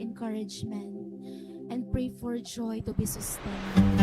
encouragement, and pray for joy to be sustained.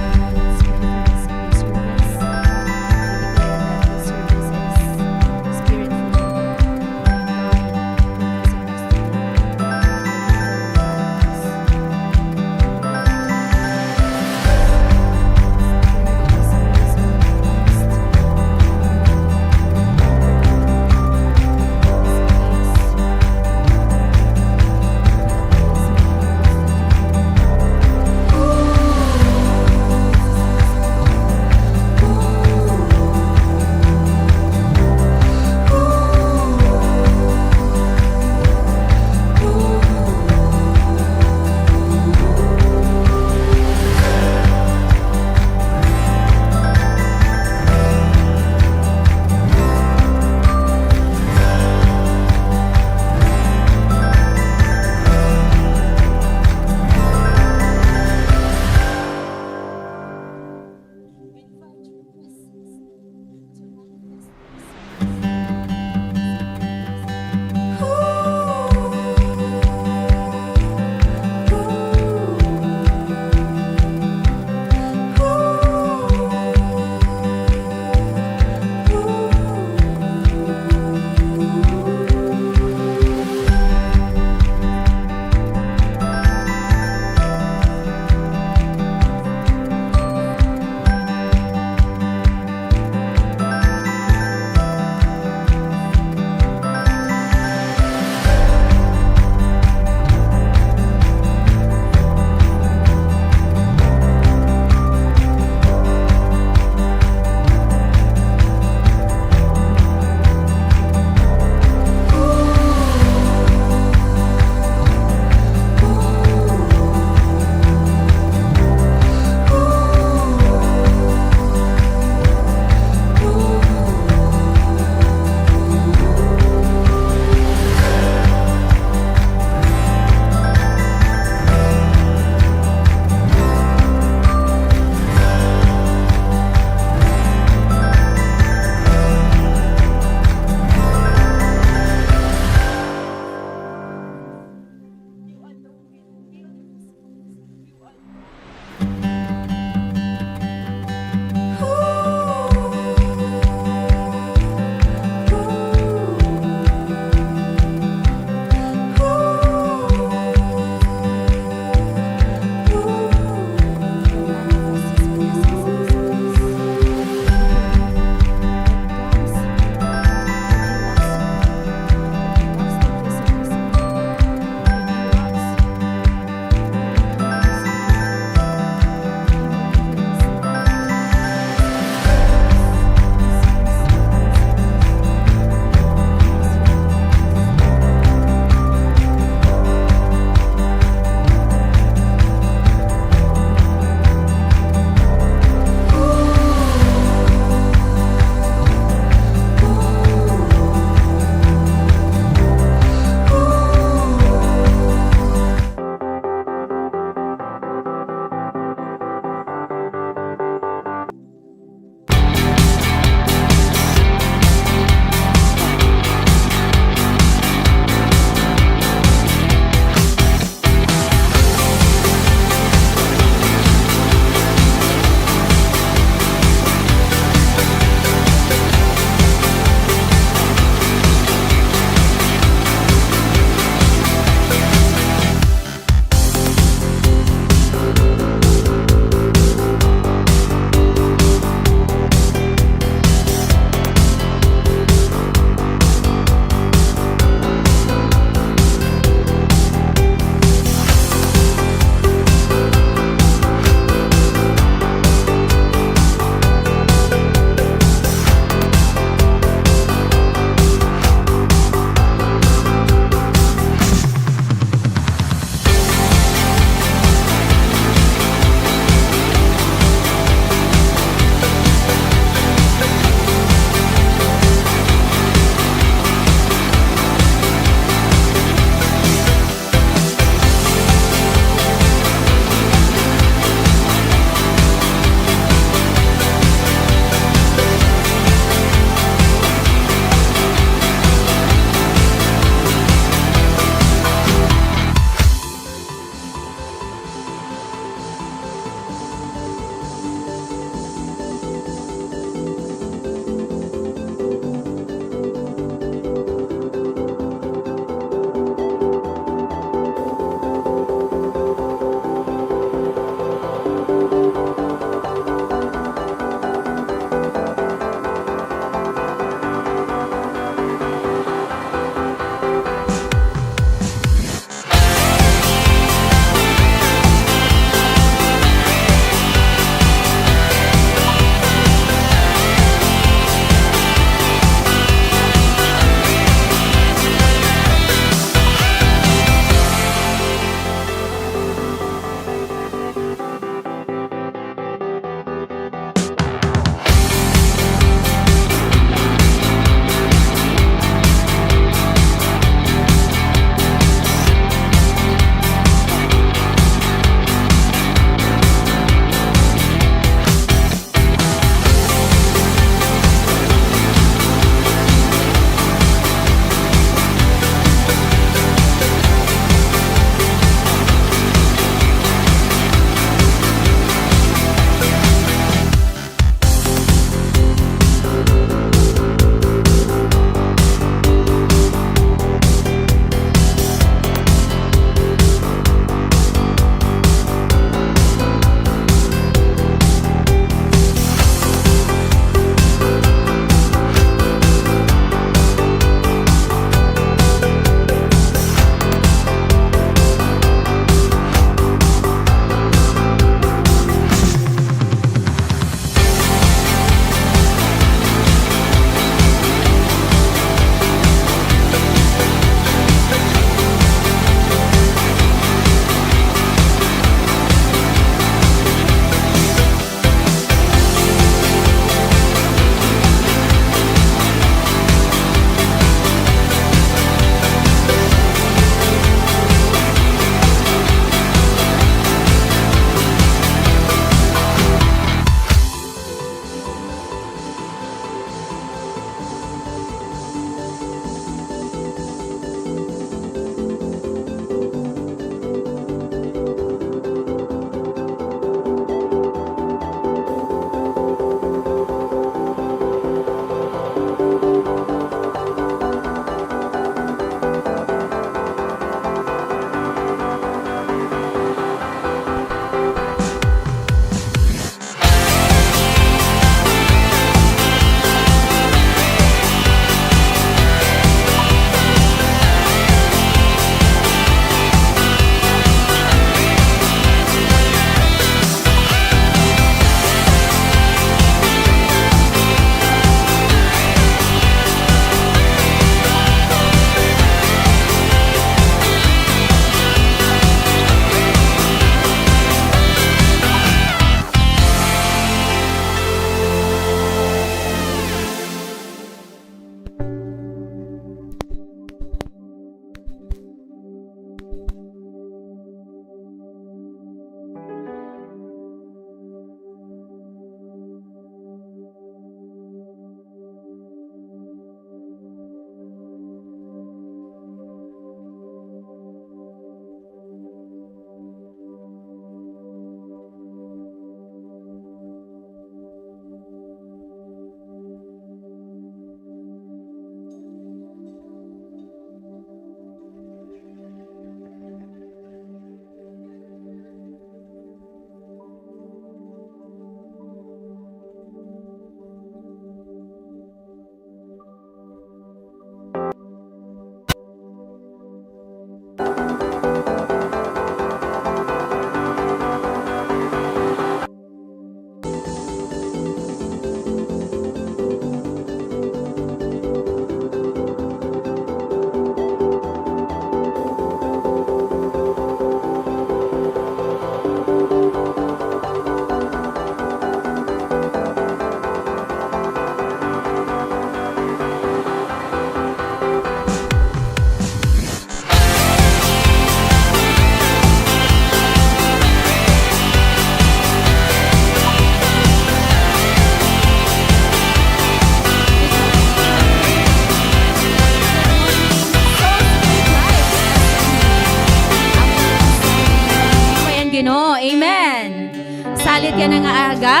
Nagpalit ka na nga aga?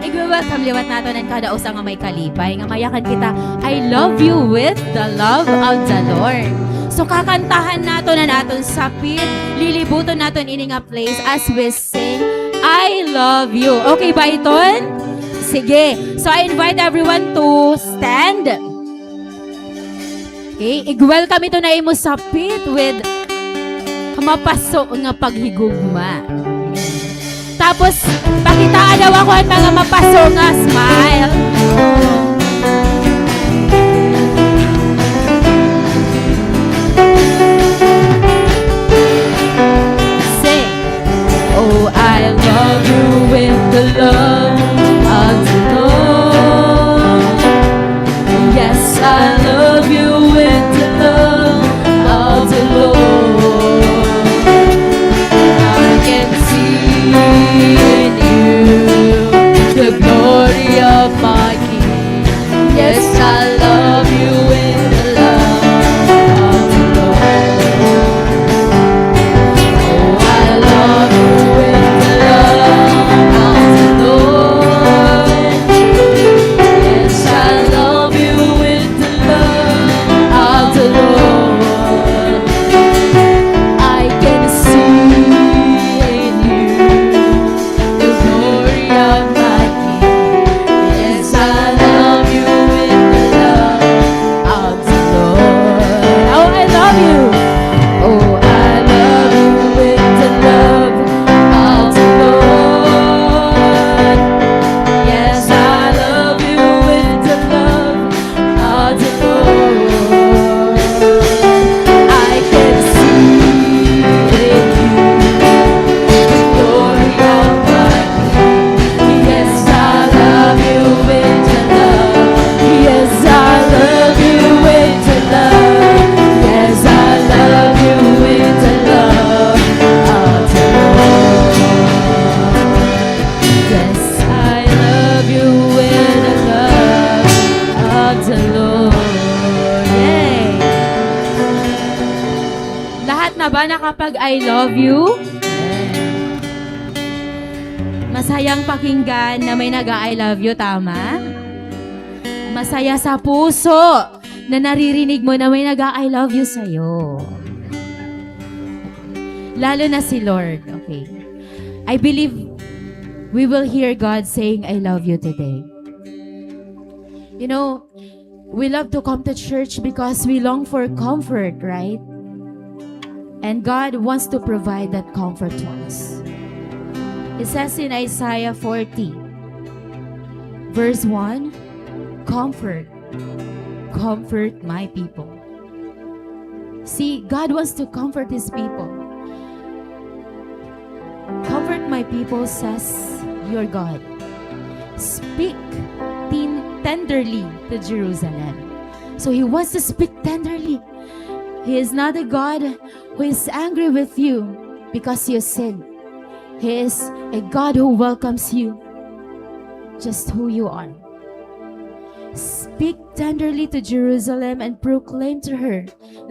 Igwa-welcome liwat nato ng kada usa nga may kalipay. Nga mayakan kita, I love you with the love of the Lord. So kakantahan nato na naton sapit, lilibuton naton ini nga place as we sing, I love you. Okay ba iton? Sige. So I invite everyone to stand. Okay, i-welcome ito na imo sapit with mapaso nga paghigugma. Tapos, pakitaan daw ako ang mga mapaso nga smile. Sing, oh, I love you with the love of the Lord. Yes, I love you with the love of the Lord. I can see in you the glory of my King. Yes, I love you with the love of the Lord. Oh, I love you with the love of the Lord. Yes, I love you with the love of the Lord. I can see in you the glory of my King. Yes, I love you with the love of the Lord. Oh, I love you. Oh, I love you with the love of the Lord. Yes, I love you with the love of the Lord. I can see in you the glory of my King. Yes, I love you with the love. Yes, I love you with the love. Yes, I love you with the love of the Lord. Yes, I love you with the love of the Lord. Yay! Lahat na ba nakapag I love you? Masayang pakinggan na may nag-I love you, tama? Masaya sa puso na naririnig mo na may nag-I love you sa'yo. Lalo na si Lord, okay? I believe we will hear God saying, I love you today. You know, we love to come to church because we long for comfort, right? And God wants to provide that comfort to us. It says in Isaiah 40, verse 1, comfort, comfort my people. See, God wants to comfort His people. Comfort my people, says your God. Speak tenderly to Jerusalem. So He wants to speak tenderly. He is not a God who is angry with you because you sin. He is a God who welcomes you just who you are. Speak tenderly to Jerusalem and proclaim to her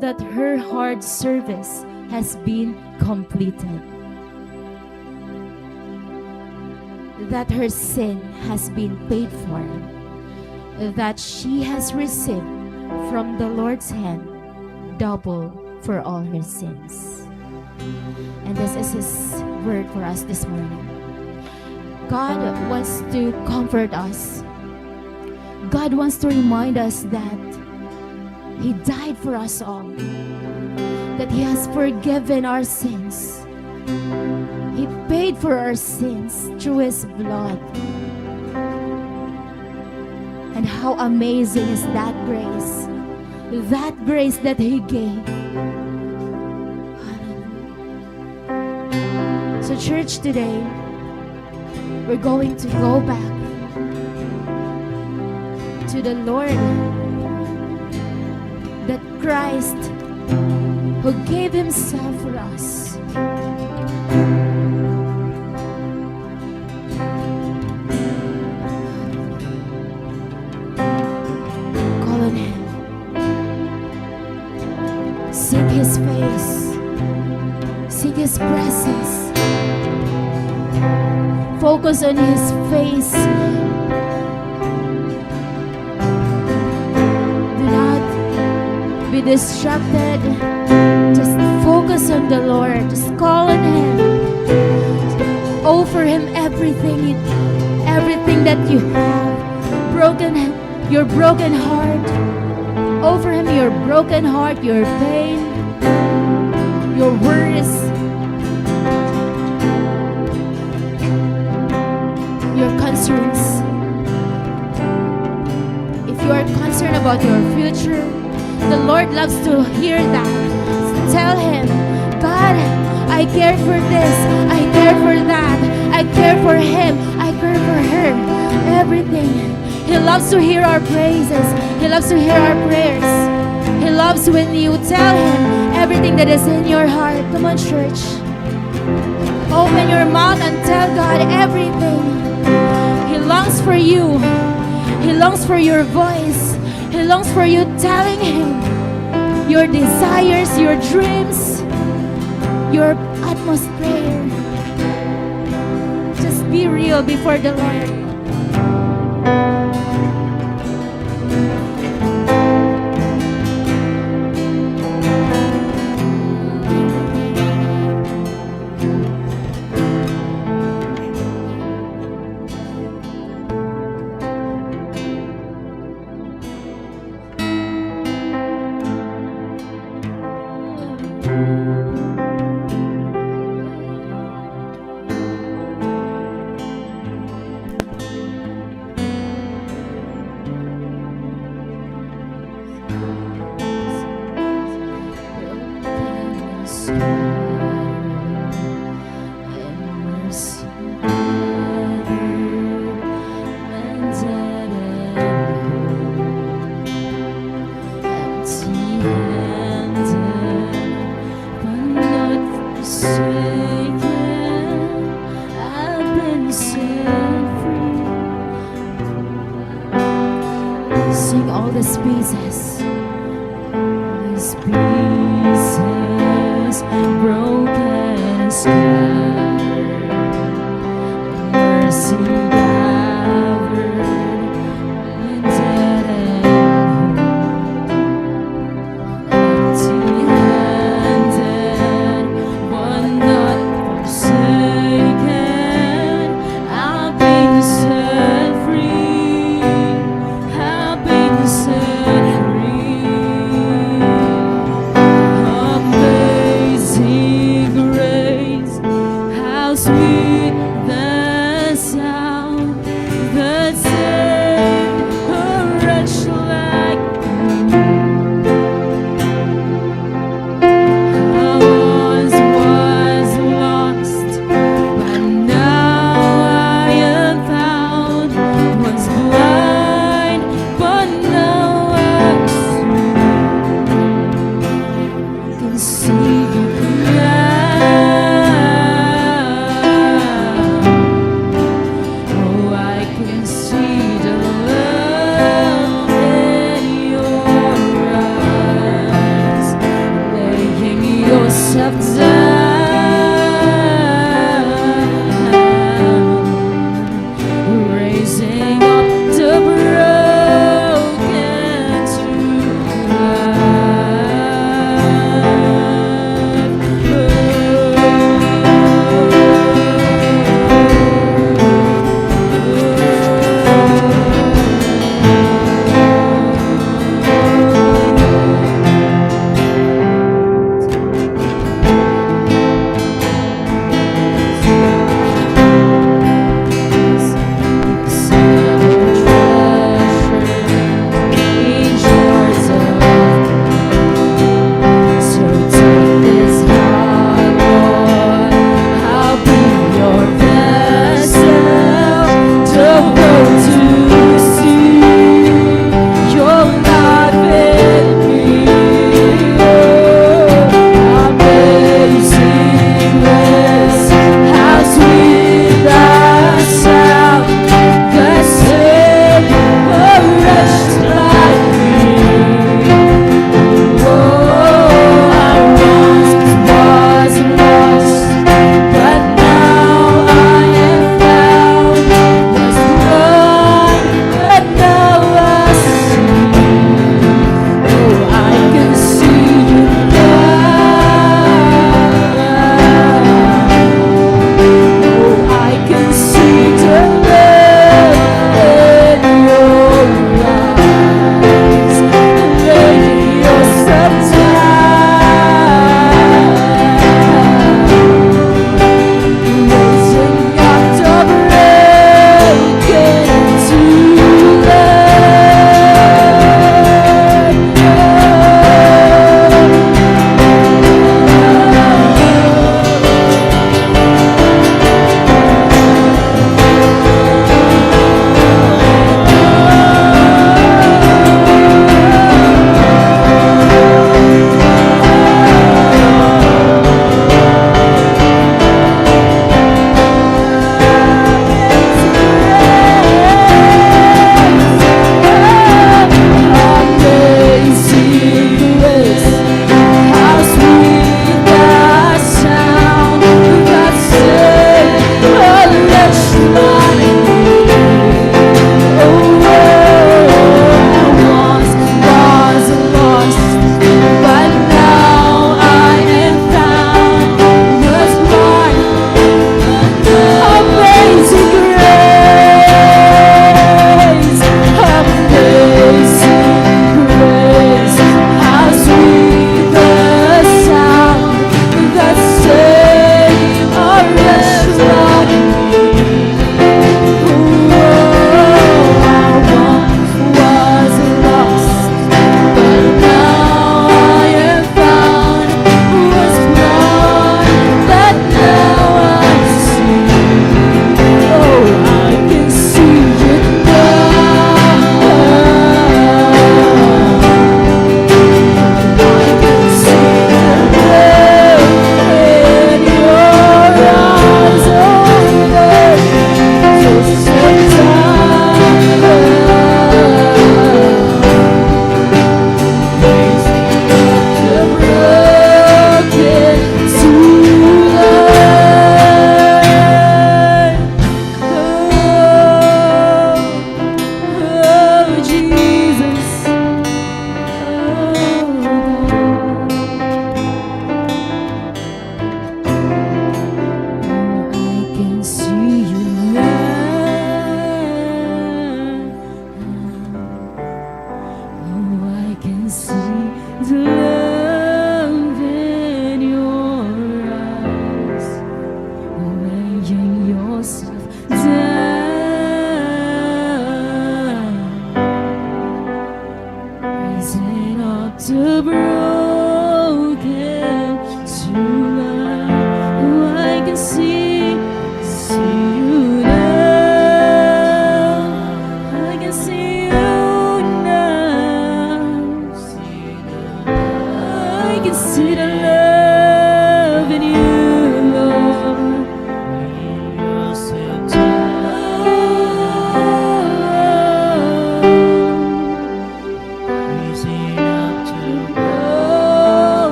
that her hard service has been completed, that her sin has been paid for, that she has received from the Lord's hand double for all her sins. And this is His word for us this morning. God wants to comfort us. God wants to remind us that He died for us all, that He has forgiven our sins. He paid for our sins through His blood. And how amazing is that grace? That grace that He gave. So church, today, we're going to go back to the Lord, that Christ who gave Himself for us. Call on Him. Seek His face. Seek His presence. focus on His face. Do not be distracted. Just focus on the Lord. Just call on Him. Offer Him everything that you have. Your broken heart. Offer Him your broken heart, your pain, your worries, your concerns. If you are concerned about your future, the Lord loves to hear that. Tell Him, God, I care for this, I care for that, I care for him, I care for her, everything. He loves to hear our praises. He loves to hear our prayers. He loves when you tell Him everything that is in your heart. Come on, church. Open your mouth and tell God everything. He longs for you. He longs for your voice. He longs for you telling Him your desires, your dreams, your utmost prayer. Just be real before the Lord. Sing all the spaces. These pieces broken and scattered. Mercy gathered and dead and empty-handed, but not forsaken. I've been set free. I've been set free. Amazing grace, how sweet the sound that saved a wretch like me. I once was lost, but now I am found. Was blind, but now I can see now. Oh, I can see the love in your eyes, laying yourself down, raising up the broken to life.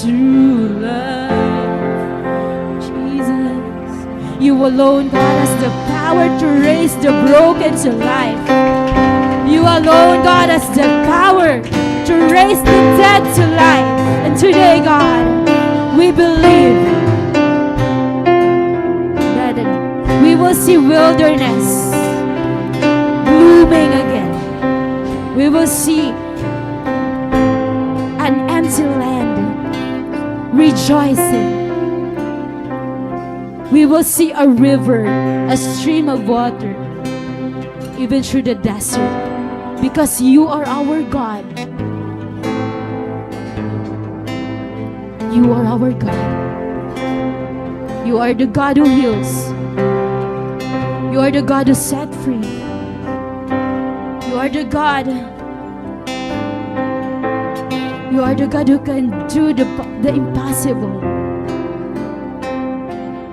true love. Jesus, you alone, God, has the power to raise the broken to life. You alone, God, has the power to raise the dead to life. And today, God, we believe that we will see wilderness blooming again. We will see an empty land rejoicing. We will see a river, a stream of water, even through the desert, because you are our God. You are our God. You are the God who heals. You are the God who set free. You are the God. You are the God who can do the impossible.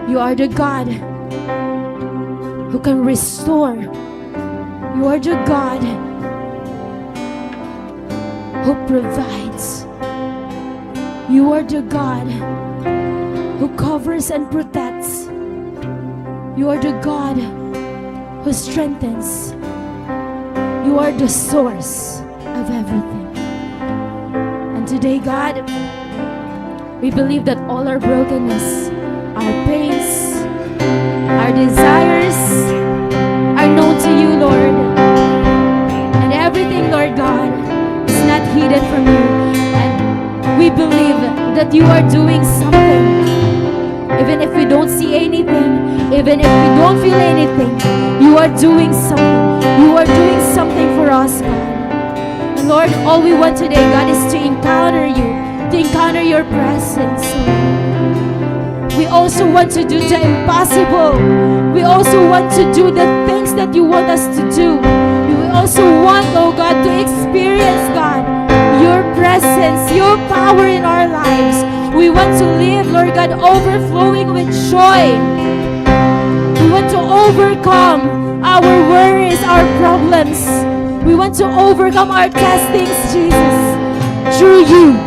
You are the God who can restore. You are the God who provides. You are the God who covers and protects. You are the God who strengthens. You are the source of everything. And today, God, we believe that all our brokenness, our pains, our desires are known to you, Lord. And everything, Lord God, is not hidden from you. And we believe that you are doing something. Even if we don't see anything, even if we don't feel anything, you are doing something. You are doing something for us, God. And Lord, all we want today, God, is to encounter you, to encounter your presence. We also want to do the impossible. We also want to do the things that you want us to do. We also want, oh God, to experience, God, your presence, your power in our lives. We want to live, Lord God, overflowing with joy. We want to overcome our worries, our problems. We want to overcome our testings, Jesus, through you,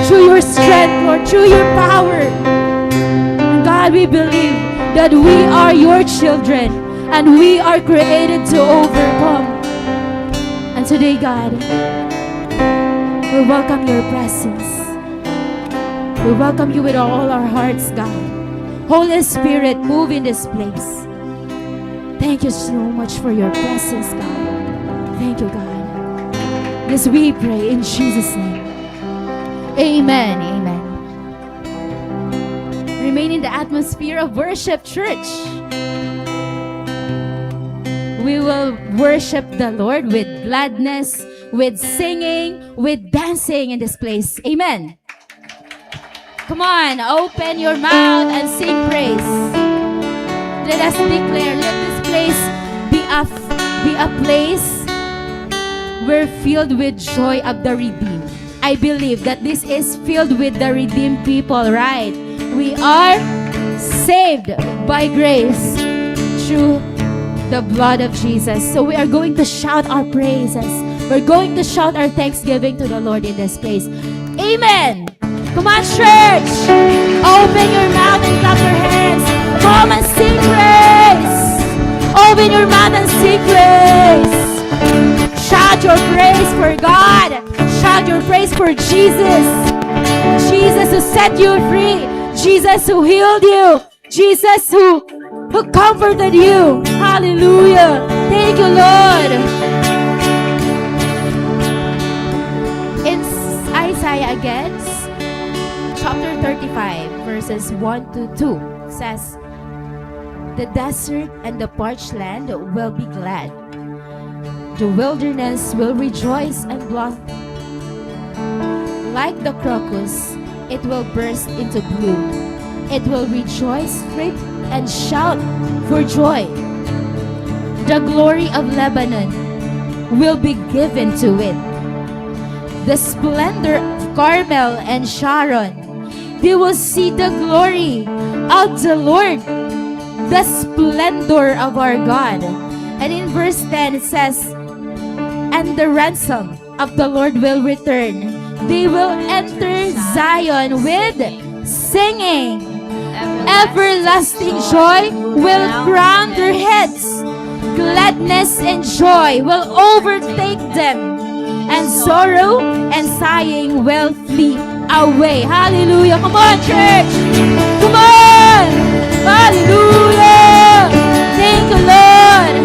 through your strength, Lord, through your power. And God, we believe that we are your children and we are created to overcome. And today, God, we welcome your presence. We welcome you with all our hearts, God. Holy Spirit, move in this place. Thank you so much for your presence, God. Thank you, God. This we pray in Jesus' name. Amen. Amen. Remain in the atmosphere of worship, church. We will worship the Lord with gladness, with singing, with dancing in this place. Amen. Come on, open your mouth and sing praise. Let us declare, let this place be a place where filled with joy of the redeemed. I believe that this is filled with the redeemed people, right? We are saved by grace through the blood of Jesus. So we are going to shout our praises. We're going to shout our thanksgiving to the Lord in this place. Amen. Come on, church. Open your mouth and clap your hands. Come and sing praise. Open your mouth and sing praise. Shout your praise for God. Shout your praise for Jesus. Jesus who set you free. Jesus who healed you. Jesus who comforted you. Hallelujah. Thank you, Lord. In Isaiah again, chapter 35, verses 1 to 2 says, the desert and the parched land will be glad. The wilderness will rejoice and blossom. Like the crocus, it will burst into bloom. It will rejoice, trip, and shout for joy. The glory of Lebanon will be given to it. The splendor of Carmel and Sharon. They will see the glory of the Lord, the splendor of our God. And in verse 10 it says, and the ransom of the Lord will return. They will enter Zion with singing. Everlasting joy will crown their heads. Gladness and joy will overtake them. And sorrow and sighing will flee away. Hallelujah. Come on, church. Come on. Hallelujah. Thank you, Lord.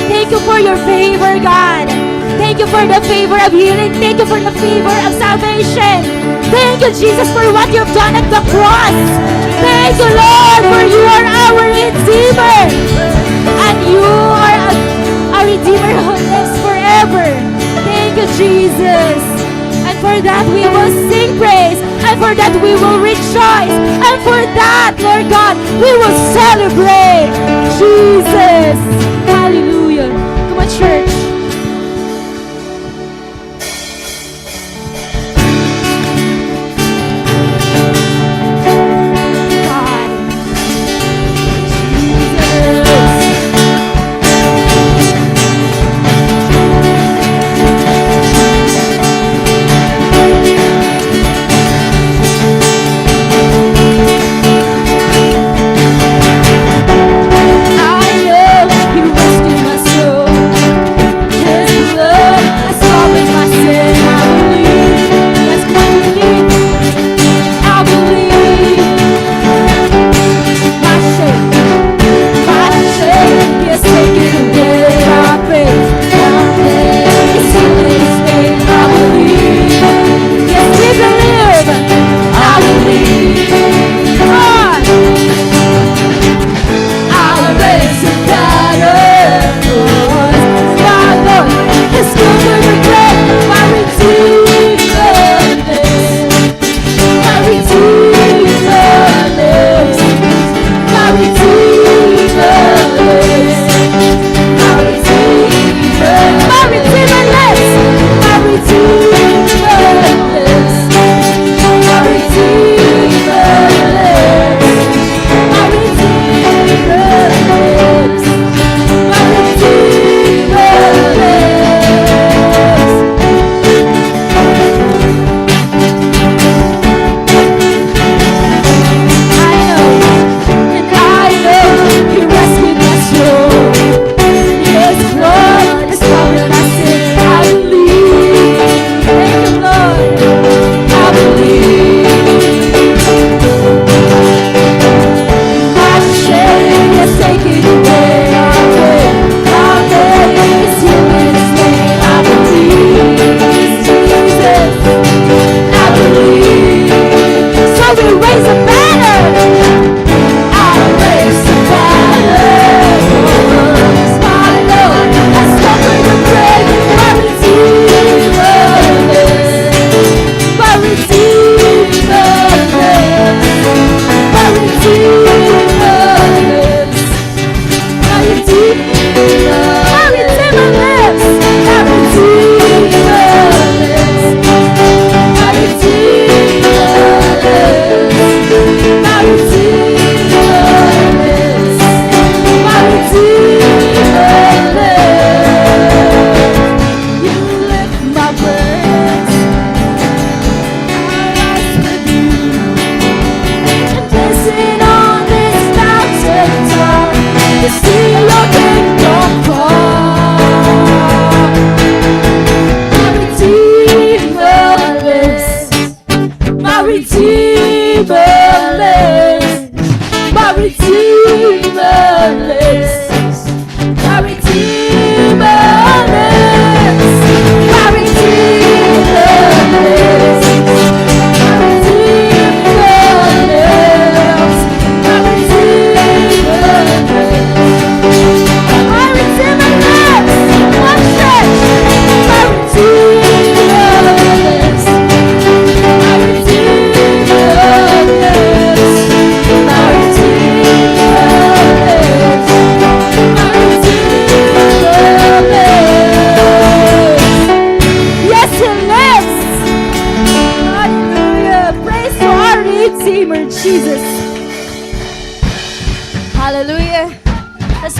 Thank you for your favor, God. Thank you for the favor of healing. Thank you for the favor of salvation. Thank you, Jesus, for what you've done at the cross. Thank you, Lord, for you are our Redeemer. And you are a Redeemer who lives forever. Thank you, Jesus. And for that we will sing praise. And for that we will rejoice. And for that, Lord God, we will celebrate. Jesus. Hallelujah. Come on, church.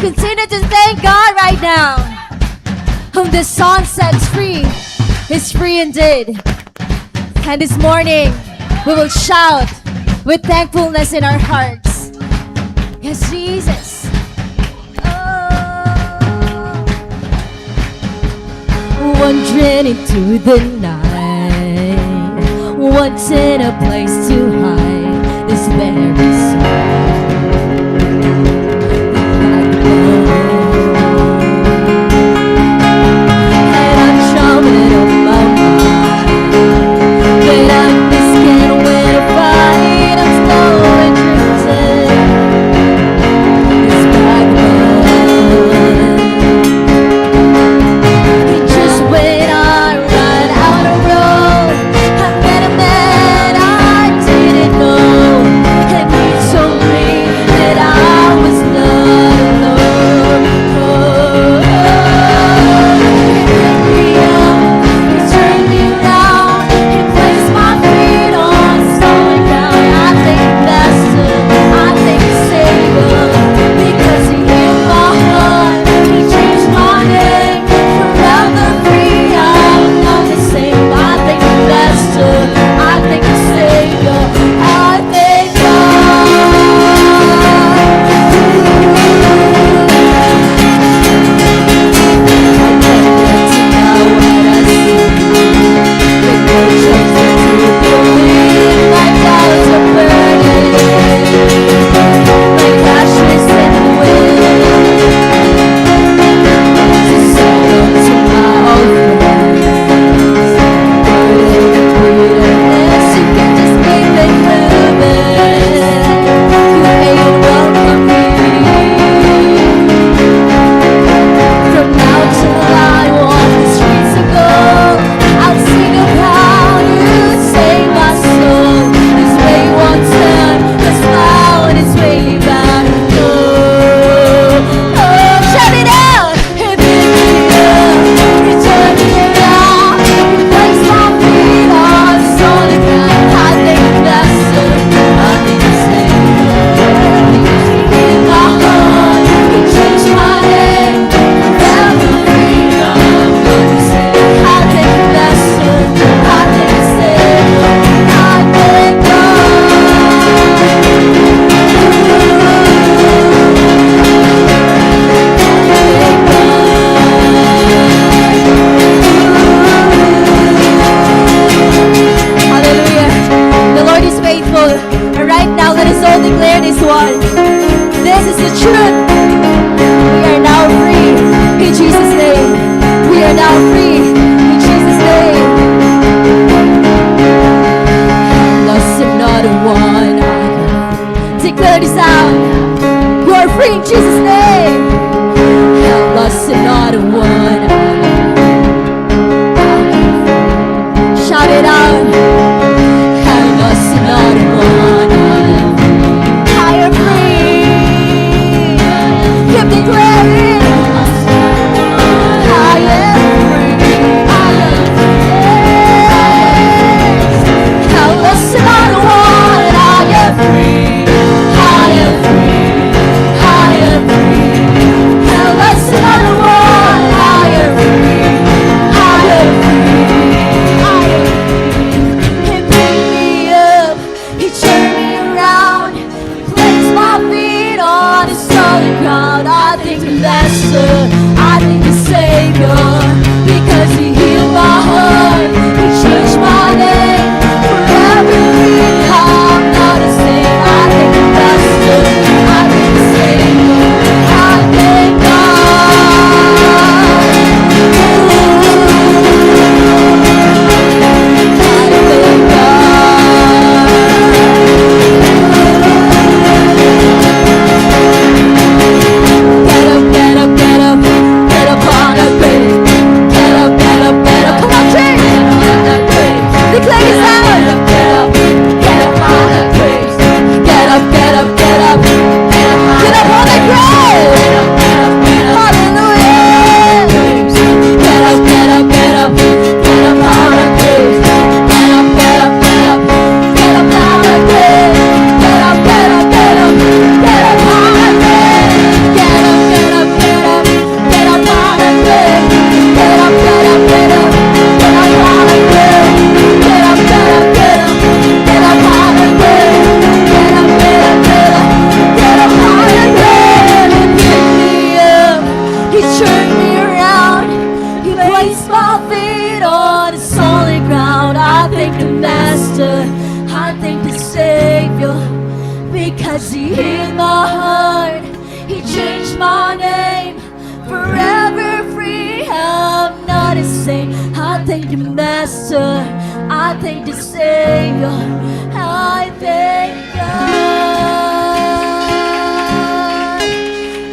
continue to thank God right now. Whom the Son sets free is free indeed. And this morning, we will shout with thankfulness in our hearts. Yes, Jesus. Wandering into the night, wanting a place to hide this very soul. And I'm drumming on my mind, but I just can't win a fight. I'm slowly drifting this vagabond. Just when I run out of road, I met a man I didn't know, and he told me that I was not alone. He picked me up, he turned me around, he placed my feet on solid ground. I thank the Master, I thank the Savior, because he healed my heart, he changed my name. Forever free, I'm not the same. I thank the Master, I thank the Savior, I thank God. From now till I walk the streets of gold, I'll sing of how you saved my soul. This way one turn, a smile and it's way back. Oh, shout it out! He picked me up, he turned me around, he placed my feet on solid ground. I thank the Master, I thank the Savior, he healed my heart, he changed my name. Forever free, I'm not the same. I thank the Master, I thank the Savior, I thank Hallelujah. The Lord is faithful. And right now, let us all declare this one. This is the truth. We are now free in Jesus' name. We are now free in Jesus' name. Lost another one. Declare this out. You are free in Jesus' name. Lost another one. Shout it out. I lost another one. I am free. Keep declaring. I am free. I am free. I lost another one. I am free. I am free. I am free. I lost another one. I am free. I am free. I am He picked me up, he turned me around, he placed my feet on a solid ground. I thank the Master, I thank the Savior, because he healed my heart, he changed my name. Forever free, I'm not the same. I thank the Master, I thank the Savior, I thank God. Get up, get up, get up, get up on a bed. the Master, I thank the Savior, I thank God.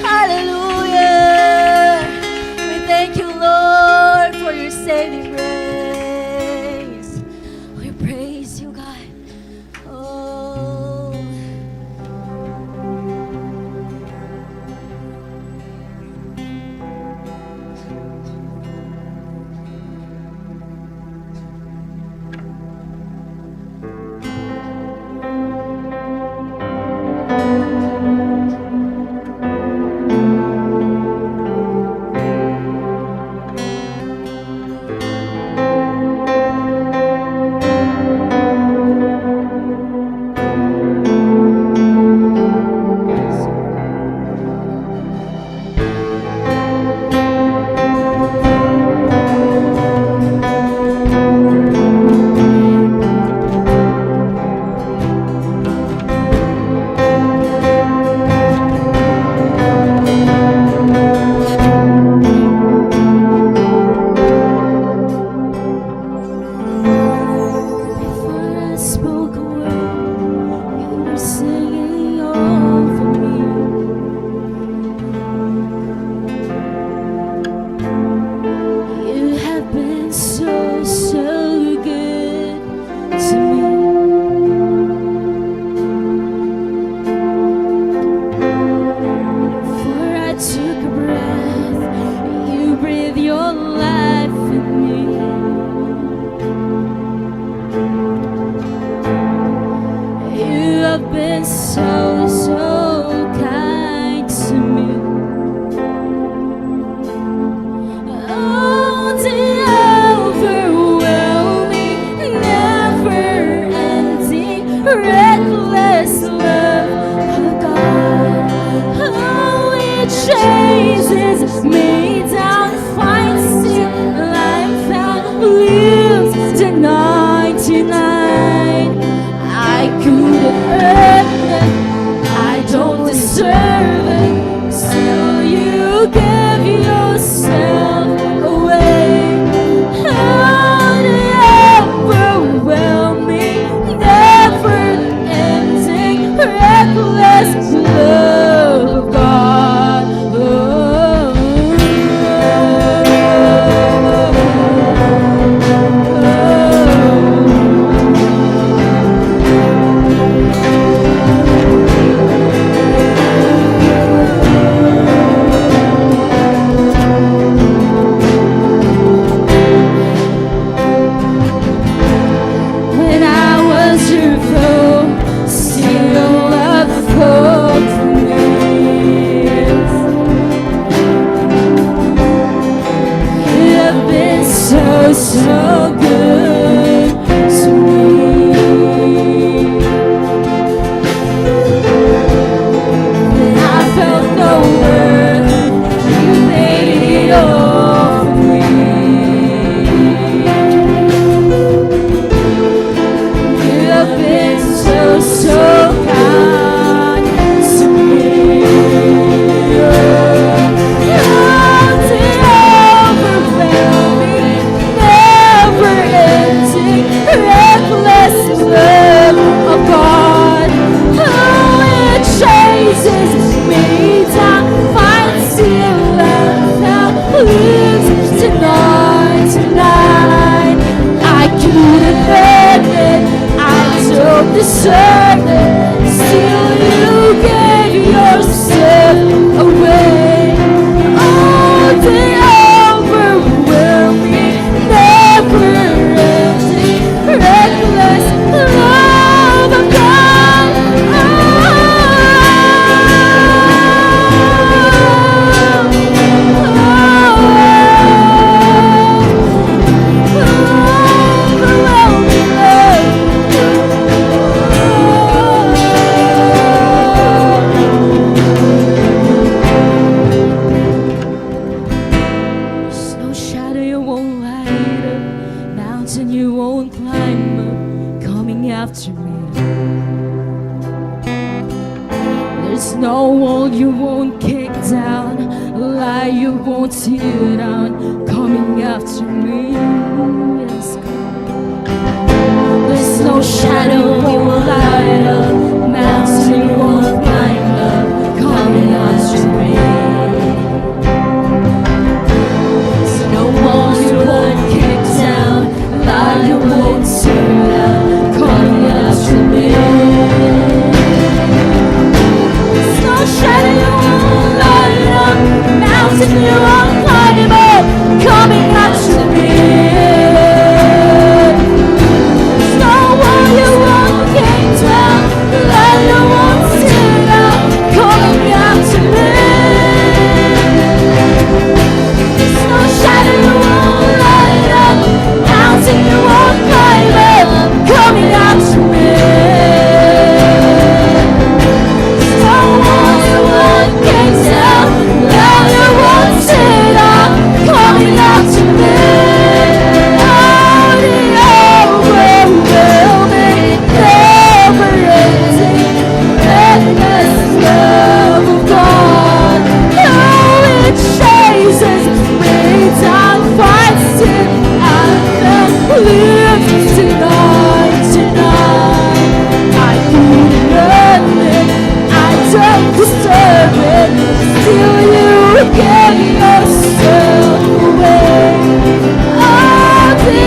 Hallelujah. We thank you, Lord, for your saving grace. We praise you, God. Oh. like you won't sit down, coming after me. Yes, God. There's no shadow we will light up, mountain we won't climb up, coming after me. There's no walls you won't kick down, like you won't tear down, coming after me. There's no shadow you won't light up, mountain you won't climb up, coming after me. There's no wall you won't kick down, like you won't tear down, coming after me. There's no shadow you won't light up, mountain you won't climb up, coming after me. There's no wall you won't kick down, like you won't tear down, coming after me. Oh, the overwhelming, never-ending, endless love of God. Oh, it chases me down, fights it, and then lives tonight. I couldn't earn it, I don't deserve it, still you gave yourself away. Oh, the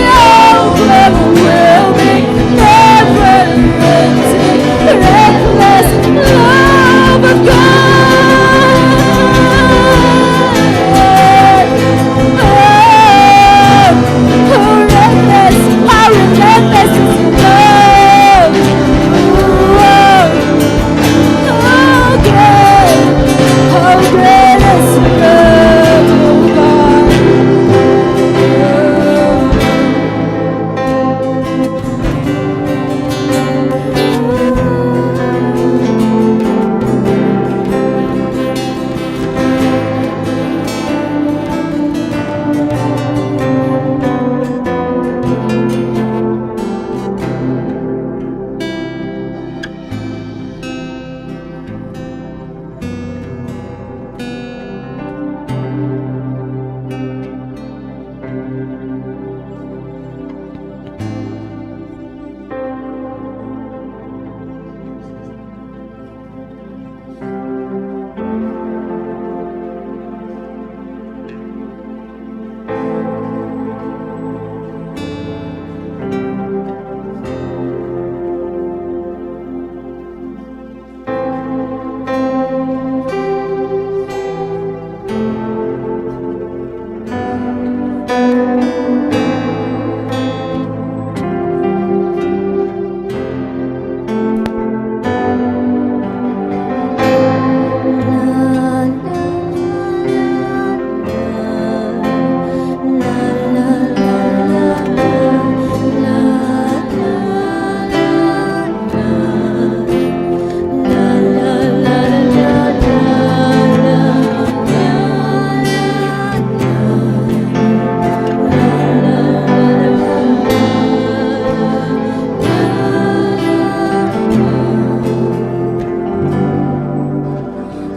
overwhelming, never-ending, reckless love of God. Oh, reckless, how relentless is your love. Oh, great, how great is your love, oh God.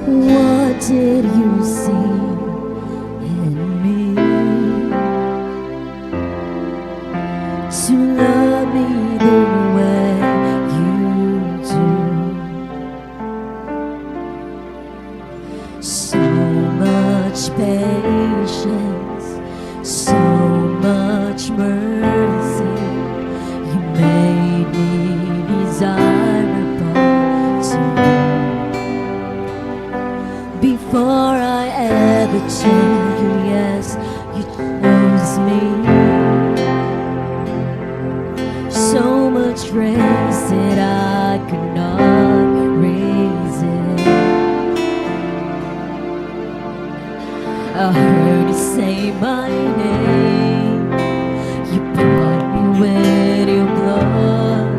What did you see in me to love me the way you do? So much patience, so much mercy. You made me desirable to you. Before I ever told you yes, you chose me. So much grace that I could not raise it. I heard you say my name. You bought me with your blood.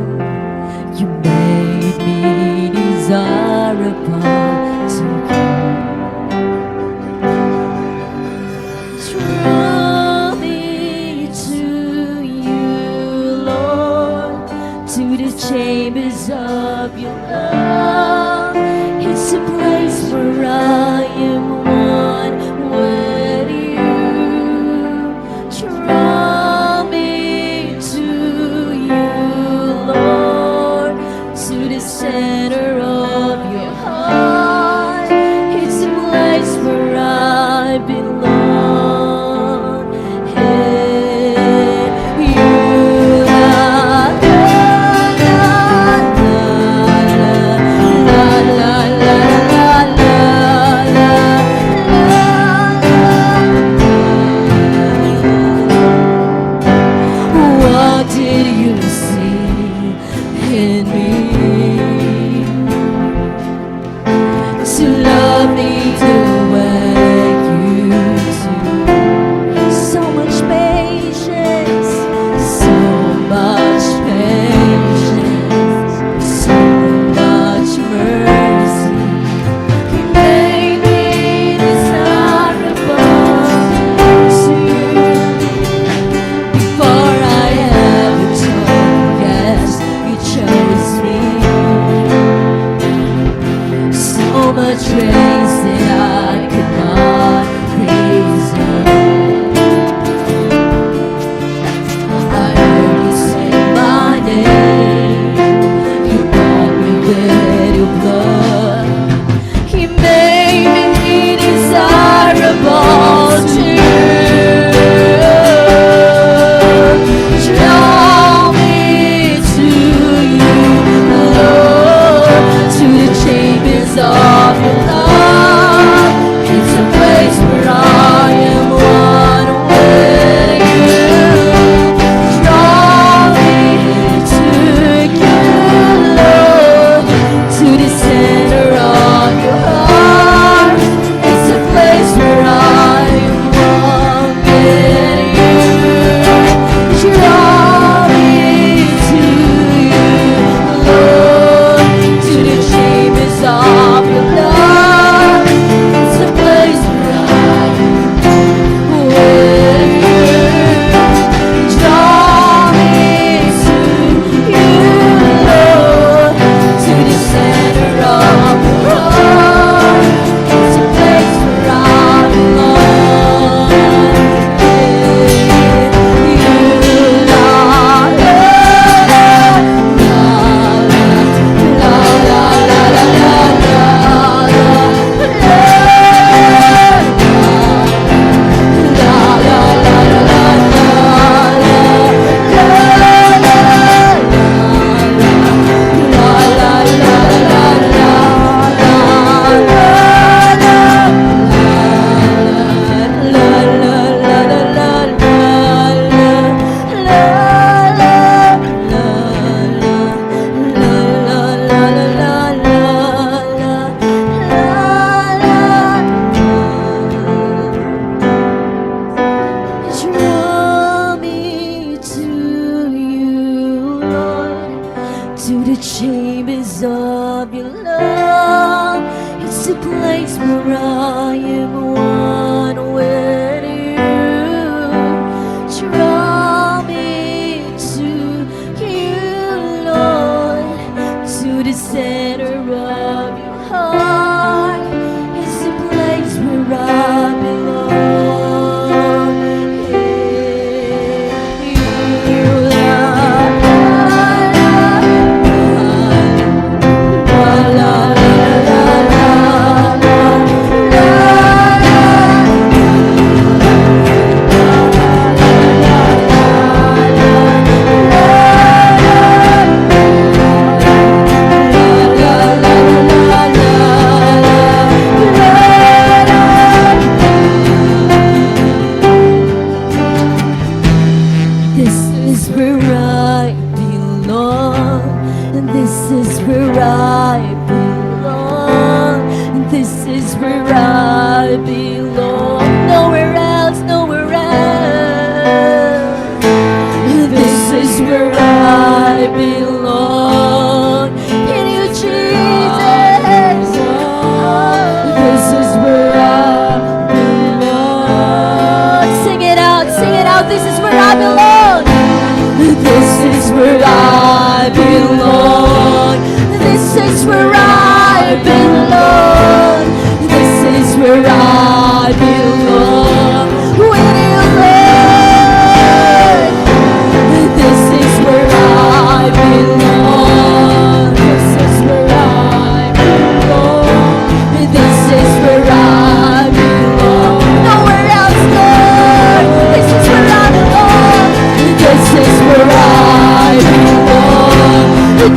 You made me desirable to you. Draw me to you, Lord, to the chambers of your love. It's a place where I am one strains that I could not praise enough. I heard you say my name. You bought me with your blood. He made me desirable to draw me to you, Lord, to the chambers of your love. It's a place where I am one with you. Draw me to you, Lord, to the center of your heart. It's a place where I am one with you. Draw me to you, Lord, to the chambers of your love. It's a place where I am with you. Draw me to you, Lord, to the center of your heart. It's a place where I belong. Draw me to you, Lord, to the chambers of your love. It's a place where I am one with you. Draw me to you, Lord, to the center of your heart. It's a place where I belong. This is where I belong, and this is where I belong, this is where I belong. Nowhere else, nowhere else. This is where I belong. In you, Jesus. This is where I belong. Sing it out, sing it out. This is where I belong. This is where I belong. This is where I belong. This is where I belong. With you, Lord. This is where I belong. This is where I belong. This is where I belong. Nowhere else, Lord. This is where I belong. This is where I belong.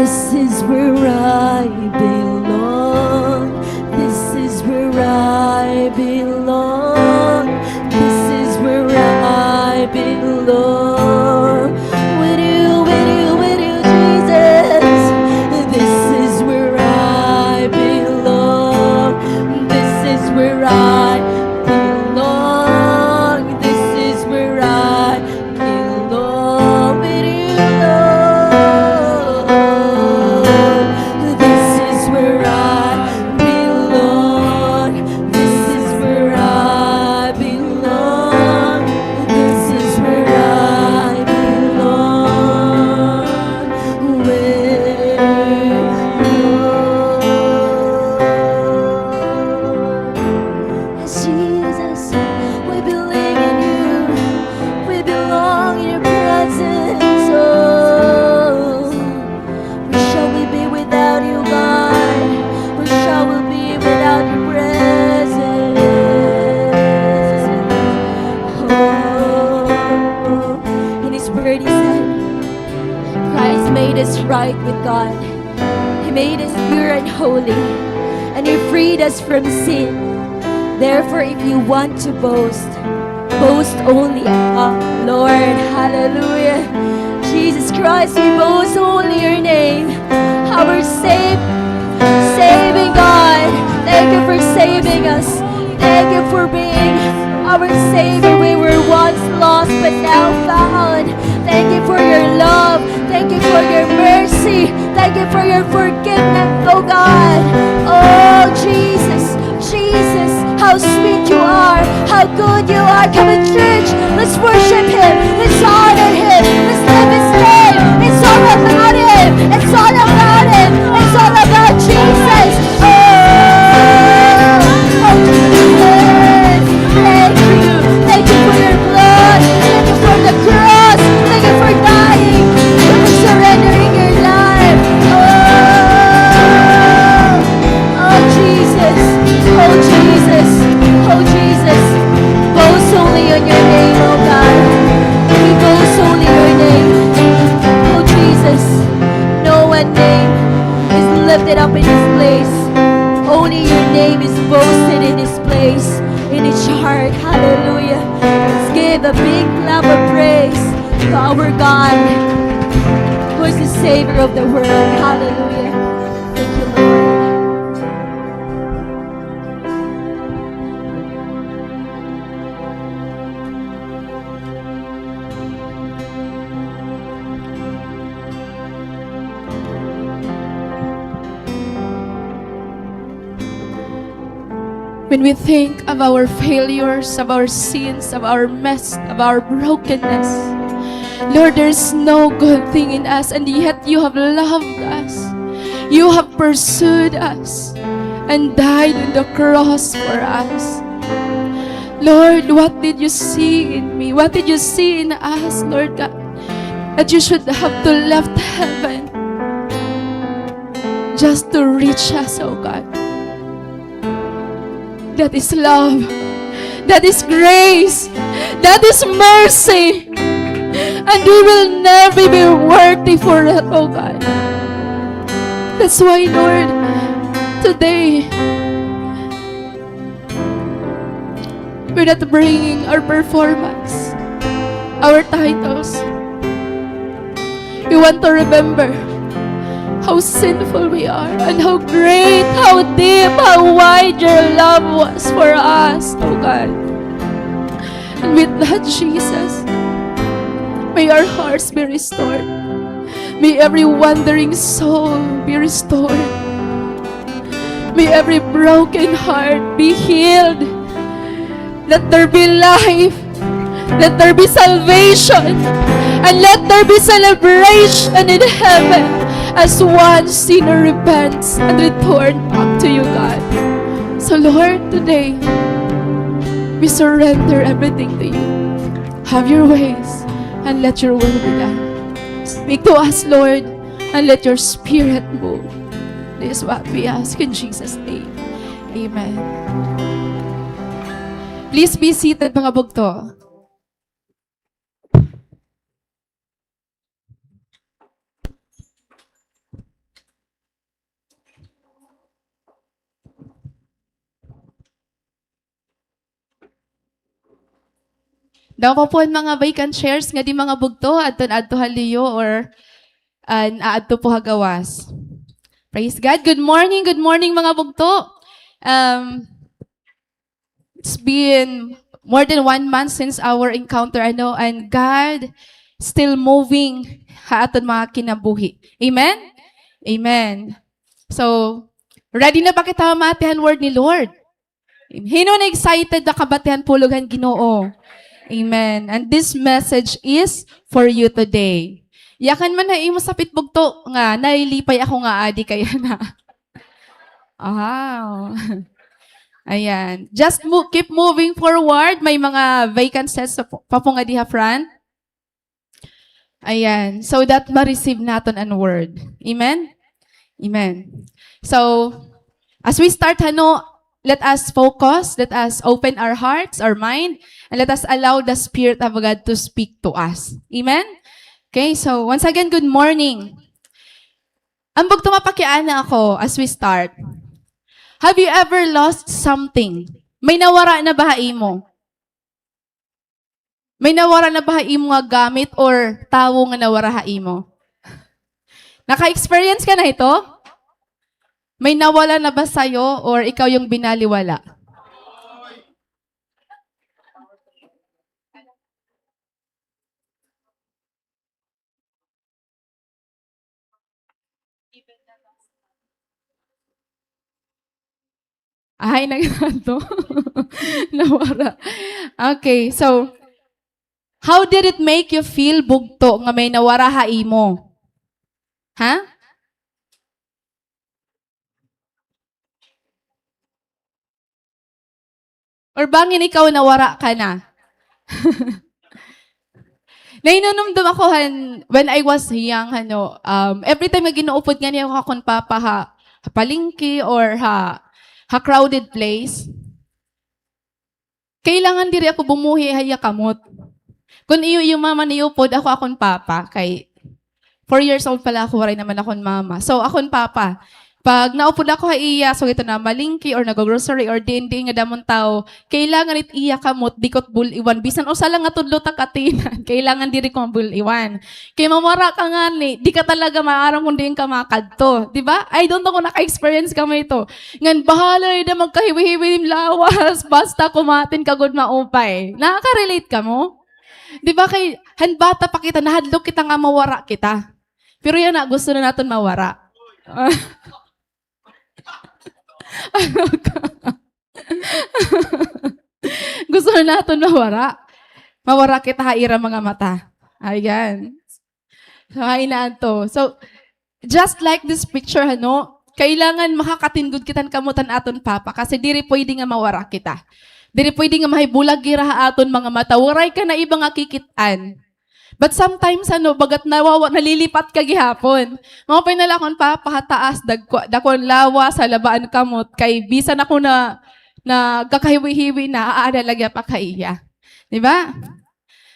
This is where I belong. This is where I belong. This is where I belong. With you, Jesus. This is where I belong. This is where I belong. This is where I belong. With you, Lord. This is where I belong. This is where I belong. This is where I belong. With Lord. Jesus, we believe in you. We belong in your presence. Oh, where shall we be without you, God? Where shall we be without your presence? Oh, in his word he said, Christ made us right with God. He made us pure and holy, and he freed us from sin. Therefore, if you want to boast, boast only in God, Lord. Hallelujah. Jesus Christ, we boast only your name. Our saving God. Thank you for saving us. Thank you for being our Savior. We were once lost, but now found. Thank you for your love. Thank you for your mercy. Thank you for your forgiveness, oh God. Oh Jesus, Jesus, how sweet you are, how good you are. Come on, church, let's worship him, let's honor him, let's live his name. It's all about him, it's all about him, it's all about Jesus. Oh Jesus, thank you for your blood, thank you for the cross, thank you for dying, thank you for surrendering your life. Oh Jesus, oh Jesus, oh Jesus, boast only on your name, oh God. We boast only your name, oh Jesus. No one name is lifted up in this place. Only your name is boasted in this place, in each heart. Hallelujah. Let's give a big clap of praise to our God, who is the Savior of the world. Hallelujah. Thank you, Lord. When we think of our failures, of our sins, of our mess, of our brokenness, Lord, there's no good thing in us, and yet you have loved us. You have pursued us and died on the cross for us. Lord, what did you see in me? What did you see in us, Lord God? That you should have to left heaven just to reach us, oh God. That is love. That is grace. That is mercy. And we will never be worthy for it, oh God. That's why, Lord, today, we're not bringing our performance, our titles. We want to remember how sinful we are, and how great, how deep, how wide your love was for us, oh God. And with that, Jesus, may our hearts be restored. May every wandering soul be restored. May every broken heart be healed. Let there be life. Let there be salvation. And let there be celebration in heaven as one sinner repents and returns back to you, God. So Lord, today, we surrender everything to you. Have your ways and let your will be done. Speak to us, Lord, and let your Spirit move. This is what we ask in Jesus' name. Amen. Please be seated, mga bugto. Daw pa po ang mga vacant chairs nga di mga bugto adto haliyo or aadto po hagawas. Praise God. Good morning mga bugto. It's been more than 1 month since our encounter, and God still moving ha aton mga kinabuhi. Amen? Amen. So, ready na ba kita matihan word ni Lord? Hino na excited na kabatihan pulugan Ginoo. Amen. And this message is for you today. Yakan man na imo sa pitbugto nga nailipay ako nga adi kaya na. Wow. Ayan. Just keep moving forward. May mga vacant sets pa po nga diha front. Ayan. So that ma-receive naton an word. Amen? Amen. So, as we start, let us focus, let us open our hearts, our mind, and let us allow the Spirit of God to speak to us. Amen? Okay, so once again, good morning. Ambog tumapakiana ako as we start. Have you ever lost something? May nawara na ba mo? May nawara na ba mo nga gamit or tawo nga nawara mo? Naka-experience ka na ito? May nawala na ba sa'yo or ikaw yung binaliwala? Ay, nagsato. Nawara. Okay, so, how did it make you feel bugto nga may nawara mo? Ha? Or bangin ikaw nawara ka na? Nainunumdum ako when I was young, every time nga ginuupod nga niya ako akong papa ha palingki or ha crowded place, kailangan diri ako bumuhi haya kamot. Kung iyo yung mama niupod, ako akong papa, kay 4 years old pala ako, waray naman akong mama. So, akong papa, pag naupod ako iya, so ito na malingki or nag-grocery or di nga damon tao, kailangan it iya kamot, dikot buliwan. Bisan o sala nga tudlo ta katinan, kailangan diri ko buliwan. Kay mamara ka nga ni, di ka talaga maaram kung di ka makadto. Diba? I don't know kung naka-experience ka mo ito. Ngan, bahala na magkahiwi-hiwi lawas, basta kumatin ka good maupay. Nakaka-relate ka mo? Diba kay, hanbata pa kita, nahadlok kita nga mawara kita. Pero yan na, gusto na natin mawara. Ano ka? Gusto na natin mawara. Mawara kita haira mga mata. Ayan. So, hainaan to. So, just like this picture, kailangan makakatindod kitan kamutan aton papa kasi diri pwede nga mawara kita. Diri pwede nga mahibulag gira aton mga mata. Waray ka na ibang kikitaan. But sometimes, bagat nalilipat ka gihapon. Mga pinalakon pa, pahataas, dakon lawa sa labaan kamot, kay bisan ako na kakahiwi-hiwi na, aadalagya pa kaiya. Diba?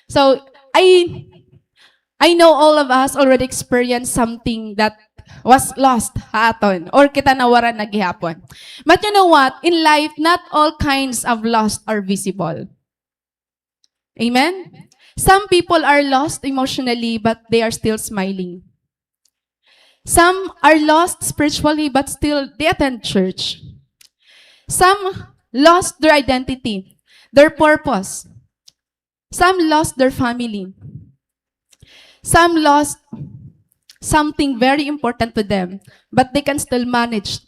So, I know all of us already experienced something that was lost haton, or kita nawaran na gihapon. But you know what? In life, not all kinds of lost are visible. Amen? Some people are lost emotionally, but they are still smiling. Some are lost spiritually, but still they attend church. Some lost their identity, their purpose. Some lost their family. Some lost something very important to them, but they can still manage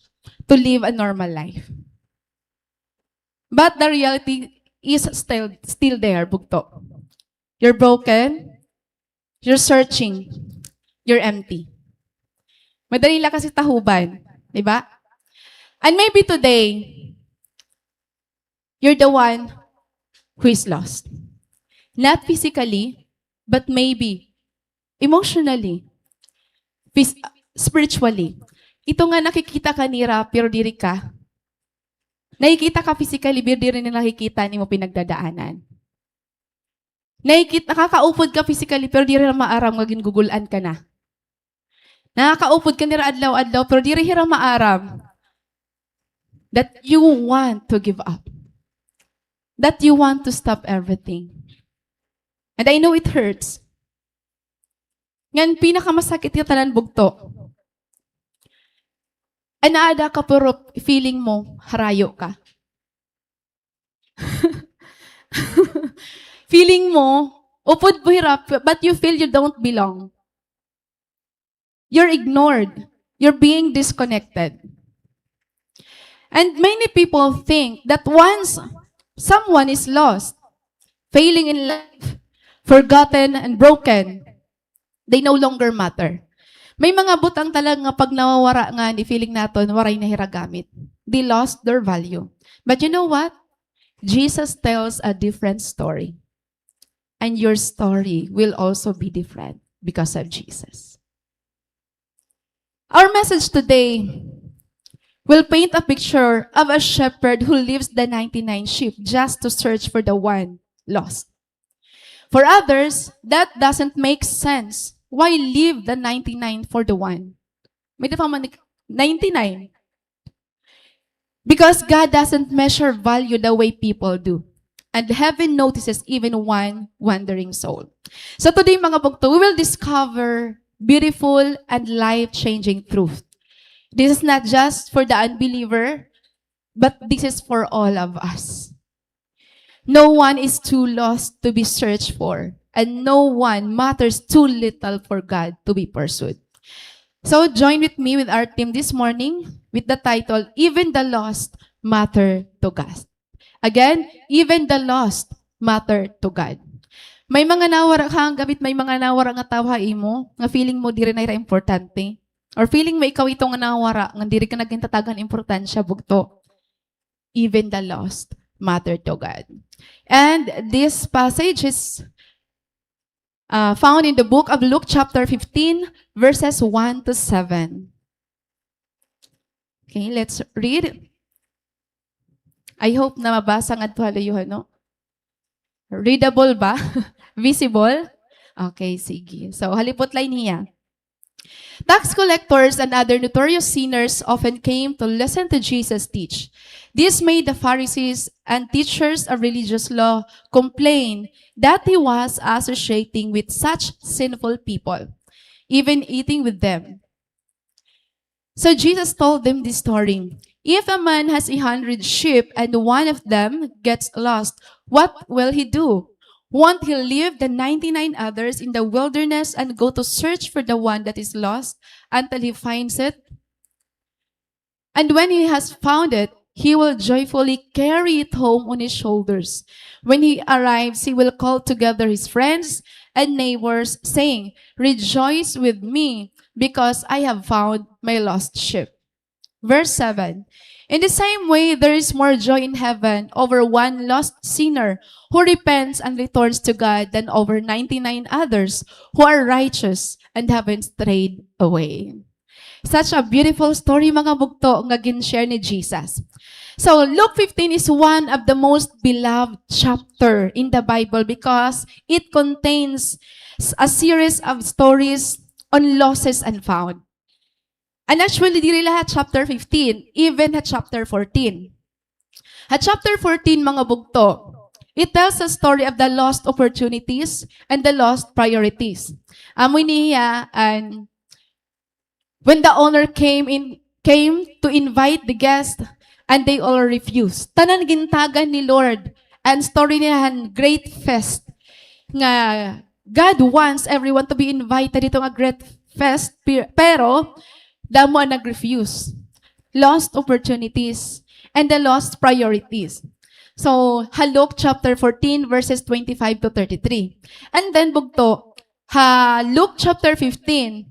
to live a normal life. But the reality is still there, bugto. You're broken, you're searching, you're empty. Madali lang kasi tahuban, di ba? And maybe today, you're the one who is lost. Not physically, but maybe emotionally, spiritually. Ito nga nakikita ka nira, pero diri ka. Nakikita ka physically, pero diri na nakikita ni mo pinagdadaanan. Nakakaupod ka physically, pero di rin maaram nga gingugulan ka na. Nakakaupod ka nila adlaw-adlaw, pero di rin maaram that you want to give up. That you want to stop everything. And I know it hurts. Ngan pinakamasakit yung tanan bugto. Anaada ka pero feeling mo, harayo ka. Feeling mo, upod buhirap, but you feel you don't belong. You're ignored. You're being disconnected. And many people think that once someone is lost, failing in life, forgotten and broken, they no longer matter. May mga butang talaga nga pag nawawara nga ni feeling naton, waray na hiragamit. They lost their value. But you know what? Jesus tells a different story. And your story will also be different because of Jesus. Our message today will paint a picture of a shepherd who leaves the 99 sheep just to search for the one lost. For others, that doesn't make sense. Why leave the 99 for the one? May 99. Because God doesn't measure value the way people do. And heaven notices even one wandering soul. So today, mga bugto, we will discover beautiful and life-changing truth. This is not just for the unbeliever, but this is for all of us. No one is too lost to be searched for, and no one matters too little for God to be pursued. So join with me with our team this morning with the title, Even the Lost Matter to God. Again, even the lost matter to God. May mga nawara ka gamit, may mga nawara nga tawa imo, nga feeling mo di rin ay importante. Or feeling mo ikaw itong nga nawara, nga di rin ka naging tatagan importansya, bugto. Even the lost matter to God. And this passage is found in the book of Luke chapter 15, verses 1 to 7. Okay, let's read. I hope na mabasa nga ito halayuhan, no? Readable ba? Visible? Okay, sige. So, halipot line niya. Tax collectors and other notorious sinners often came to listen to Jesus teach. This made the Pharisees and teachers of religious law complain that he was associating with such sinful people, even eating with them. So Jesus told them this story. If a man has 100 sheep and one of them gets lost, what will he do? Won't he leave the 99 others in the wilderness and go to search for the one that is lost until he finds it? And when he has found it, he will joyfully carry it home on his shoulders. When he arrives, he will call together his friends and neighbors, saying, "Rejoice with me, because I have found my lost sheep." Verse 7. In the same way, there is more joy in heaven over one lost sinner who repents and returns to God than over 99 others who are righteous and haven't strayed away. Such a beautiful story, mga bugto, nga gin-share ni Jesus. So, Luke 15 is one of the most beloved chapter in the Bible because it contains a series of stories on losses and found. And actually, di lahat chapter 15, even at chapter 14. At chapter 14, mga bugto, it tells a story of the lost opportunities and the lost priorities. Amoy niya, and when the owner came to invite the guest, and they all refused. Tanan gintagan ni Lord, and story niyahan, great fest. Nga, God wants everyone to be invited dito nga great fest, pero, damo ang nag-refuse. Lost opportunities and the lost priorities. So, Luke chapter 14 verses 25 to 33. And then, bugto, Luke chapter 15,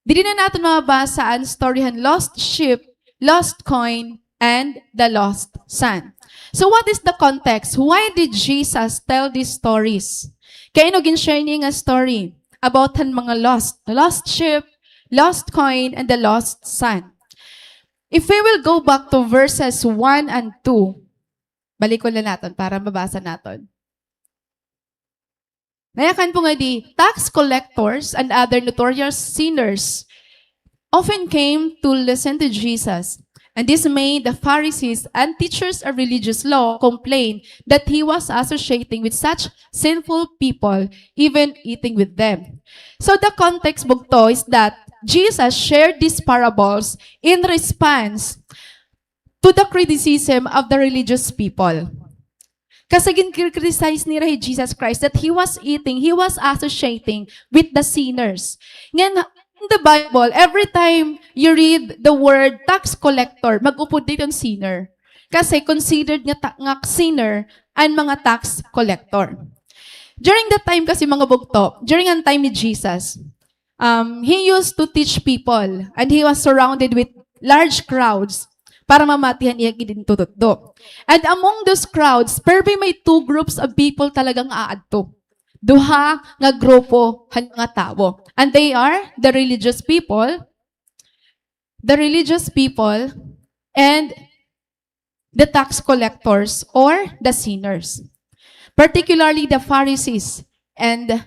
di na natin mabasa ang storyhan lost sheep, lost coin, and the lost son. So, what is the context? Why did Jesus tell these stories? Kaya gin-share niya nga story about ang mga lost sheep, lost coin, and the lost son. If we will go back to verses 1 and 2, balik ko na natin para mabasa natin. Nayakan po nga di, tax collectors and other notorious sinners often came to listen to Jesus. And this made the Pharisees and teachers of religious law complain that he was associating with such sinful people, even eating with them. So the context bugto is that Jesus shared these parables in response to the criticism of the religious people. Kasi criticize ni Jesus Christ that he was associating with the sinners. Ngayon, in the Bible, every time you read the word tax collector, mag-upod dito yung sinner. Kasi considered nga sinner ang mga tax collector. During that time kasi mga bugto, during ang time ni Jesus, he used to teach people and he was surrounded with large crowds para mamatihan iya gidintututdo. And among those crowds, perbe may two groups of people talagang aadto. Duha nga grupo nga tao. And they are the religious people and the tax collectors or the sinners. Particularly the Pharisees and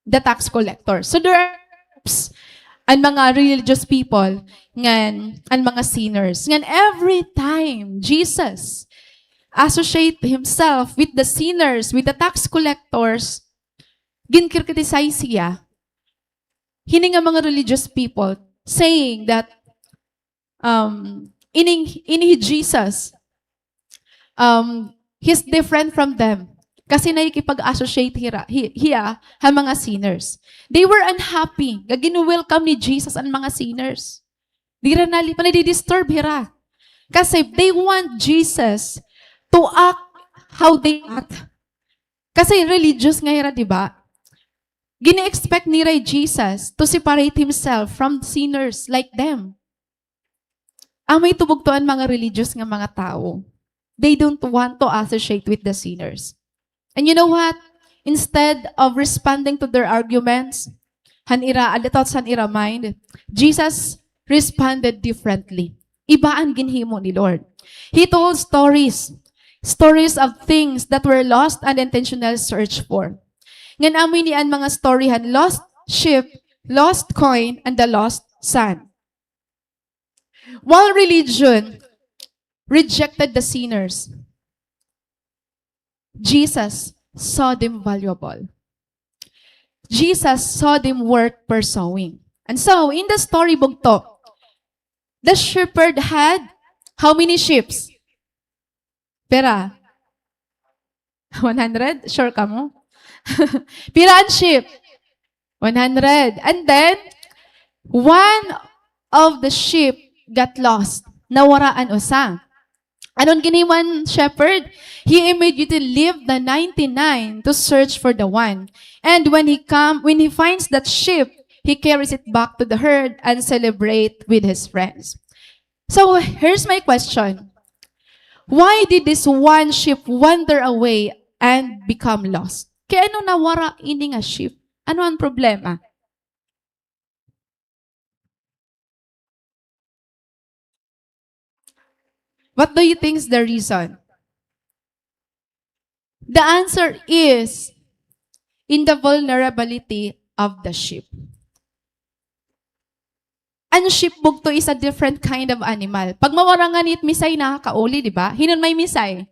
the tax collectors. So there are groups and mga religious people and mga sinners. And every time Jesus associate himself with the sinners, with the tax collectors, ginkriticize siya. Hining nga mga religious people saying that ining Jesus, he's different from them. Kasi nakikipag-associate hiya ha mga sinners. They were unhappy. Gaginu-welcome ni Jesus ang mga sinners. Di ra nali pa disturb hira. Kasi they want Jesus to act how they act. Kasi religious nga hira, di ba? Gini-expect ni Ray Jesus to separate himself from sinners like them. Ang may tubugtuan mga religious nga mga tao, they don't want to associate with the sinners. And you know what? Instead of responding to their arguments, the thoughts han ira mind, Jesus responded differently. Iba ang ginhimo ni Lord. He told stories of things that were lost and intentional search for. Ngan amoy ni ang mga storyhan, lost sheep, lost coin, and the lost son. While religion rejected the sinners, Jesus saw them valuable. Jesus saw them worth pursuing. And so, in the story bugto, the shepherd had how many sheep? Pera? 100? Sure ka mo? Piraan sheep? 100. And then, one of the sheep got lost. Nawaraan usa. Anon giniwan shepherd? He immediately left the 99 to search for the one. And when he finds that sheep, he carries it back to the herd and celebrate with his friends. So here's my question. Why did this one sheep wander away and become lost? Kaya ano nawara ini nga sheep? Ano ang problema? What do you think is the reason? The answer is in the vulnerability of the sheep. Ang sheep bugto is a different kind of animal. Pag mawarangan it misay nakakauli, di ba? Hinon may misay.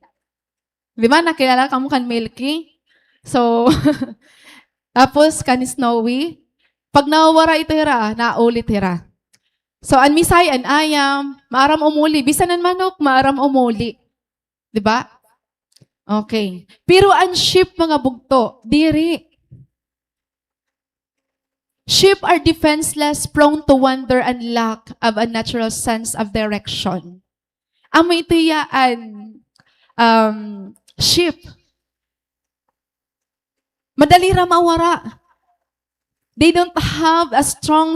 Di ba? Nakilala ka mo kan Milky? So, tapos kan Snowy. Pag nawawara ito hira, naulit hira. So, an misay, an ayam, maaram umuli. Bisan ang manok, maaram umuli. Di ba? Okay. Pero ang sheep, mga bugto, diri. Sheep are defenseless, prone to wander, and lack of a natural sense of direction. Ang may tuyaan, sheep, madali ra mawara. They don't have a strong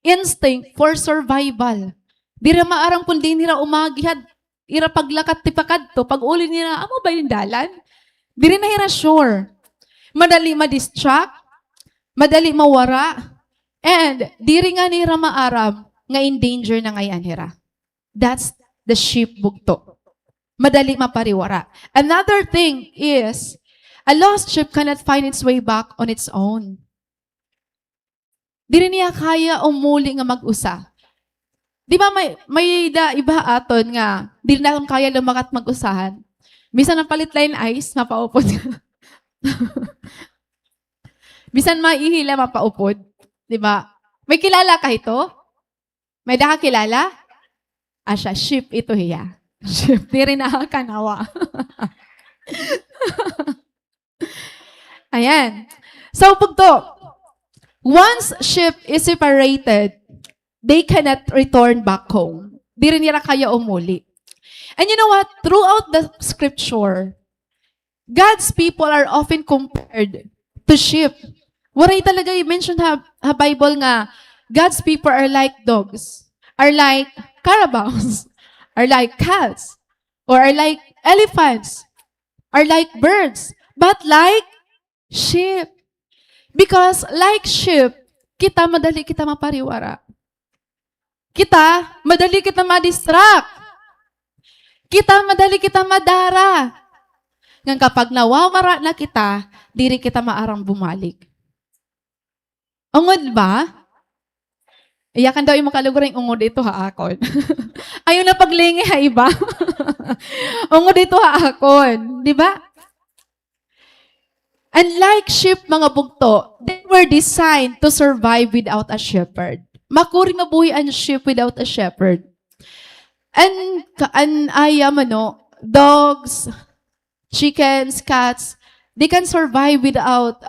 instinct for survival. Di ra maarang kundi nila umagihad, ira paglakat tipakad to, pag uli nila, amo ba yung dalan? Di rin na hira sure. Madali ma-distract, madali mawara, and di rin nga nira maaram nga in danger na ngayon hira. That's the sheep bugto. Madali mapariwara. Another thing is, a lost sheep cannot find its way back on its own. Di rin niya kaya umuli nga mag-usa. Di ba may iba aton nga, di na akong kaya lumakat mag-usahan. Bisan ang palit line ice, mapaupod. Bisan maihila, mapaupod. Di ba? May kilala ka ito? May kilala? Siya, ship ito hiya. Ship, di rin nakakanawa. Ayan. So, pagto, once ship is separated, they cannot return back home. Di rin nila kaya umuli. And you know what? Throughout the scripture, God's people are often compared to sheep. Waray talaga i-mention ha Bible nga, God's people are like dogs, are like carabaos, are like cats, or are like elephants, are like birds, but like sheep. Because like sheep, madali kita mapariwara. Madali kita ma-distract. Madali kita madara. Ngang kapag nawawara na kita, diri kita maarang bumalik. Ungod ba? Iyakan daw yung makalugura yung ungod ito haakon. Ayaw na paglingi ha iba. Ungod ito haakon. Di ba? And like sheep, mga bugto, they were designed to survive without a shepherd. Makuri nga buhay ang sheep without a shepherd. And dogs, chickens, cats, they can survive without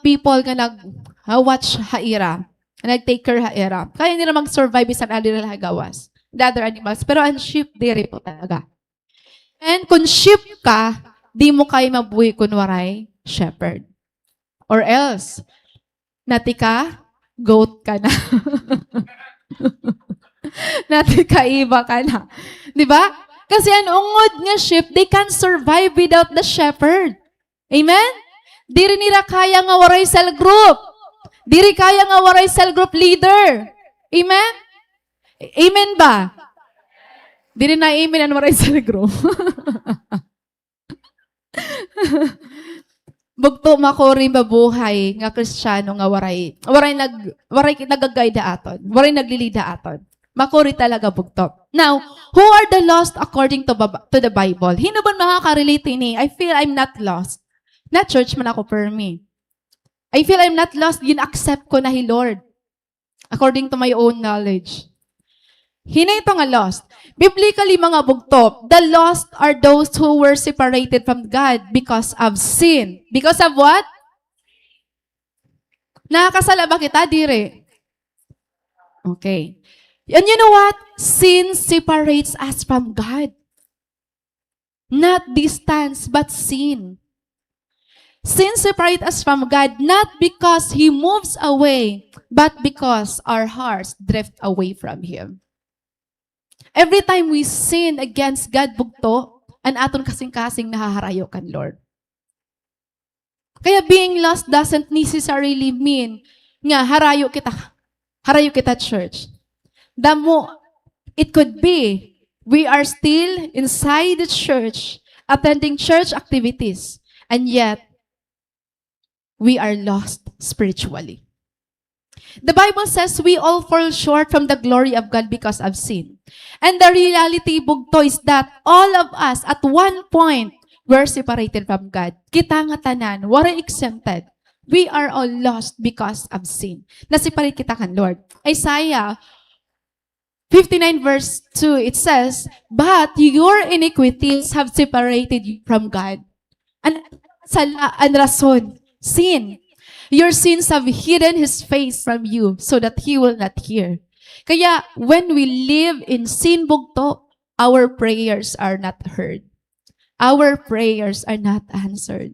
people nga nag-watch haira, nag-take care haira. Kaya nila mag-survive isang nila gawas. The other animals. Pero ang sheep, di po talaga. And kung sheep ka, di mo kayo mabuhay kunwaray shepherd. Or else, natika, goat ka na. Natika, iba ka na. Di ba? Kasi ang ungod nga sheep, they can survive without the shepherd. Amen? Di rin nila kaya nga waray cell group. Di rin kaya nga waray cell group leader. Amen? Amen ba? Di rin na amen ang waray cell group. Bugto makori mabuhay nga Kristiyano nga waray nagagayda aton. Waray naglilida aton. Makuri talaga bugto. Now, who are the lost according to the Bible? Hino ba makaka-relate ni? I feel I'm not lost. Not church man ako per me. I feel I'm not lost. Gin-accept ko na Lord. According to my own knowledge. Hino ito nga lost. Biblically, mga bugto, the lost are those who were separated from God because of sin. Because of what? Nakakasala ba kita, dire? Okay. And you know what? Sin separates us from God. Not distance, but sin. Sin separates us from God not because He moves away, but because our hearts drift away from Him. Every time we sin against God, bugto, an aton kasing-kasing nahaharayo kan Lord. Kaya being lost doesn't necessarily mean nga harayo kita church. Damo, it could be we are still inside the church, attending church activities, and yet we are lost spiritually. The Bible says we all fall short from the glory of God because of sin. And the reality, bugto, is that all of us at one point were separated from God. Kita nga tanan, were exempted. We are all lost because of sin. Nasiparate kita kan Lord. Isaiah 59 verse 2, it says, but your iniquities have separated you from God. And rason, sin. Your sins have hidden His face from you so that He will not hear. Kaya, when we live in sin, bugto, our prayers are not heard. Our prayers are not answered.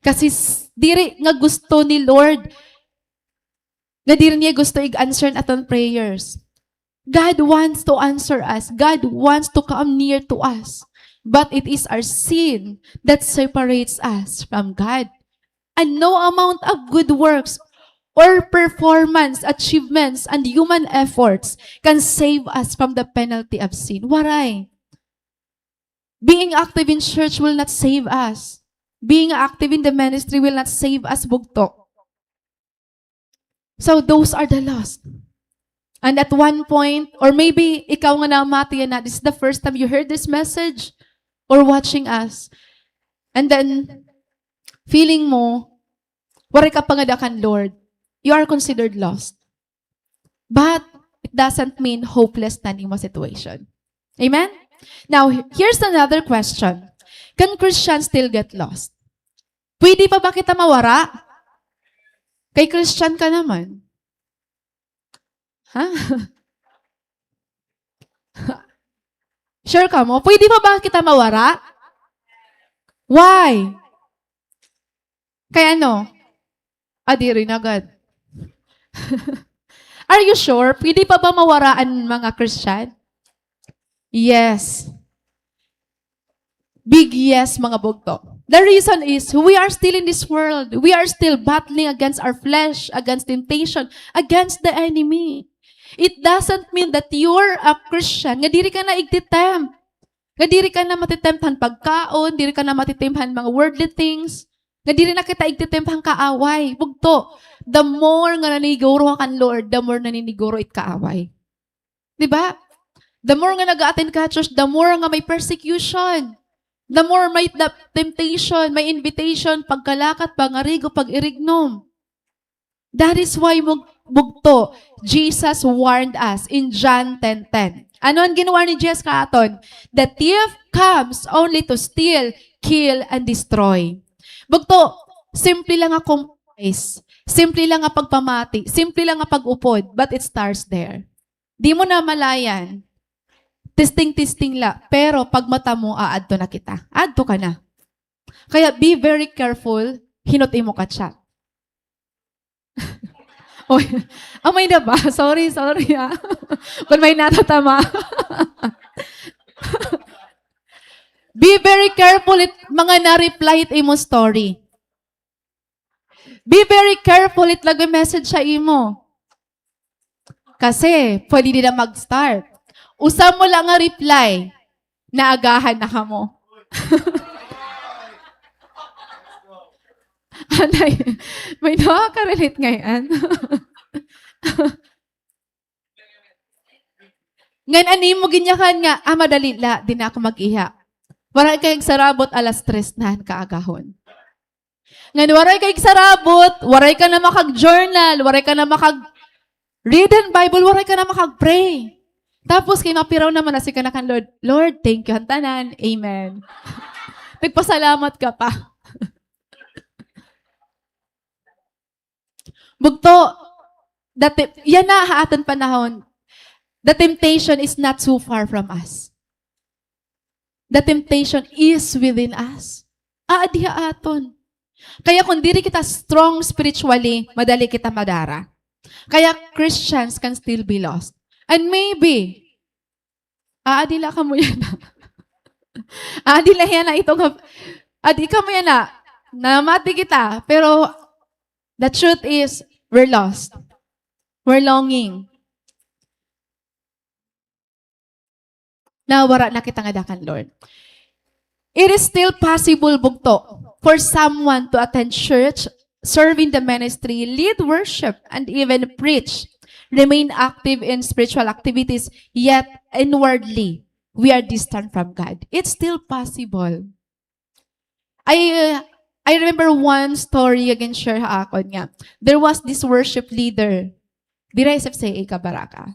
Kasi diri nga gusto ni Lord, nga diri niya gusto i-answer aton prayers. God wants to answer us. God wants to come near to us. But it is our sin that separates us from God. And no amount of good works or performance, achievements, and human efforts can save us from the penalty of sin. Waray. Being active in church will not save us. Being active in the ministry will not save us, bugto. So those are the lost. And at one point, or maybe ikaw nga namati na, this is the first time you heard this message or watching us. And then, feeling mo, waray ka pangadakan, Lord, you are considered lost. But, it doesn't mean hopeless na mo situation. Amen? Now, here's another question. Can Christians still get lost? Pwede pa ba kita mawara? Kay Christian ka naman. Ha? Sure ka mo? Pwede pa ba kita mawara? Why? Kaya ano? Di rin agad. Are you sure? Pwede pa ba mawaraan mga Christian? Yes. Big yes, mga bugto. The reason is, we are still in this world. We are still battling against our flesh, against temptation, against the enemy. It doesn't mean that you're a Christian, nga diri ka na igtitem. Nga diri ka na matitempan pagkaon, diri ka na matitempan mga worldly things, nga diri na kita igtitempan kaaway. Bugto, the more nga naniguro kan Lord, the more naniniguro it kaaway. Diba? The more nga nag-attend ka church, the more nga may persecution. The more may temptation, may invitation, pagkalakat, pangarigo, pag-irignom. That is why bugto, Jesus warned us in John 10:10. Ano ang ginawa ni Jesus kaaton? The thief comes only to steal, kill, and destroy. Bugto, simple lang ang compromise. Simple lang ang pagpamati. Simple lang ang pag-upod. But it starts there. Di mo na malayan. Testing la. Pero pag mata mo, aadto na kita. Aadto ka na. Kaya be very careful. Hinuti mo ka siya. Oy, may na ba? Sorry ah. Kung may natatama. Be very careful mga na-reply it imo story. Be very careful it message sa imo. Kasi, pwede din na mag-start. Usa mo lang nga reply, naagahan na ka mo. Anay, may nakaka-relate ngayon. Ngayon, ani mo ginyakan nga, madali la, di na ako mag-iha. Waray kayong sarabot, alas 3 na kaagahon. Ngayon, waray kayong sarabot, waray ka na makag-journal, waray ka na makag-read and Bible, waray ka na makag-pray. Tapos, kinapiraw naman na si kanakan, Lord, Lord, thank you, hantanan, amen. Nagpasalamat ka pa. Bugto, yan na haatan panahon, the temptation is not so far from us. The temptation is within us. Diha aton. Kaya kung diri kita strong spiritually, madali kita madara. Kaya Christians can still be lost. And maybe, adila ka mo yan na. Adila yan na itong, adi ka mo yan na, namati kita, pero the truth is, we're lost. We're longing. Nawara na kita nga dakan, Lord. It is still possible, bugto, for someone to attend church, serve in the ministry, lead worship, and even preach, remain active in spiritual activities, yet inwardly, we are distant from God. It's still possible. I remember one story again share ako nga. There was this worship leader. Dira SFCA ka baraka.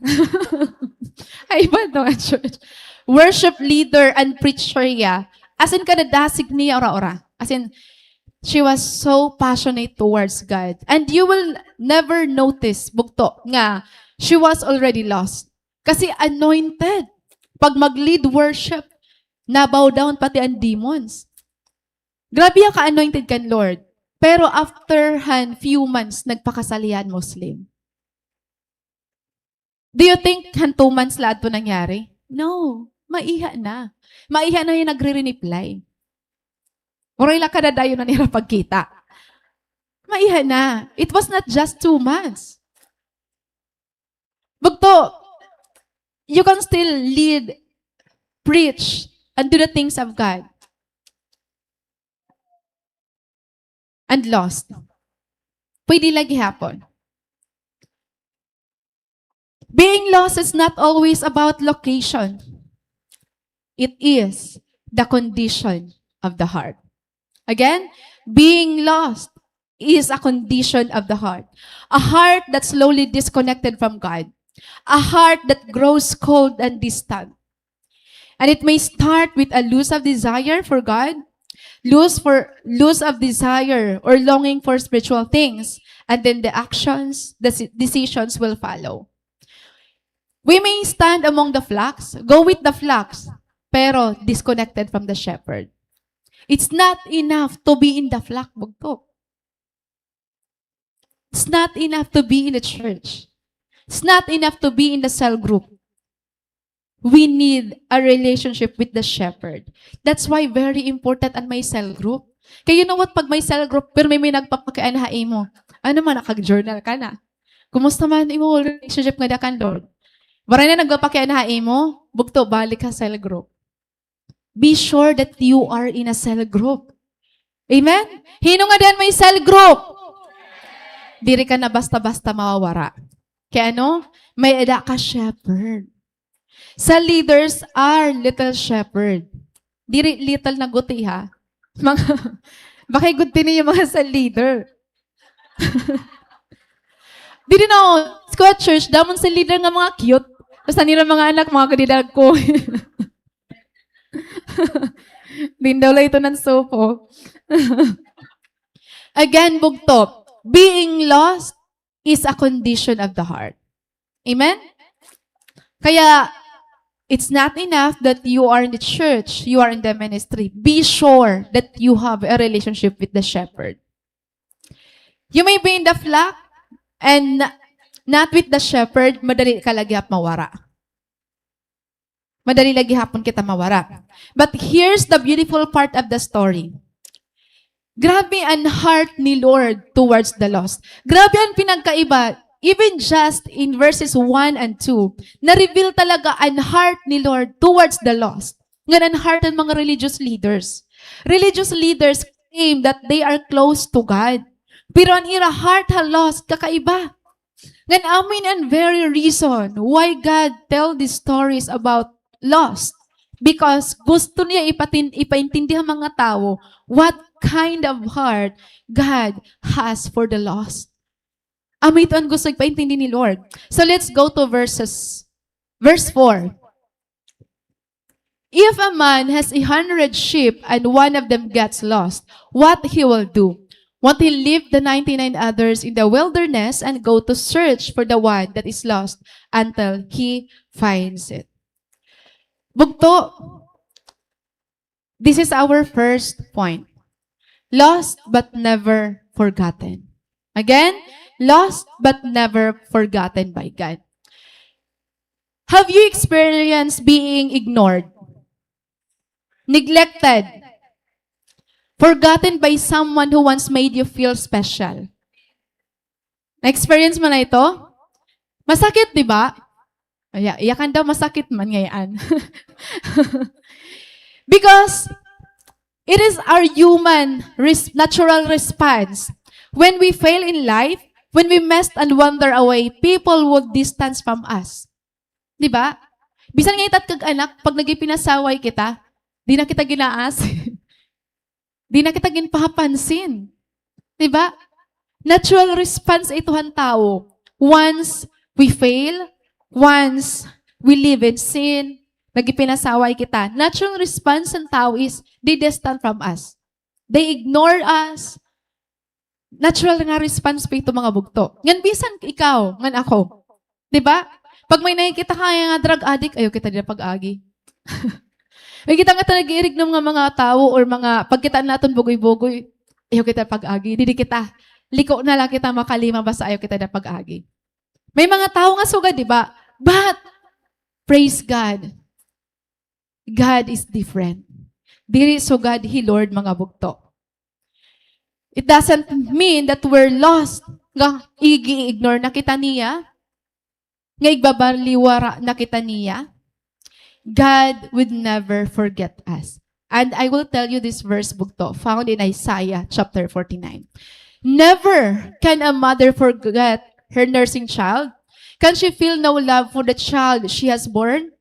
Ay ba no church? Worship leader and preacher ya. As in kada dasig niya ora-ora. As in she was so passionate towards God. And you will never notice bugto nga she was already lost. Kasi anointed. Pag mag-lead worship, nabow down pati ang demons. Grabe ang ka-anointed kan Lord. Pero after few months, nagpakasalihan Muslim. Do you think 2 months lahat po nangyari? No. Maiha na. Maiha na yung nagre-reply. Oray lang kadadayo na nila pagkita. Maiha na. It was not just 2 months. Bugto, you can still lead, preach, and do the things of God. And lost. Pwede lagi hapon. Being lost is not always about location. It is the condition of the heart. Again, being lost is a condition of the heart. A heart that's slowly disconnected from God. A heart that grows cold and distant. And it may start with a loss of desire for God, loss of desire or longing for spiritual things, and then the actions, the decisions will follow. We may stand among the flocks, go with the flocks, pero disconnected from the shepherd. It's not enough to be in the flock, bugto. It's not enough to be in the church. It's not enough to be in the cell group. We need a relationship with the shepherd. That's why very important ang may cell group. Kaya you know what, pag may cell group, pero may nagpapakianhain mo, ano man, nakag-journal ka na. Kumusta man imo relationship nga dakan, Lord? Baray na nagpapakianhain mo, bugto, balik ka cell group. Be sure that you are in a cell group. Amen? Hino nga din may cell group? Diri ka na basta-basta mawawara. Kaya ano? May eda ka shepherd. Sa leaders are little shepherd. Diri little na guti ha. Bakit guti niyo mga sa leader? Diri na squad church, damon sa leader nga mga cute. Basta nila mga anak, mga kadidag ko. Din daw lang ito ng sopo. Again, bugto. Being lost is a condition of the heart. Amen? Kaya, it's not enough that you are in the church, you are in the ministry. Be sure that you have a relationship with the shepherd. You may be in the flock and not with the shepherd, madali ka lagi mawara. Madali lagi hapon kita mawara. But here's the beautiful part of the story. Grabe ang heart ni Lord towards the lost. Grabe ang pinagkaiba. Even just in verses 1 and 2, na-reveal talaga ang heart ni Lord towards the lost. Nga ang heart ng mga religious leaders. Religious leaders claim that they are close to God. Pero ang ira heart ha lost, kakaiba. Nga amin ang very reason why God tell these stories about lost. Because gusto niya ipaintindi ang mga tao what kind of heart God has for the lost. Ito ang gusto ipaintindi ni Lord. So let's go to verse 4. If a man has 100 sheep and one of them gets lost, what he will do? Won't he leave the 99 others in the wilderness and go to search for the one that is lost until he finds it? Bugto. This is our first point. Lost but never forgotten. Again, lost but never forgotten by God. Have you experienced being ignored, neglected, forgotten by someone who once made you feel special? Na-experience mo na ito? Masakit, di ba? Iyakan daw masakit man ngayon. Because it is our human natural response. When we fail in life, when we messed and wander away, people would distance from us. Diba? Bisan ngayon kag anak, pag nagipinasaway kita, di na kita ginaas. Di na kita ginpapansin. Diba? Natural response ito ang tao. Once we fail, once we live in sin, nagipinasaway kita, natural response ng tao is, they distant from us. They ignore us. Natural nga response pa ito mga bugto. Ngan bisan ikaw, ngan ako. Diba? Pag may nakikita ka nga drug addict, ayaw kita din pag-agi. May kita nga nag-iirig ng mga tao or mga pagkitaan natin bugoy-bugoy, ayaw kita pag-agi. Didi kita, liko na lang kita makalima basta ayaw kita na pag-agi. May mga tao nga sugad, diba? But, praise God. God is different. Diri sugad He Lord mga bugto. It doesn't mean that we're lost. Nga i-ignore na kita niya. Nga igbabaliwara na kita niya. God would never forget us. And I will tell you this verse bugto, found in Isaiah chapter 49. Never can a mother forget her nursing child. Can she feel no love for the child she has born?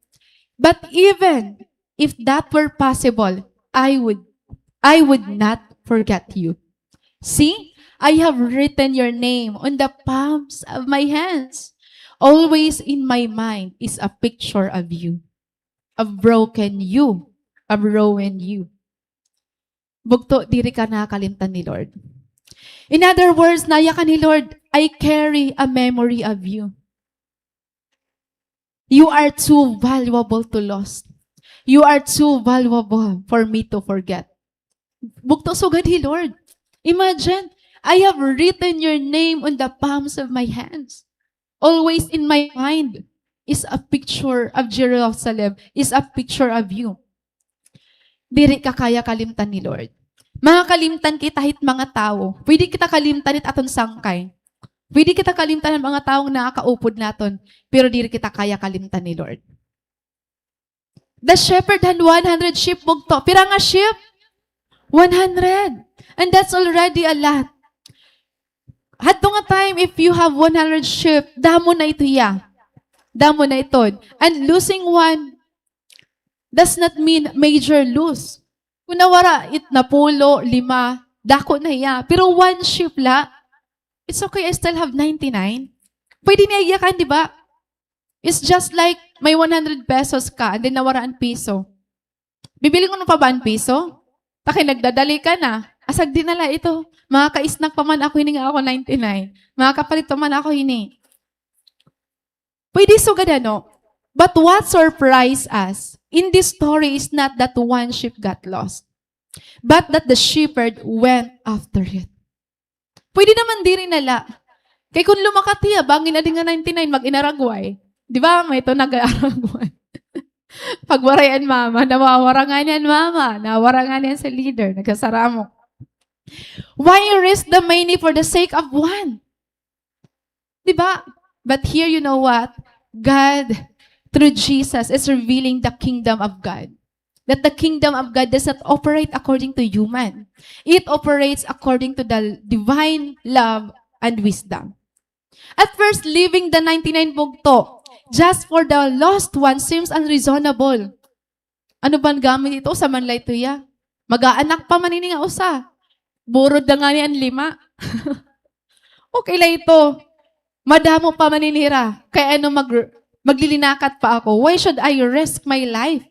But even if that were possible, I would not forget you. See, I have written your name on the palms of my hands. Always in my mind is a picture of you, of broken you, of ruined you. Bugto, diri ka nakakalimtan ni Lord. In other words, naya ka ni Lord, I carry a memory of you. You are too valuable to lose. You are too valuable for me to forget. Bugto sugad hi Lord. Imagine, I have written your name on the palms of my hands. Always in my mind is a picture of Jerusalem, is a picture of you. Diri ka kaya kalimtan ni Lord. Makakalimtan kita hit mga tao. Pwede kita kalimtan hit aton sangkay. Pwede kita kalimtan ng mga taong nakakaupod naton, pero diri kita kaya kalimtan ni Lord. The shepherd had 100 sheep bugto. Pira nga sheep? 100. And that's already a lot. Hadto nga time, if you have 100 sheep, damo na ito ya. Damo na ito. And losing one does not mean major lose. Kung nawara, it na pulo, 5, dako na iya. Pero 1 sheep la, it's okay, I still have 99. Pwede niya iyakan, di ba? It's just like may 100 pesos ka and then nawara ang piso. Bibili ko nung pa ba ang piso? Taki nagdadali ka na. Asag din nala ito. Makaka-snack pa man ako, hini nga ako 99. Makakapalit pa man ako, hini. Pwede sugad ano. But what surprised us in this story is not that one sheep got lost, but that the shepherd went after it. Pwede naman diri nala. Kay kung lumakatiya, bangin na din nga 99, mag-inaragway. Di ba? May ito nag-aragway. Pagwarayan mama, nawawara nga niyan mama, nawawara nga niyan sa leader, nagkasara mo. Why risk the many for the sake of one? Diba? But here, you know what? God, through Jesus, is revealing the kingdom of God. That the kingdom of God does not operate according to human. It operates according to the divine love and wisdom. At first, leaving the 99 bugto just for the lost one seems unreasonable. Ano bang gamit ito sa manlay tuya? Mag-aanak pa manini nga usa. Burod na nga niyan 5. Okay lang ito. Madamo pa maninira. Kaya ano maglilinakat pa ako. Why should I risk my life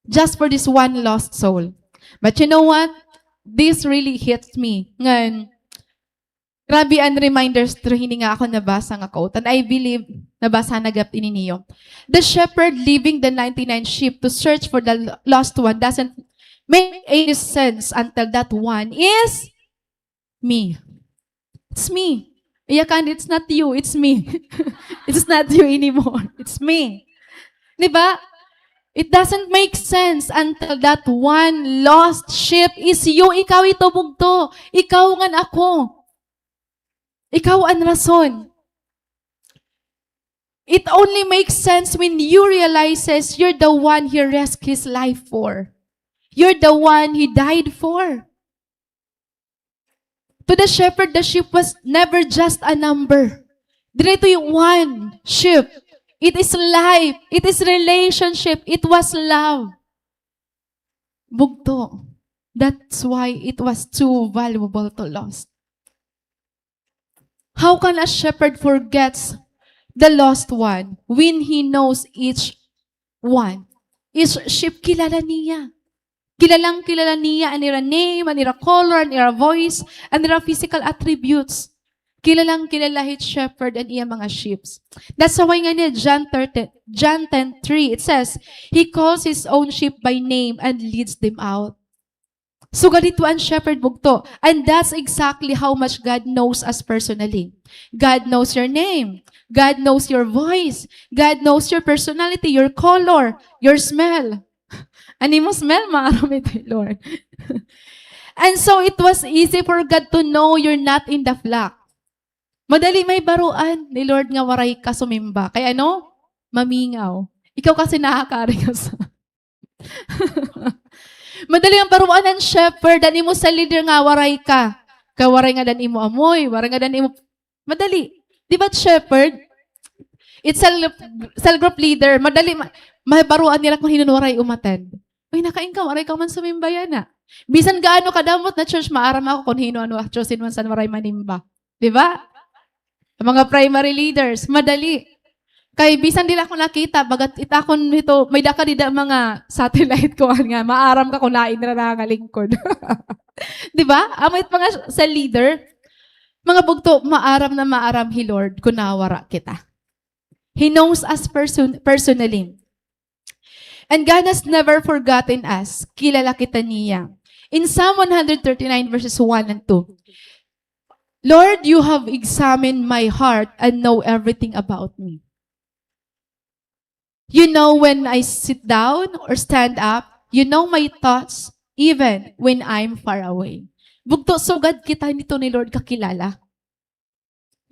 just for this one lost soul? But you know what? This really hits me. Ngayon, grabe ang reminders through hindi nga ako nabasa nga quote. And I believe nabasa na gap ini niyo. The shepherd leaving the 99 sheep to search for the lost one doesn't make any sense until that one is me. It's me. Iyakan, it's not you, it's me. It's not you anymore. It's me. Diba? It doesn't make sense until that one lost sheep is you. Ikaw ito bugto. Ikaw ngan ako. Ikaw ang rason. It only makes sense when you realizes you're the one He risked His life for. You're the one He died for. To the shepherd, the sheep was never just a number. Dito yung one sheep. It is life. It is relationship. It was love. Bugto. That's why it was too valuable to lose. How can a shepherd forget the lost one when he knows each one? Each sheep kilala niya. Kilala niya ang ira name, ang ira color, ang ira voice, ang ira physical attributes. Kilala his shepherd and iya mga sheep. That's why nga niya, John 10:3, it says, He calls His own sheep by name and leads them out. So ganito ang shepherd bugto. And that's exactly how much God knows us personally. God knows your name. God knows your voice. God knows your personality, your color, your smell. Ani mo smell, maaram ito, Lord. And so it was easy for God to know you're not in the flock. Madali may baruan ni Lord nga waray ka sumimba. Kaya ano? Mamingaw. Ikaw kasi nakakari ka sa... Madali ang baruan ng shepherd. Dani mo sa leader nga waray ka. Kawaray nga dani mo amoy. Waray nga dani mo... Madali. Di ba shepherd? It's cell group leader. Madali, mabaruan nila kung hinunwaray umattend. Uy, naka-income, aray ka man sumimbayan na. Bisan gaano kadamot na church, maaram ako kung hino-ano, chosin man san waray manimba. Di ba? Mga primary leaders, madali. Kay bisan dila ko nakita, bagat itakon nito, may daka dida mga satellite ko nga, maaram ka kung lain na nangalingkod. Di ba? Amit mga sa leader, mga bugto, maaram na maaram hi Lord, kunawara kita. He knows us personally. And God has never forgotten us. Kilala kita niya. In Psalm 139 verses 1 and 2, Lord, you have examined my heart and know everything about me. You know when I sit down or stand up. You know my thoughts even when I'm far away. Bugto, sugad kita nito ni Lord kakilala.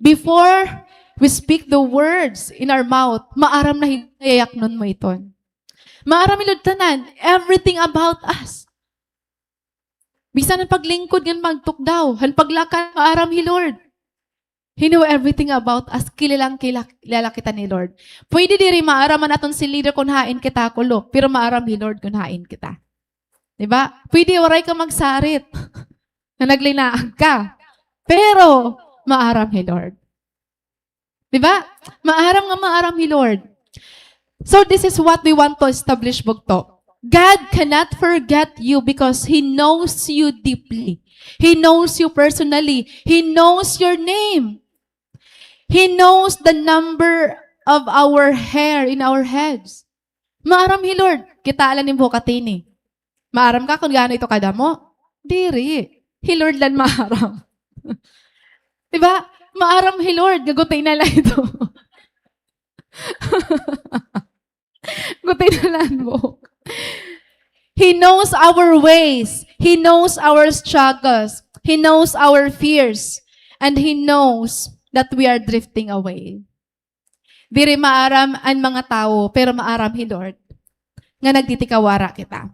Before we speak the words in our mouth, maaram na hinayak nun mo iton. Maaram ilod tanan, everything about us. Bisan ang paglingkod ng magtukdaw, han paglakan, maaram hi Lord. He know everything about us, kilala kita ni Lord. Pwede diri maaraman aton si leader kung hain kita kulo, pero maaram hi Lord kung hain kita. Diba? Pwede waray ka magsarit, na naglinaag ka, pero maaram hi Lord. Diba? Maaram hi Lord. So this is what we want to establish, bugto. God cannot forget you because He knows you deeply. He knows you personally. He knows your name. He knows the number of our hair in our heads. Maaram hi Lord. Kita alam ni Bukatini. Maaram ka kung gaano ito kadamo? Diri. Hi Lord lan maaram. Diba? Maaram hi Lord. Gagutay na lang ito. Gutay na lang mo. He knows our ways. He knows our struggles. He knows our fears. And He knows that we are drifting away. Diri maaram ang mga tao, pero maaram hi Lord nga nagtitikawara kita.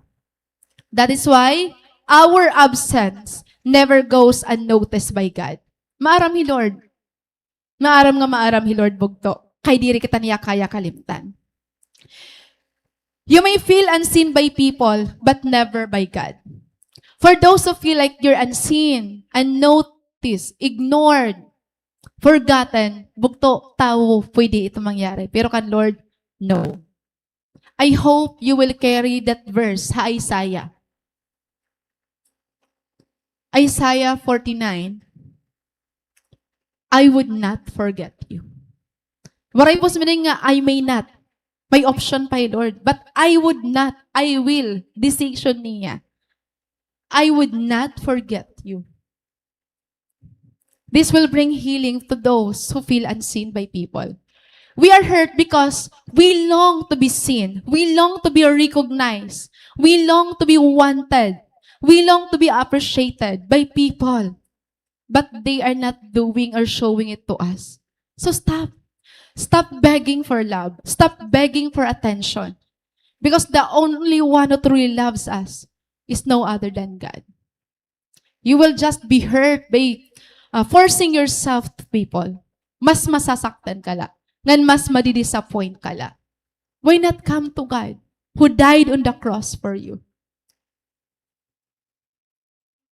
That is why our absence never goes unnoticed by God. Maaram hi Lord. Maaram hi Lord bugto. Kay diri kita niya kaya kalimtan. You may feel unseen by people, but never by God. For those who feel like you're unseen, unnoticed, ignored, forgotten, bugto, tao, pwede ito mangyari. Pero kan Lord, no. I hope you will carry that verse sa Isaiah. Isaiah 49, I would not forget you. Waray po sabihin nga, I may not. May option pa Lord. But I would not, I will, decision niya. I would not forget you. This will bring healing to those who feel unseen by people. We are hurt because we long to be seen. We long to be recognized. We long to be wanted. We long to be appreciated by people. But they are not doing or showing it to us. So stop. Stop begging for love. Stop begging for attention. Because the only one who truly loves us is no other than God. You will just be hurt by forcing yourself to people. Mas masasaktan ka la. Ngan mas madidisappoint ka la. Why not come to God who died on the cross for you?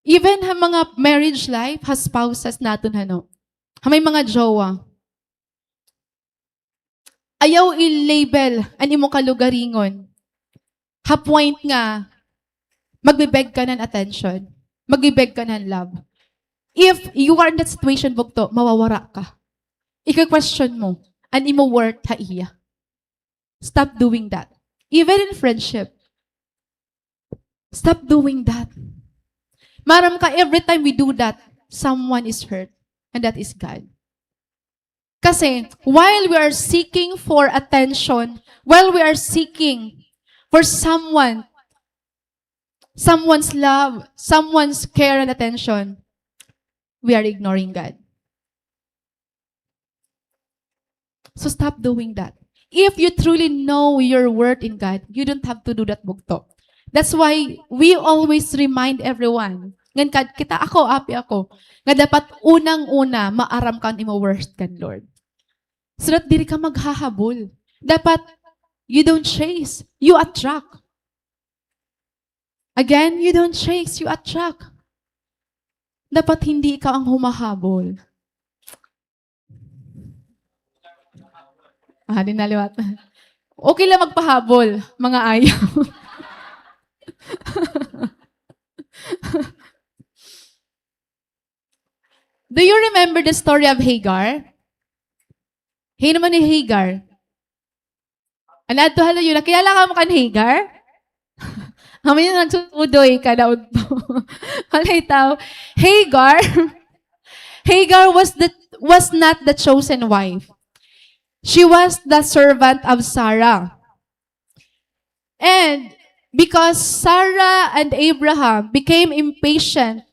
Even ha mga marriage life, ha spouses natin hano. Ha may mga jowa. Ayaw i-label ang imong kalugaringon. Ha-point nga, magbibeg ka ng attention. Magbibeg ka ng love. If you are in that situation, bugto, mawawara ka. Ika-question mo, an imo worth ha iya. Stop doing that. Even in friendship. Stop doing that. Maram ka, every time we do that, someone is hurt. And that is God. Kasi, while we are seeking for attention, while we are seeking for someone's love, someone's care and attention, we are ignoring God. So stop doing that. If you truly know your worth in God, you don't have to do that bugto. That's why we always remind everyone, ngan kita api ako, nga dapat unang-una maaram kan imo worth kan Lord. So that dili ka maghahabol. Dapat, you don't chase, you attract. Again, you don't chase, you attract. Dapat hindi ikaw ang humahabol. Di naliwat. Okay lang magpahabol, mga ayaw. Do you remember the story of Hagar? Hey naman ni Hagar. Anad to halo yun. Nakilala ka mo kan Hagar? Kami yung nagsutudoy ka daw to. Halay tao. Hagar, Hagar was not the chosen wife. She was the servant of Sarah. And because Sarah and Abraham became impatient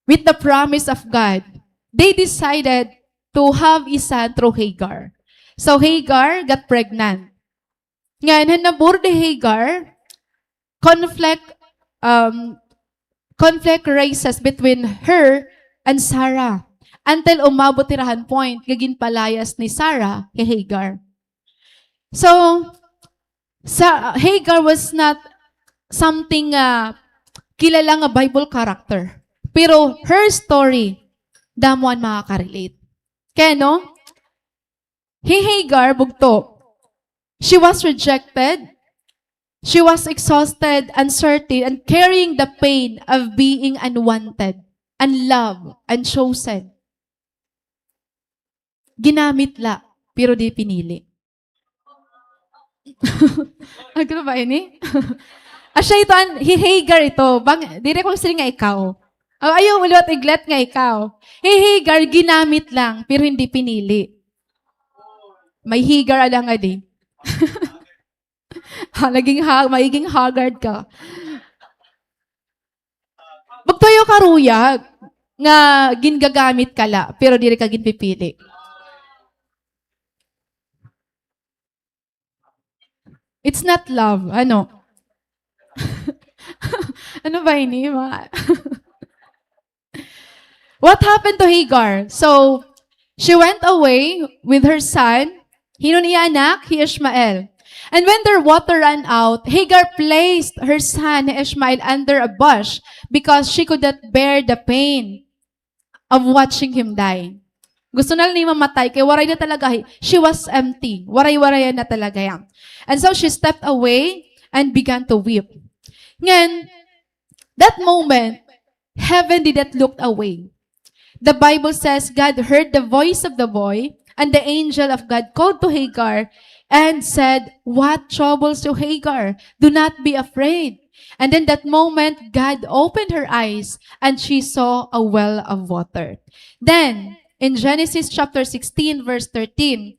with the promise of God, they decided to have a son through Hagar. So Hagar got pregnant. Ngayon, nabur ni Hagar, conflict rises between her and Sarah until umabot tirahan point, gagin palayas ni Sarah kay Hagar. So, Hagar was not something kilala nga Bible character. Pero her story, damuan makaka-relate. Kaya no? Hagar, bugto. She was rejected. She was exhausted, uncertain, and carrying the pain of being unwanted, unloved, unchosen. Ginamit la, pero di pinili. Ano ba ini? Asya ito, Hagar ito. Dire ko sila nga ikaw. Ayaw, ulit iglet nga ikaw. Hagar, ginamit lang, pero hindi pinili. May Hagar alang nga di. Magiging haggard ka. Magtayo ka ruyag, nga gingagamit ka la, pero diri ka ginpipili. It's not love. Ano? Ano ba ini? What happened to Hagar? So, she went away with her son. Hino niya anak? Ishmael. And when their water ran out, Hagar placed her son Ishmael under a bush because she could not bear the pain of watching him die. Gusto na ni mamatay, kaya waray na talaga. She was empty. Waray-waray na talaga yan. And so she stepped away and began to weep. Ngayon, that moment, heaven did not look away. The Bible says God heard the voice of the boy, and the angel of God called to Hagar and said, "What troubles you, Hagar? Do not be afraid." And in that moment, God opened her eyes, and she saw a well of water. Then, in Genesis chapter 16, verse 13,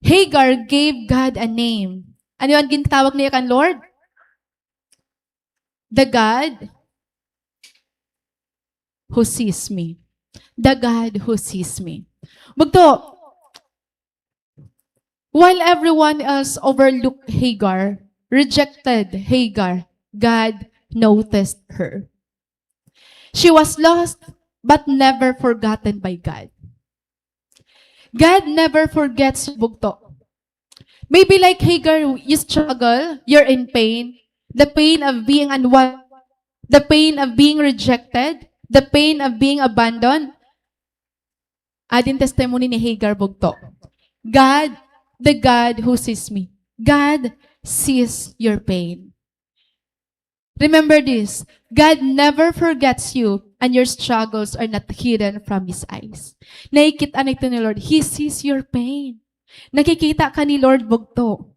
Hagar gave God a name. Ano yung ginatawag niya kan Lord? The God who sees me. The God who sees me. Bugto, while everyone else overlooked Hagar, rejected Hagar, God noticed her. She was lost, but never forgotten by God. God never forgets bugto. Maybe like Hagar, you struggle, you're in pain, the pain of being unwanted, the pain of being rejected, the pain of being abandoned. Adin testimony ni Hagar bugto. God, the God who sees me. God sees your pain. Remember this, God never forgets you and your struggles are not hidden from His eyes. Nakikita na ito ni Lord, He sees your pain. Nakikita ka ni Lord bugto.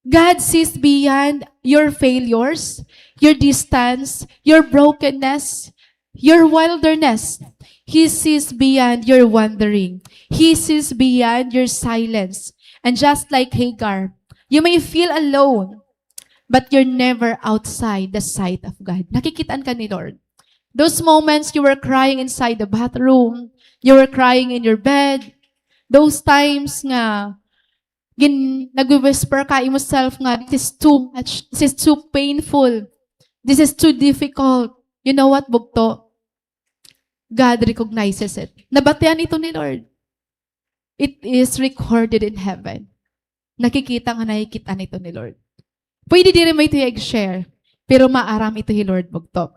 God sees beyond your failures, your distance, your brokenness, your wilderness. He sees beyond your wandering. He sees beyond your silence. And just like Hagar, you may feel alone, but you're never outside the sight of God. Nakikitaan ka ni Lord. Those moments you were crying inside the bathroom, you were crying in your bed, those times nga, nag-whisper ka yourself nga, this is too much, this is too painful, this is too difficult. You know what, bugto? God recognizes it. Nabatian ito ni Lord. it is recorded in heaven. Nakikita nito ni Lord. Pwede di rin mo ito i-share, pero maaram ito ni Lord bugto.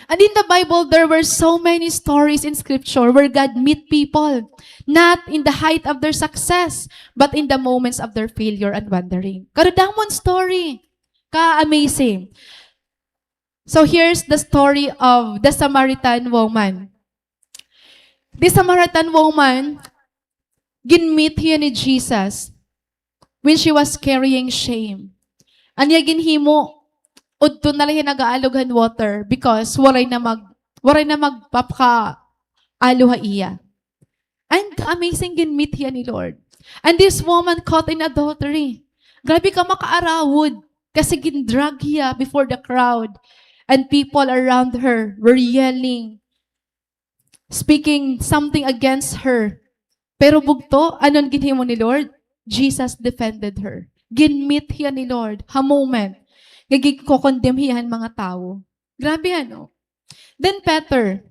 And in the Bible, there were so many stories in Scripture where God meet people, not in the height of their success, but in the moments of their failure and wandering. Karudamon story. Ka-amazing. So here's the story of the Samaritan woman. The Samaritan woman, ginmeet hiya ni Jesus when she was carrying shame. Anya ginhimo, udto na lang nag-aalughan water because waray na magpapaka-aluha iya. And amazing ginmeet hiya ni Lord. And this woman caught in adultery. Grabe ka makaarawod kasi gindrag hiya before the crowd. And people around her were yelling, speaking something against her. Pero bugto, anon ginhimo ni Lord? Jesus defended her. Ginmeet hiya ni Lord. Ha moment. Gagikokondem hiyan mga tao. Grabe ano. Then Peter,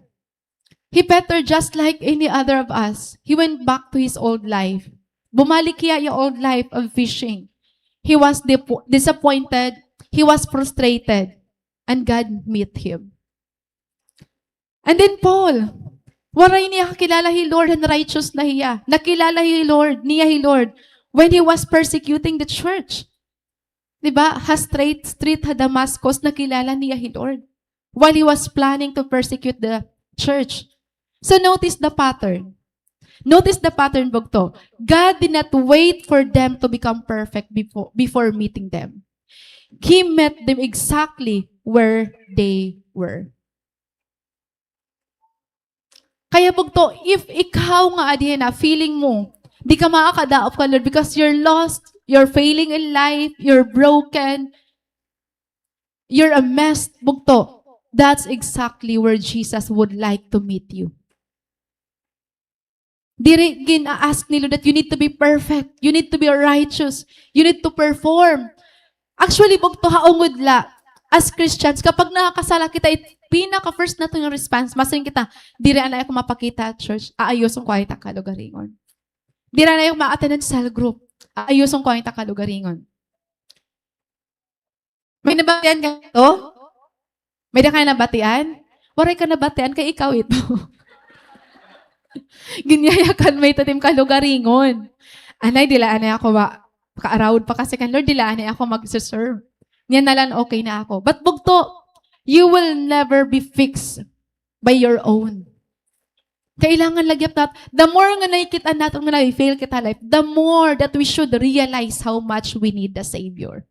Peter just like any other of us, he went back to his old life. Bumalik hiya yung old life of fishing. He was disappointed. He was frustrated. And God met him. And then Paul, waray niya kakilala hi Lord and righteous na hiya. Nakilala hi Lord, niya hi Lord, when he was persecuting the church. Diba? Street ha Damascus, nakilala niya hi Lord. While he was planning to persecute the church. So notice the pattern. Notice the pattern, bugto. God did not wait for them to become perfect before meeting them. He met them exactly where they were. Kaya bugto, if ikaw nga adiyan na, feeling mo, di ka makakadaop ka, Lord, because you're lost, you're failing in life, you're broken, you're a mess, bugto, that's exactly where Jesus would like to meet you. Di gina-ask ni Lord that you need to be perfect, you need to be righteous, you need to perform. Actually, bugto haungod la, as Christians, kapag nakakasala kita, pinaka-first na ito yung response, masayin kita, di rin na ako mapakita at church, aayosong ko ay takalugaringon. Di rin na yung ma-attend cell group, aayosong ko ay takalugaringon. May nabatian ka ito? May na kayo nabatian? Waray ka nabatian, kay ikaw ito. Ginyayakan may tatim kalugaringon. Anay, dilaan na ako ka-around pa kasi kan Lord, dilaan na ako mag-serve. Yan na lang okay na ako. But bugto, you will never be fixed by your own. Kailangan lagyap natin. The more nga nakikita natin nga na-fail kita life, the more that we should realize how much we need the Savior.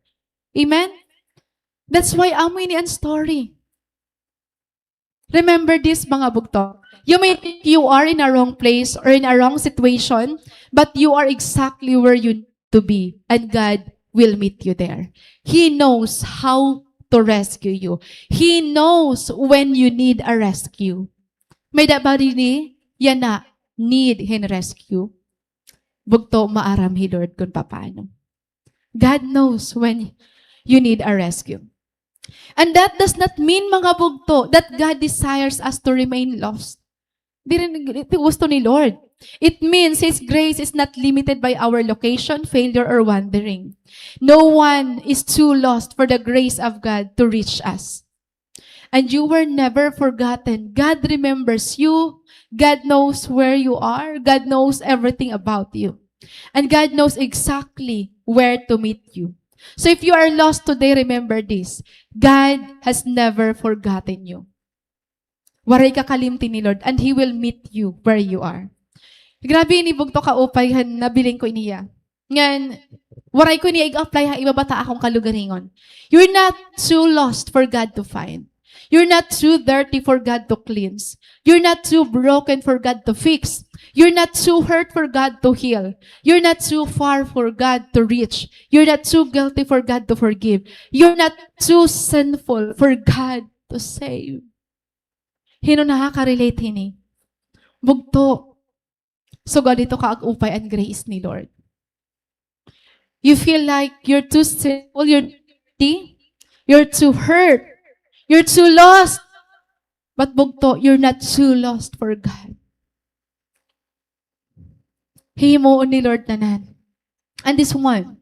Amen? That's why amoy ni ang story. Remember this, mga bugto. You may think you are in a wrong place or in a wrong situation, but you are exactly where you need to be. And God will meet you there. He knows how to rescue you. He knows when you need a rescue. May dabari ni, yan na, need hin rescue. Bugto maaram hi Lord kung paano. God knows when you need a rescue. And that does not mean, mga bugto, that God desires us to remain lost. Di rin gusto ni Lord. It means His grace is not limited by our location, failure, or wandering. No one is too lost for the grace of God to reach us. And you were never forgotten. God remembers you. God knows where you are. God knows everything about you. And God knows exactly where to meet you. So if you are lost today, remember this. God has never forgotten you. Waray kakalimti ni Lord, and He will meet you where you are. Grabe ni bugto ka upay nabiling ko iniya. Ngan, waray ko niya i-apply ha ibabata akong kalugaringon. You're not too lost for God to find. You're not too dirty for God to cleanse. You're not too broken for God to fix. You're not too hurt for God to heal. You're not too far for God to reach. You're not too guilty for God to forgive. You're not too sinful for God to save. Hino nakaka-relate hini? Bugto. So God, ito kaag-upay and grace ni Lord. You feel like you're too sinful, you're dirty, you're too hurt, you're too lost. But bugto, you're not too lost for God. Himuon ni Lord tanan. And this one,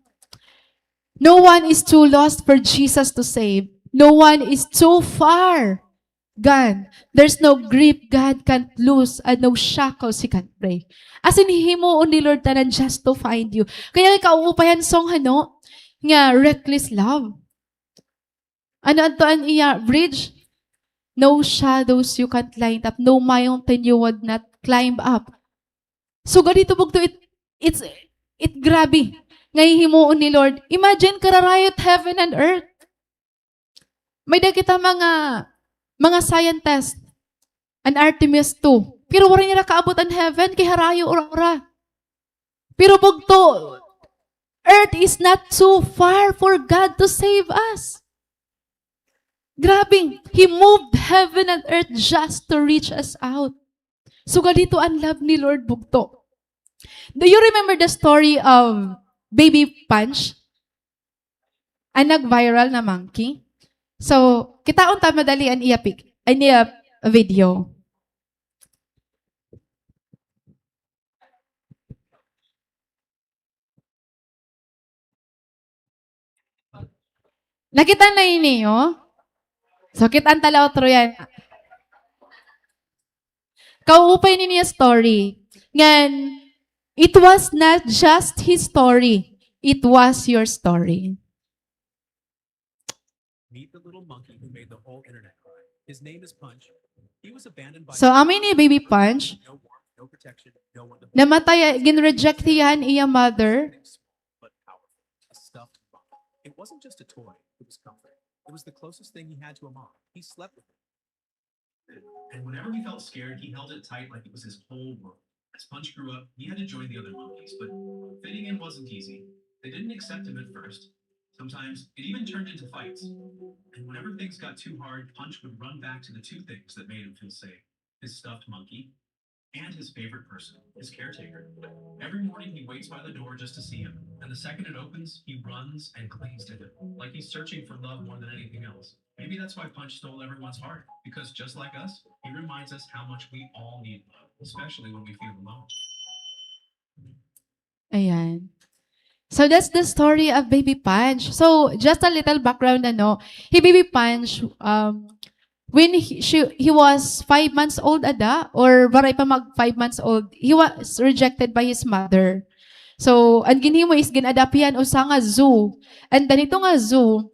no one is too lost for Jesus to save. No one is too far gone. There's no grip God can't lose and no shackles He can't break. As in, himuon ni Lord tanan just to find you. Kaya kauupayan song nga reckless love. Ano antoan iya, bridge? No shadows you can't light up. No mountain you would not climb up. So ganito bugto it grabe. Ngay himuon ni Lord. Imagine kararayot heaven and earth. May da kita mga scientist an Artemis 2. Pero wala nila kaabot ang heaven kay harayo ora. Pero bugto earth is not too far for God to save us. Grabe, He moved heaven and earth just to reach us out. So ganito ang love ni Lord bugto. Do you remember the story of Baby Punch? Ang nag-viral na monkey? So, kitaon ta madali ang iya video. Nakita na ninyo? So, kitaan tala otro yan. Kauupay niya story. Ngan, it was not just his story. It was your story. Meet the little monkey who made the whole internet cry. His name is Punch. He was abandoned by So, amin ni Baby Punch, no warmth, no protection, no one to namatay, ginreject yan iya mother. but powerful. A stuffed monkey. It wasn't just a toy, it was comfort. It was the closest thing he had to a mom. He slept with it. And whenever he felt scared, he held it tight like it was his whole world. As Punch grew up, he had to join the other monkeys, but fitting in wasn't easy. They didn't accept him at first. Sometimes it even turned into fights. And whenever things got too hard, Punch would run back to the two things that made him feel safe: his stuffed monkey and his favorite person, his caretaker. Every morning he waits by the door just to see him, and the second it opens, he runs and clings to him, like he's searching for love more than anything else. Maybe that's why Punch stole everyone's heart, because just like us, he reminds us how much we all need love, especially when we feel alone. Ayan. So that's the story of Baby Punch. So just a little background, Baby Punch, when he was 5 months old or baray pa mag 5 months old, he was rejected by his mother. So, ang ginhimo is ginadapt yan usa nga zoo. And ganito nga zoo,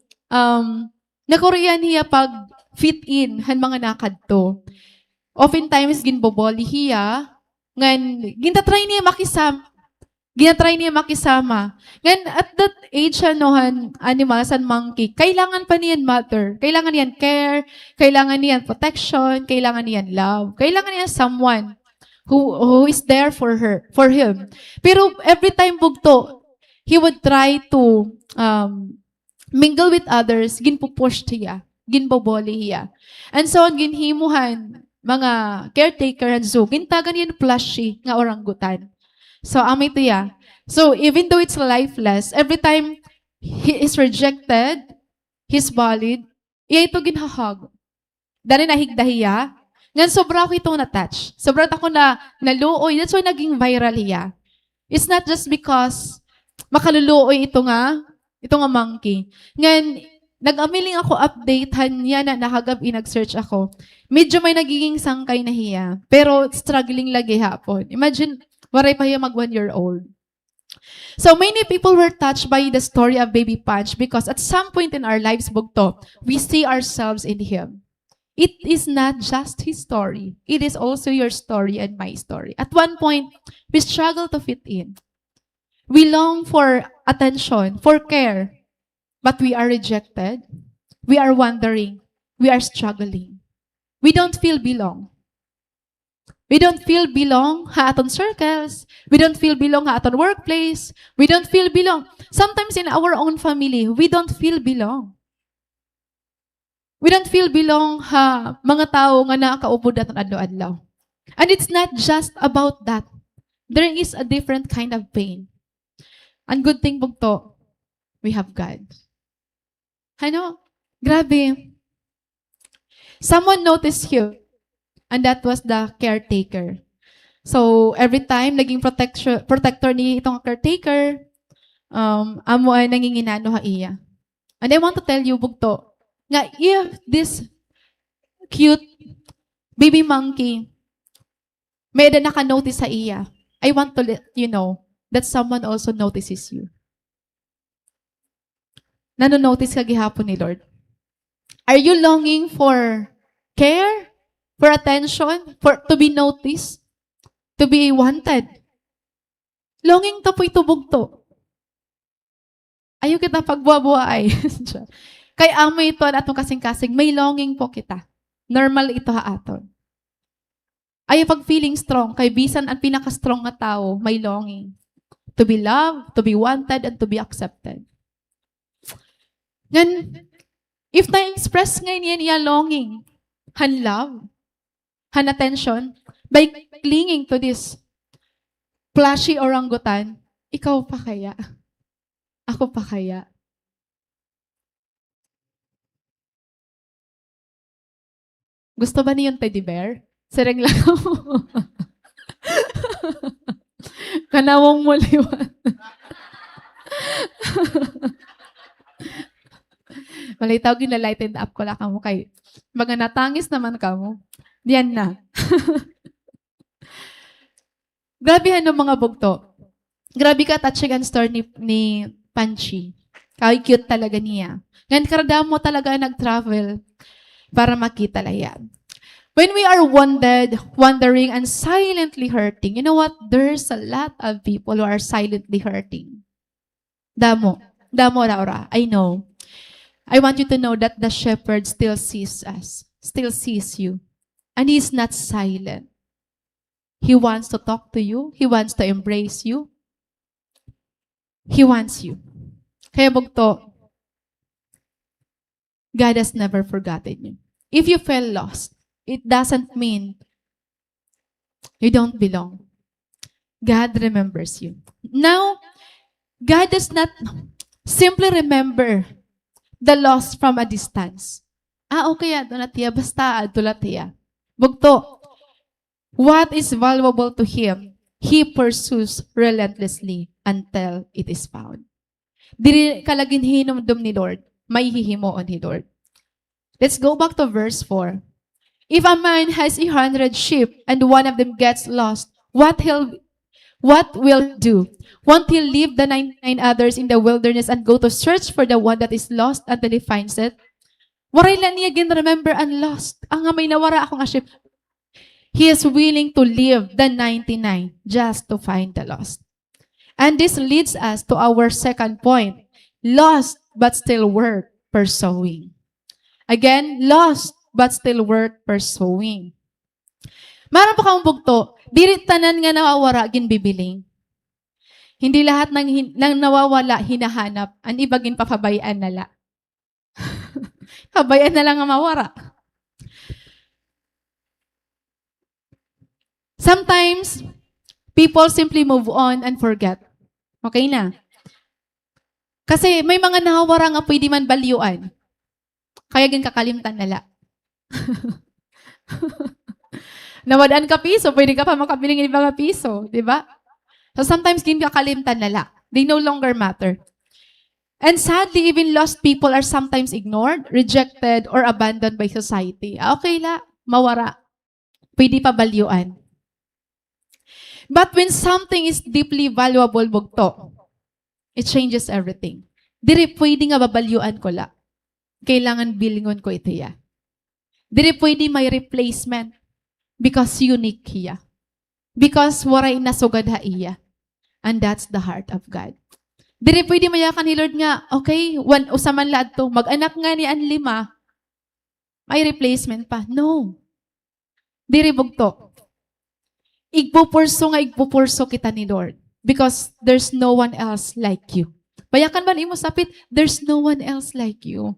nakorean niya pag fit in han mga nakadto. Oftentimes ginboboli hiya, ngan ginatry niya makisama. Ngan at that age animals and monkey, kailangan pa niyan mother, kailangan niyan care, kailangan niyan protection, kailangan niyan love, kailangan niyan someone who is there for him. Pero every time bugto, he would try to mingle with others, ginpupush siya, ginboboli hiya. And so, ginhimuhan, mga caretaker and zoo, gintagan yan plushy nga orangutan. So, amay to ya. So, even though it's lifeless, every time he is rejected, he's bullied, iya ito ginhahag. Dari nahigdahiya, ngan sobra ko itong na-touch. Sobra ako naluoy. That's why naging viral hiya. It's not just because makaluluoy ito nga monkey. Ngan, nag-amiling ako updatehan niya na nakagabi nag-search ako. Medyo may nagiging sangkay na hiya. Pero struggling lagi hapon. Imagine, waray pa hiya mag 1 year old. So many people were touched by the story of Baby Punch because at some point in our lives, bugto, we see ourselves in him. It is not just his story. It is also your story and my story. At one point, we struggle to fit in. We long for attention, for care, but we are rejected. We are wandering. We are struggling. We don't feel belong. We don't feel belong ha aton circles. We don't feel belong ha aton workplace. We don't feel belong. Sometimes in our own family, we don't feel belong. We don't feel belong ha mga tao nga nakaupod aton adlaw-adlaw. And it's not just about that. There is a different kind of pain. And good thing bugto, we have God. Grabe. Someone noticed you, and that was the caretaker. So, every time, naging protector ni itong caretaker, amo ay nanginginano ha iya. And I want to tell you, bugto, nga if this cute baby monkey may na naka-notice sa iya, I want to let you know that someone also notices you. Nanonotice ka gihapon ni Lord. Are you longing for care? For attention? To be noticed? To be wanted? Longing ta po itubog to. Ayaw kita pagbuwa-buwa ay. Kay amo ito at atong kasing-kasing, may longing po kita. Normal ito ha aton. Ayaw pag feeling strong, kay bisan ang pinaka-strong na tao, may longing. To be loved, to be wanted, and to be accepted. Yan, if na-express ngayon yan longing, han love, han attention, by clinging to this flashy orangutan, ikaw pa kaya? Ako pa kaya? Gusto ba niyo yung teddy bear? Sereng lang mo. Kanawang mo liwan. Malitaw ginalighten up ko lang kamo kay mga natangis naman kamo. Diyan na. Grabe ano mga bugto. Grabe ka touching and story ni Panchi. Kay cute talaga niya. Ngayon karadam mo talaga nag-travel para makita layan. When we are wandering, and silently hurting, you know what? There's a lot of people who are silently hurting. Damo, Laura, I know. I want you to know that the shepherd still sees us, still sees you. And he's not silent. He wants to talk to you. He wants to embrace you. He wants you. Kaya bugto, God has never forgotten you. If you feel lost, it doesn't mean you don't belong. God remembers you. Now, God does not simply remember the lost from a distance. Okay, ado na tiya, basta ado na tiya. Bugto, what is valuable to Him, He pursues relentlessly until it is found. Diri kalagin hinumdum ni Lord, may hihimoon ni Lord. Let's go back to verse 4. If a man has 100 sheep and one of them gets lost, what will he do? Won't he leave the 99 others in the wilderness and go to search for the one that is lost until he finds it? Waray lang niya again remember and lost. Ang may nawara akong sheep. He is willing to leave the 99 just to find the lost. And this leads us to our second point. Lost but still worth pursuing. Again, lost but still worth pursuing. Maram pa kang bugto, diri tanan nga nawawara ginbibiling. Hindi lahat ng nawawala hinahanap, ang iba gin papabayaan nala. Pabayaan na lang ang mawara. Sometimes, people simply move on and forget. Okay na. Kasi may mga nawawara nga pwede man balyuan. Kaya gin kakalimtan nala. Nawadaan ka piso, pwede ka pa makabiling ng ibang piso, di ba? So sometimes gin kakalimtan nala. They no longer matter. And sadly, even lost people are sometimes ignored, rejected, or abandoned by society. Okay la, mawara. Pwede pa balyuan. But when something is deeply valuable, bugto, it changes everything. Diri pwede nga babalyuan ko la. Kailangan bilingon ko ito ya. Diri pwede may replacement because unique hiya. Because waray nasugad ha iya. And that's the heart of God. Diri pwede mayakan ni Lord nga, okay, usaman laad to, mag-anak nga ni an 5, may replacement pa. No. Diri bugto. Igpupurso kita ni Lord. Because there's no one else like you. Bayakan man imo sapit, there's no one else like you.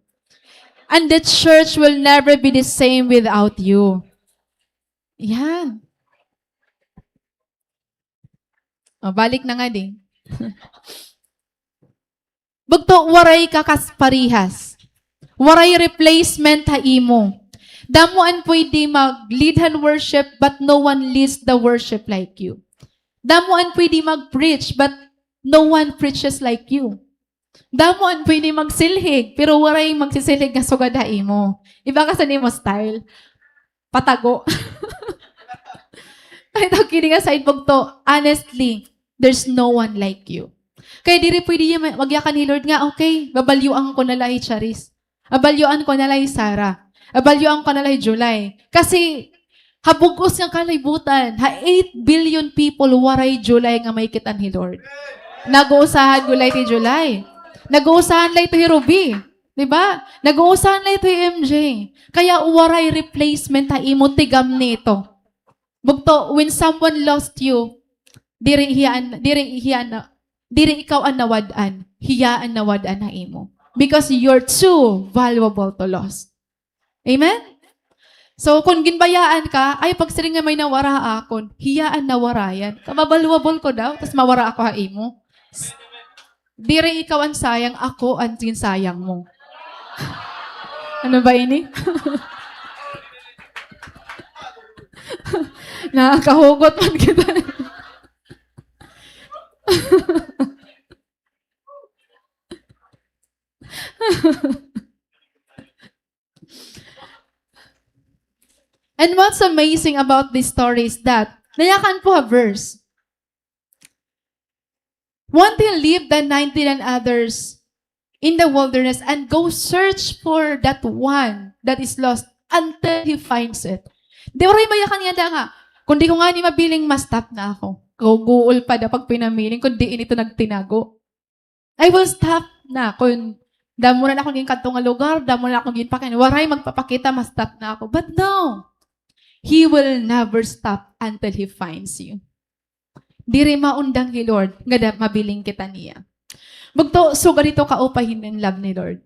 And the church will never be the same without you. Yan. Balik na nga din. Bugto, waray kakas parihas. Waray replacement ha imo. Damuan pwede mag-lead hand worship, but no one leads the worship like you. Damuan pwede mag-preach, but no one preaches like you. Damuan pwede magsilhig, pero waray magsisilhig nga sugadahi mo. Iba ka sa nimo style. Patago. Kahit ang kidding aside po to, honestly, there's no one like you. Kaya diri pwede niya magyakan ni Lord nga, okay, babalyuan ko na lahi Charis. Babalyuan ko na lahi Sarah. Babalyuan ko na lahi July. Kasi, habugos nga kalibutan, 8 billion people waray July nga may kitan ni Lord. Nag-uusahan July ti July. Nag-uusahan lang ito Ruby. Diba? Nag-uusahan lang ito MJ. Kaya waray replacement ha imo tigam nito. Bugto, when someone lost you, diri ikaw ang nawadan, hiyaan nawadan na imo. Because you're too valuable to lose. Amen? So, kung ginbayaan ka, ay pagsiring nga may nawara akon, hiyaan nawarayan. Kamabaluwabol ko daw, tas mawara ako ha imo. Diri ikaw ang sayang, ako ang sayang mo. Ano ba ini? Nakakahugot man kita. And what's amazing about this story is that, nayakan po a verse. One day leave the 99 others in the wilderness and go search for that one that is lost until he finds it. Di ba rin mayakan niya nga, kung di ko nga ni mabiling ma-stop na ako. Guguol pa na pag pinamiling, kung di ito nagtinago. I will stop na kung damo na akong kantong lugar, damo na akong ginpakin. Waray magpapakita, ma-stop na ako. But no, He will never stop until He finds you. Diri maundang ni Lord, nga mabiling kita niya. Bugto, so ganito kaupahin ng love ni Lord.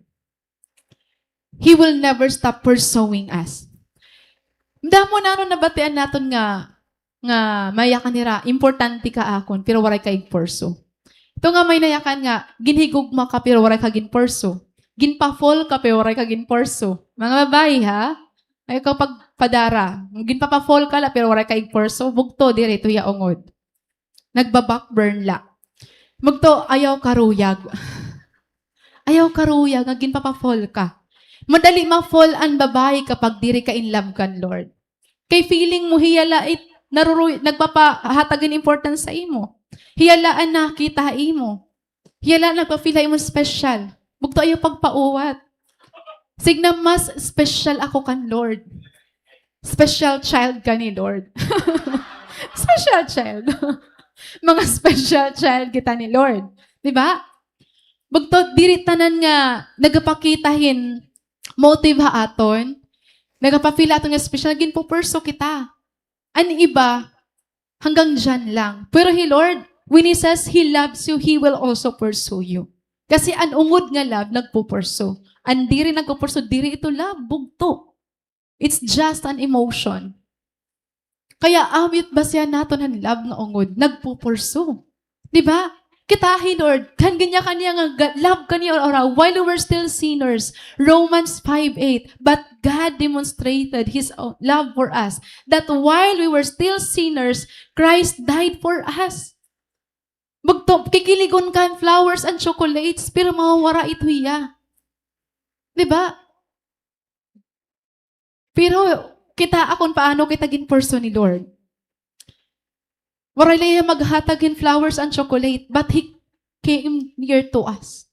He will never stop pursuing us. Damo na nabatian naton nga mayakan nira, importante ka akon, pero waray ka ig-pursue. Ito nga may nayakan nga, ginhigugma ka, pero waray ka gin-pursue. Ginpa-fall ka, pero waray ka gin-pursue. Mga babae, ha? Ay kapag padara, ginpapa-fall ka la, pero waray ka ig-pursue, bugto, dirito yaongod. Nagba-backburn la. Bugto, ayaw karuyag. Ayaw karuyag, nga ginpapa-fall ka. Madali ma-fall ang babae kapag diri ka in love kan Lord. Kay feeling mo hiyala nagpapahatagan importance sa imo. Hiyalaan na kita imo. Hiyalaan nagpa-feel imo special. Bugto ayo pagpauwat. Signa mas special ako kan Lord. Special child ka ni Lord. Special child. Mga special child kita ni Lord. Diba? Bugto diri tanan nga nagapakitahin motive ha aton, nagapapila aton nga special, gin po perso kita. An iba, hanggang dyan lang. Pero Lord, when He says He loves you, He will also pursue you. Kasi an ungod nga love, nagpo-pursue. An diri nagpo-pursue, diri ito love, bugto. It's just an emotion. Kaya amit ba siya naton ang love nga ungod, nagpo-pursue. Diba? Kitahi, Lord, kan ganyan kanya nga, love kanya while we were still sinners. Romans 5:8. But God demonstrated His love for us, that while we were still sinners, Christ died for us. Bugto, kikiligon kan flowers and chocolates, pero mawawara ito iya. Diba? Pero kita akon paano kita gin-person ni Lord. Waray lang maghatag in flowers and chocolate, but He came near to us.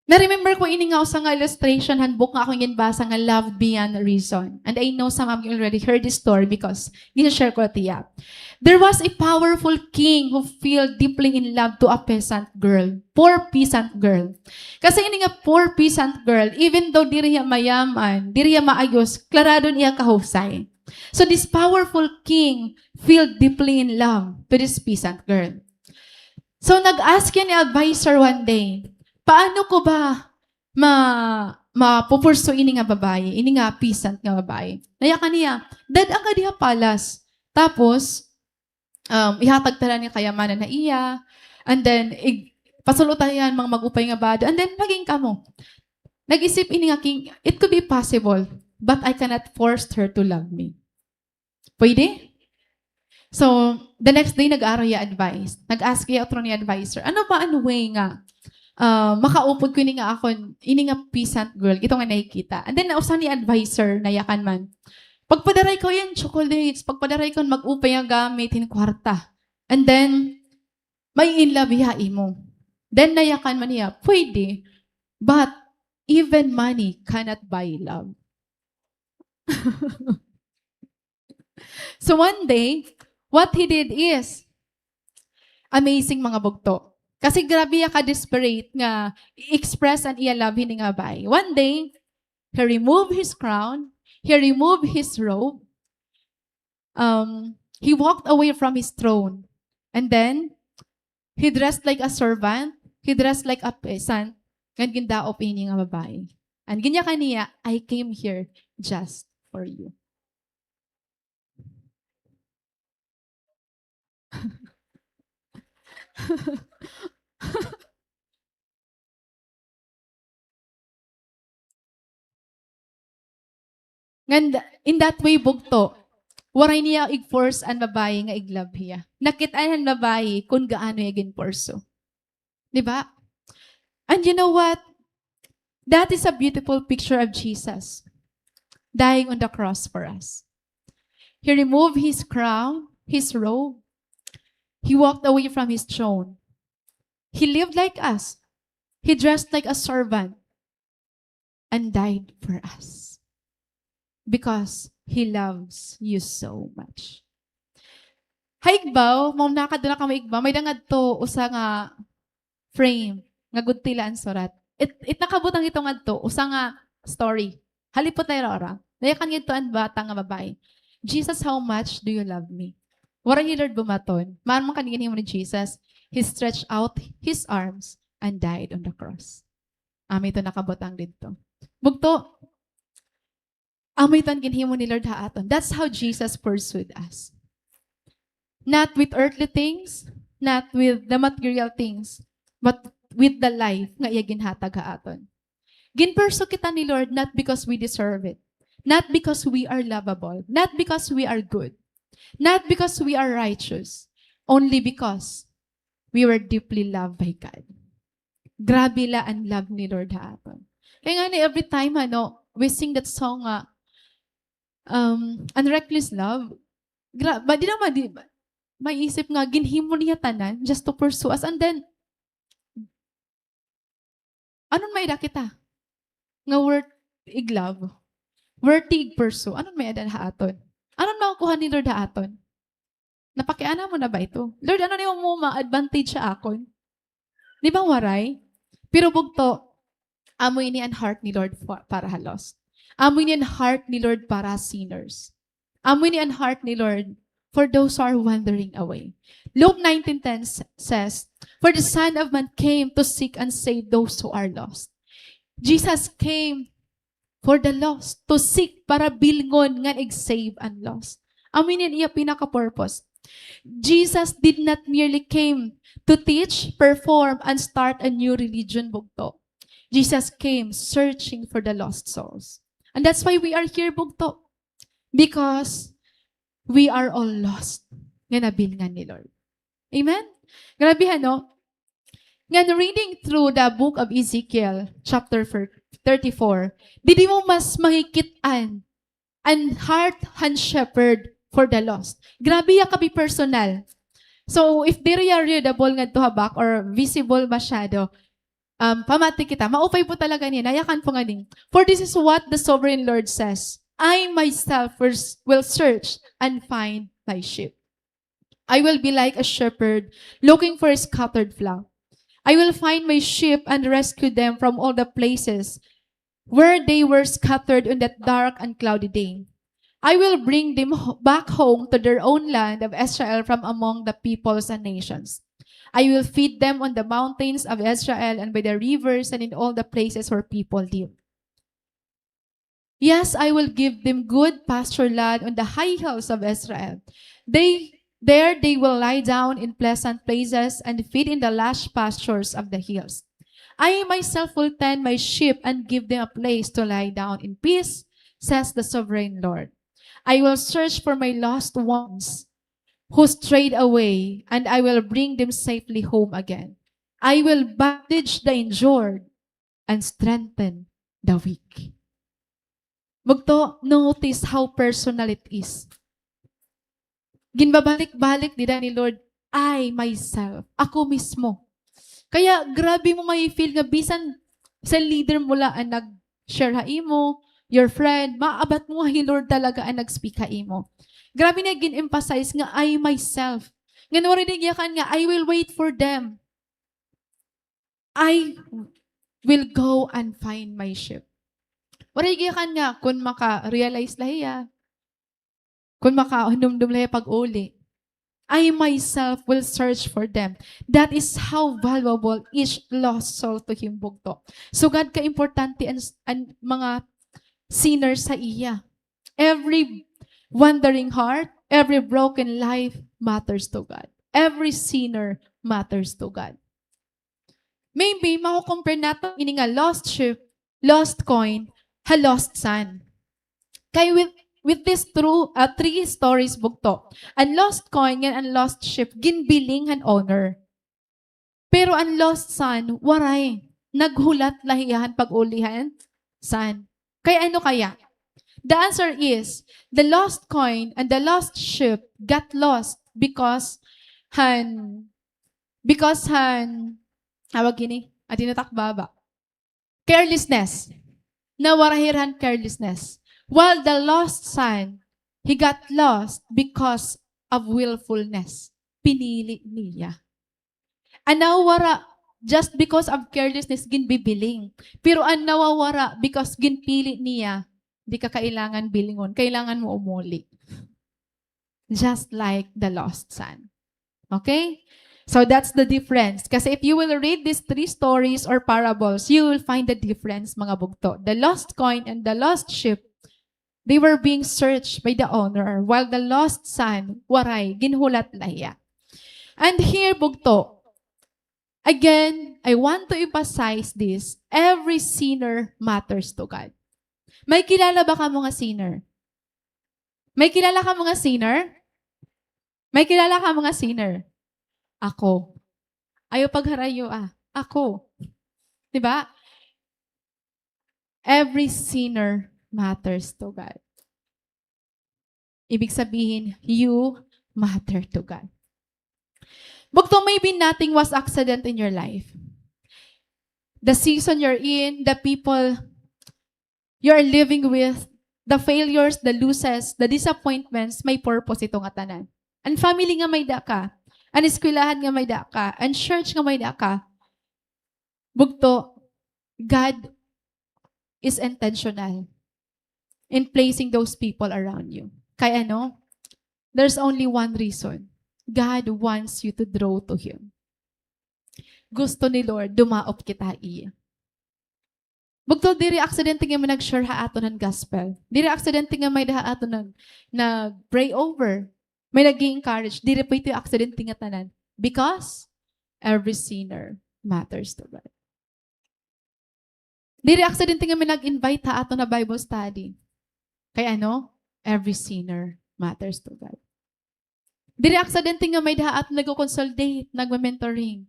Na-remember ko ini nga sa nga illustration handbook nga akong ginbasa nga Love Beyond Reason. And I know some of you already heard this story because gina-share ko tiya. There was a powerful king who fell deeply in love to a peasant girl. Poor peasant girl. Kasi ini nga poor peasant girl, even though diri siya mayaman, diri siya maayos, klarado niya kahusay. So this powerful king fell deeply in love to this peasant girl. So nag-ask yan ni advisor one day, paano ko ba mapupurso ini nga babae, ini nga peasant nga babae? Nayakan niya, dad ang diha palas. Tapos, ihatag tala niya kayamanan na iya, and then, pasulutan yan mga magupay nga bado, and then, maging kamo. Nag-isip ini nga king, it could be possible, but I cannot force her to love me. Pwede? So, the next day, nag-aaral ya advice. Nag-ask ya otro ni advisor, ano ba ang way nga makaupod ko ini nga ako, ini nga peasant girl, ito nga nakikita. And then, nausan ni advisor na yakan man, pagpadaray ko yung chocolates, pagpadaray ko mag-upay ang gamit, in kwarta. And then, may in love ya imo. Then, nayakan man niya, pwede, but even money cannot buy love. So one day, what he did is, amazing mga bugto. Kasi grabe ya ka-desperate nga i-express ang iya love hini nga bay. One day, he removed his crown, he removed his robe, he walked away from his throne, and then, he dressed like a servant, he dressed like a peasant, nga gindaop ini nga babae. And ginya kaniya, I came here just for you. In that way, bugto, waray niya ig-force ang babae nga iglab hiya. Nakitaan ang babae kung gaano niya ginporso. Diba? And you know what? That is a beautiful picture of Jesus dying on the cross for us. He removed his crown, his robe. He walked away from his throne. He lived like us. He dressed like a servant and died for us because he loves you so much. Haigbaw, mong nakadula ka maigbaw, may dangad to usa nga frame nga gudtila ang surat. It nakabutang itong adto usa nga story. Halipot na ira. Dayakan ngito ang bata nga babae. Jesus, how much do you love me? Wara ni Lord bumaton. Man man kaningin mo ni Jesus, he stretched out his arms and died on the cross. Amo ito nakabutang dito. Bugto, amo ito ang ginhimo ni Lord haaton. That's how Jesus pursued us. Not with earthly things, not with the material things, but with the life nga iya ginhatag haaton. Ginperso kita ni Lord not because we deserve it, not because we are lovable, not because we are good, not because we are righteous, only because we were deeply loved by God. Grabe la ang love ni Lord haaton. Kaya nga ni every time we sing that song Unreckless Love, di naman, may isip nga, ginhimo niya tanan just to pursue us. And then, anon may da kita? Nga worth iglove, worth ig-pursue. Anon may adan haaton? Anon makukuha ni Lord haaton? Napakiana mo na ba ito? Lord, ano niyo mo ma-advantage sa akon? Di ba waray? Pero bugto, amoy ni ang heart ni Lord para lost. Amoy ni ang heart ni Lord para sinners. Amoy ni ang heart ni Lord for those who are wandering away. Luke 19:10 says, "For the Son of Man came to seek and save those who are lost." Jesus came for the lost, to seek para bilngon nga ig-save and lost. Amoy ni iya pinaka-purpose. Jesus did not merely came to teach, perform, and start a new religion, bugto. Jesus came searching for the lost souls. And that's why we are here, bugto. Because we are all lost. Nga nabilngan ni Lord. Amen? Grabe Nga reading through the book of Ezekiel, chapter 34, di mo mas makikitaan an heart and shepherd for the lost. Grabe ya kabi personal. So, if diri are readable nga to habak or visible masyado, pamati kita, maupay po talaga niya, nayakan po nga din. For this is what the sovereign Lord says, I myself will search and find my sheep. I will be like a shepherd looking for a scattered flock. I will find my sheep and rescue them from all the places where they were scattered on that dark and cloudy day. I will bring them back home to their own land of Israel from among the peoples and nations. I will feed them on the mountains of Israel and by the rivers and in all the places where people live. Yes, I will give them good pasture land on the high hills of Israel. There they will lie down in pleasant places and feed in the lush pastures of the hills. I myself will tend my sheep and give them a place to lie down in peace, says the sovereign Lord. I will search for my lost ones who strayed away, and I will bring them safely home again. I will bandage the injured and strengthen the weak. Mugto, notice how personal it is. Ginbabalik-balik nila ni Lord, I, myself, ako mismo. Kaya grabe mo may feel nga bisan sa leader mo lang ang nag-share haimo, your friend, maabat mo hi Lord talaga ang nag-speak haimo. Grabe na gin-emphasize nga I myself. Nga narinig kan nga, I will wait for them. I will go and find my sheep. Narinig kan nga, kung maka-realize lahiya, kung maka-hinumdum lahiya pag-uli, I myself will search for them. That is how valuable each lost soul to Him, bugto. So God ka-importante ang mga sinners sa iya. Every wandering heart, every broken life matters to God. Every sinner matters to God. Maybe, mako-compare natin ini nga lost sheep, lost coin, ha lost son. Kaya with these three stories bugto, ang lost coin yan, ang lost sheep, ginbiling han honor. Pero ang lost son, waray, naghulat lahiyahan pag-ulihan, son. Kaya ano kaya? The answer is, the lost coin and the lost sheep got lost because tawag gini, natakbaba. Carelessness. Nawarahiran carelessness. While the lost son, he got lost because of willfulness. Pinili niya. Ang nawawara, just because of carelessness, ginbibiling. Pero ang nawawara, because ginpili niya, di ka kailangan bilingon. Kailangan mo umuli. Just like the lost son. Okay? So that's the difference. Kasi if you will read these three stories or parables, you will find the difference, mga bugto. The lost coin and the lost sheep, they were being searched by the owner, while the lost son, waray, ginhulat lahiya. And here, bugto, again, I want to emphasize this. Every sinner matters to God. May kilala ba ka mga sinner? May kilala ka mga sinner? May kilala ka mga sinner? Ako. Ayaw pagharayo Ako. Diba? Every sinner matters to God. Ibig sabihin, you matter to God. Bugto, maybe nothing was accident in your life. The season you're in, the people you're living with, the failures, the losses, the disappointments, may purpose itong atanan. Ang family nga may da ka, ang eskwelahan nga may da ka, ang church nga may da ka. Bugto, God is intentional in placing those people around you. Kaya ano? There's only one reason. God wants you to draw to Him. Gusto ni Lord, dumaop kita iya. Bugto, diri aksidente nga may nag-share ha ato ng gospel. Diri aksidente nga may daha ato nag-pray over. May nag-encourage. Diri pa ito aksidente nga tanan. Because every sinner matters to God. Diri aksidente nga may nag-invite ha ato na Bible study. Kaya ano? Every sinner matters to God. Diri aksidente nga may daha ato nag-consolidate, nag-mentoring,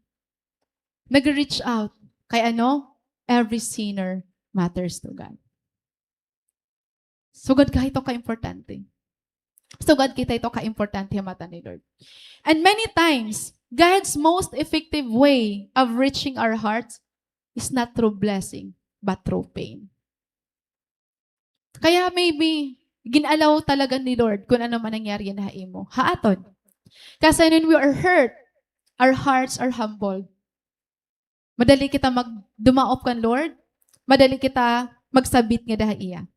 nag-reach out. Kaya ano? Every sinner matters to God. So God kahit ito ka-importante. So God kita ito ka-importante ang mata ni Lord. And many times, God's most effective way of reaching our hearts is not through blessing, but through pain. Kaya maybe, ginalaw talaga ni Lord kung ano man nangyari na haimo. Haaton. Kasi when we are hurt, our hearts are humbled. Madali kita dumaop kan Lord. Madali kita magsabit nga dahaiya.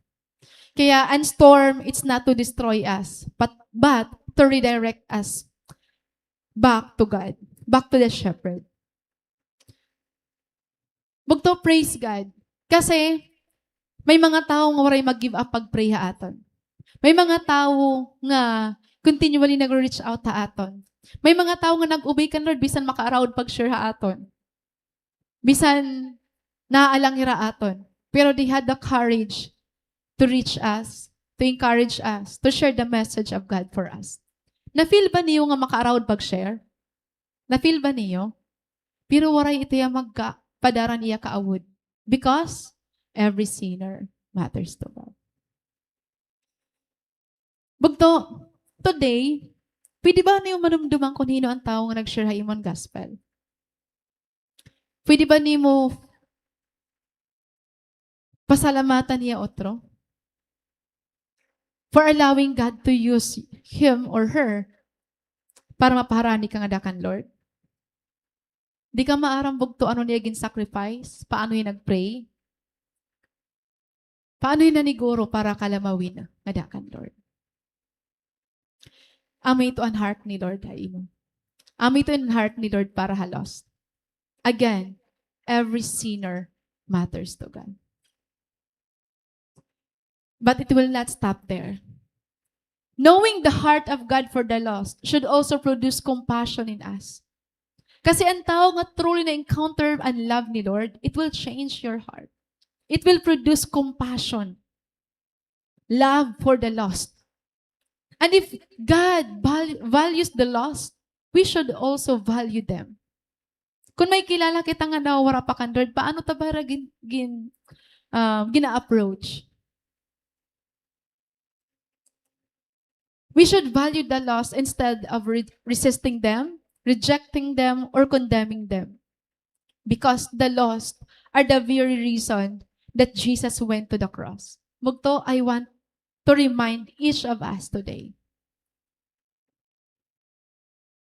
Kaya ang storm, it's not to destroy us, but to redirect us back to God, back to the shepherd. Bugto, praise God. Kasi may mga tao nga waray mag-give up pag-pray ha aton. May mga tao nga continually nag-reach out ha aton. May mga tao nga nag-obey kan Lord bisan maka-around pag-share ha aton. Bisan Naalang aton. Pero they had the courage to reach us, to encourage us, to share the message of God for us. Na-feel ba niyo nga maka-around pag-share? Na-feel ba niyo? Pero waray ito yung padaran iya kaawod. Because every sinner matters to God. Bugto, today, pwede ba niyo manumduman kung hino ang tao nga nag-share imong gospel? Pwede ba niyo pasalamatan niya otro? For allowing God to use him or her para mapaharani ka nga dakan, Lord. Di ka maarambog to ano niya sacrifice, paano yung nag-pray, paano yung naniguro para kalamawin nga dakan, Lord. Amay ito ang heart ni Lord, mo. Amay ito ang heart ni Lord para halos. Again, every sinner matters to God. But it will not stop there. Knowing the heart of God for the lost should also produce compassion in us. Kasi ang tao nga truly na-encounter and love ni Lord, it will change your heart. It will produce compassion, love for the lost. And if God values the lost, we should also value them. Kung may kilala kita nga nawara pa kan Lord, paano tabara gina-approach? We should value the lost instead of resisting them, rejecting them, or condemning them. Because the lost are the very reason that Jesus went to the cross. Mugto, I want to remind each of us today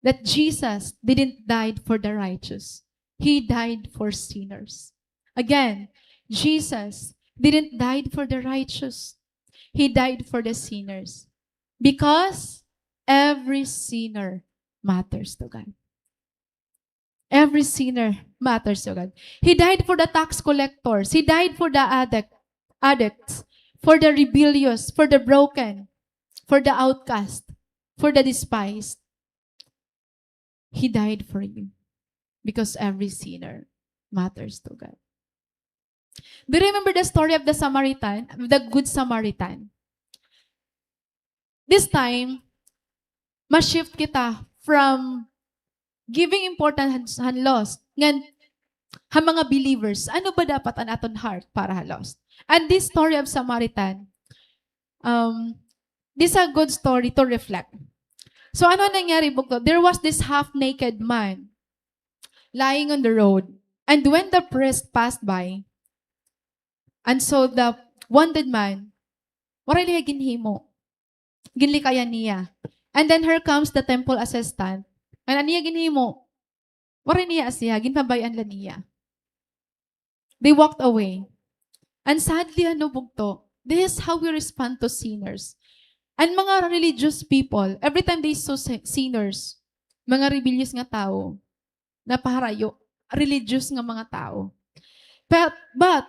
that Jesus didn't die for the righteous. He died for sinners. Again, Jesus didn't die for the righteous. He died for the sinners. Because every sinner matters to God. Every sinner matters to God. He died for the tax collectors. He died for the addicts, for the rebellious, for the broken, for the outcast, for the despised. He died for you because every sinner matters to God. Do you remember the story of the Samaritan, the Good Samaritan? This time, ma-shift kita from giving importance han lost ngan ha mga believers, ano ba dapat ang aton heart para ha lost? And this story of Samaritan, this is a good story to reflect. So ano nangyari bukto? There was this half-naked man lying on the road. And when the priest passed by, and so the wounded man, wala liya ginhimo. Ginlikayan niya. And then here comes the temple assistant. And aniya ginhimo. Wala niya siya. Ginpabayan la niya. They walked away. And sadly, ano bugto? This is how we respond to sinners. And mga religious people, every time they saw sinners, mga rebellious nga tao, napaharayo, religious nga mga tao. But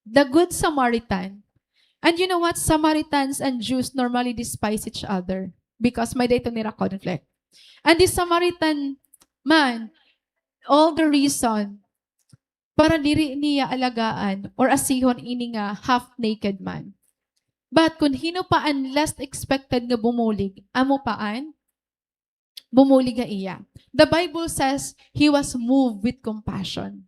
the Good Samaritan, and you know what? Samaritans and Jews normally despise each other because may dayto nila conflict. And this Samaritan man, all the reason para diri niya alagaan or asihon ini nga half-naked man. But kung hino paan last expected nga bumulig, amo paan? Bumulig nga iya. The Bible says he was moved with compassion.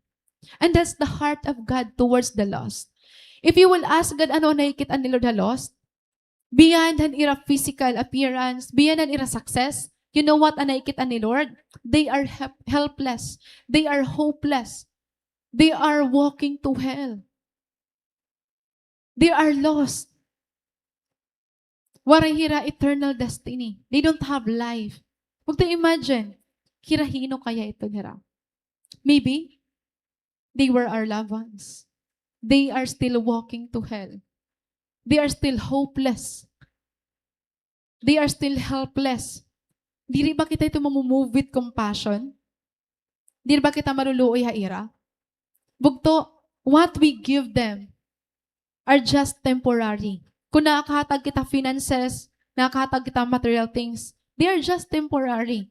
And that's the heart of God towards the lost. If you will ask God, ano nakikita ni Lord the lost? Beyond an ira physical appearance, beyond an ira success, you know what ang nakikita ni Lord? They are helpless. They are hopeless. They are walking to hell. They are lost. Waray hira eternal destiny. They don't have life. Huwag tayo imagine, hirahino kaya ito hira. Maybe, they were our loved ones. They are still walking to hell. They are still hopeless. They are still helpless. Di ba kita ito mamumove with compassion? Di ba kita maluluoy haira? Bugto, what we give them are just temporary. Kung nakakahatag kita finances, nakakahatag kita material things, they are just temporary.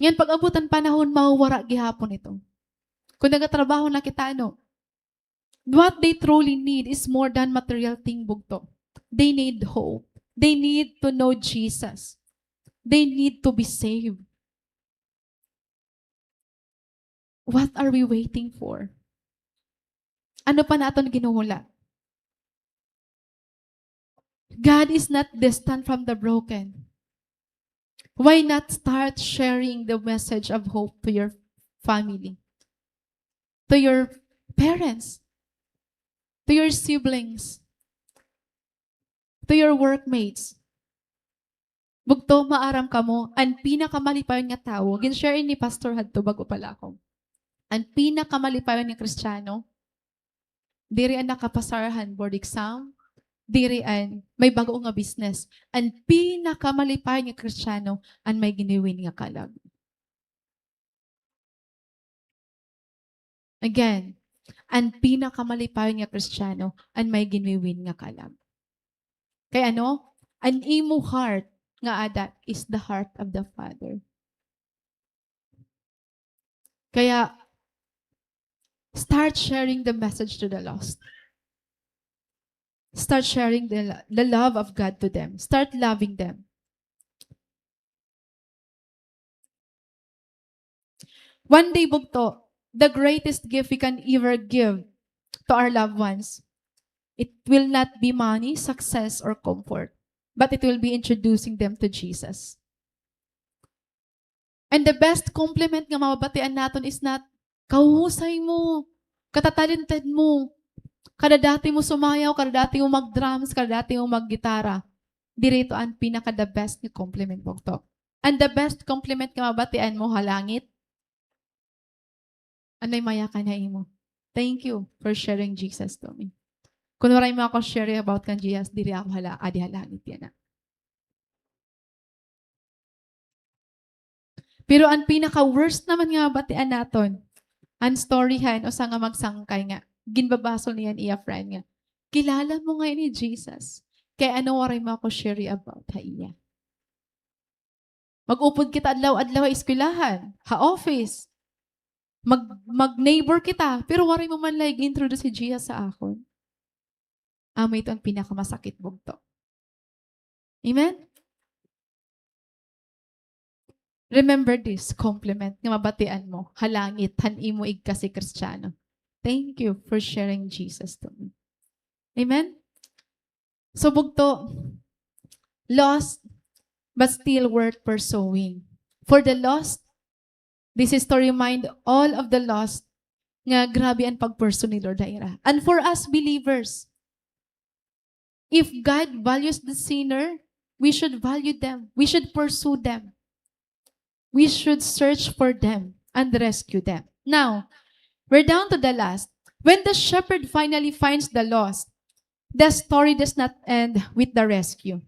Yan, pag abutan panahon, mawawara gihapon ito. Kung nagatrabaho na kita, ano, what they truly need is more than material thing, bugto. They need hope. They need to know Jesus. They need to be saved. What are we waiting for? Ano pa naton ginuhula? God is not distant from the broken. Why not start sharing the message of hope to your family, to your parents, to your siblings, to your workmates? Bugto maaram kamo, ang pinakamalipayon nga tao, gin-share ni Pastor Hadto bago pala ako. Ang pinakamalipayon nga Kristiyano, diri ang nakapasarahan board exam, diri an may bago nga business. Ang pinakamalipayon nga Kristiyano, ang may giniwin nga kalag. Again, ang pinakamalipayon nga Kristiyano, ang may giniwin nga kalag. Kaya ano? An imo heart nga ada is the heart of the Father. Kaya, start sharing the message to the lost. Start sharing the love of God to them. Start loving them. One day, bugto, the greatest gift we can ever give to our loved ones, it will not be money, success, or comfort, but it will be introducing them to Jesus. And the best compliment nga mababatian naton is not, kauhusay mo, katatalented mo, kada dati mo sumayaw, kada dati mo mag-drums, kada dati mo mag-gitara. Dirito ang pinaka-the best nga compliment mo to. And the best compliment nga mabatian mo, halangit, anay maya ka na imo. Thank you for sharing Jesus to me. Kung maray mo ako share about kan Jesus, diri ako adi halangit yan na. Pero ang pinaka-worst naman nga batian naton, ang storyhan o sa nga magsangkay nga, ginbabasol niyan iya friend nga, kilala mo nga ni Jesus. Kaya ano waray mo ako share about ha iya. Mag-upod kita adlaw-adlaw eskwelahan, ha office, mag-neighbor kita, pero waray mo man like introduce si Jesus sa akon. Ito ang pinakamasakit bugto. Amen? Remember this compliment nga mabatian mo, halangit, imo igka si Kristiyano. Thank you for sharing Jesus to me. Amen? So bugto, lost but still worth pursuing. For the lost, this is to remind all of the lost nga grabe ang pagpursue ni Lord Daira. And for us believers, if God values the sinner, we should value them. We should pursue them. We should search for them and rescue them. Now, we're down to the last. When the shepherd finally finds the lost, the story does not end with the rescue,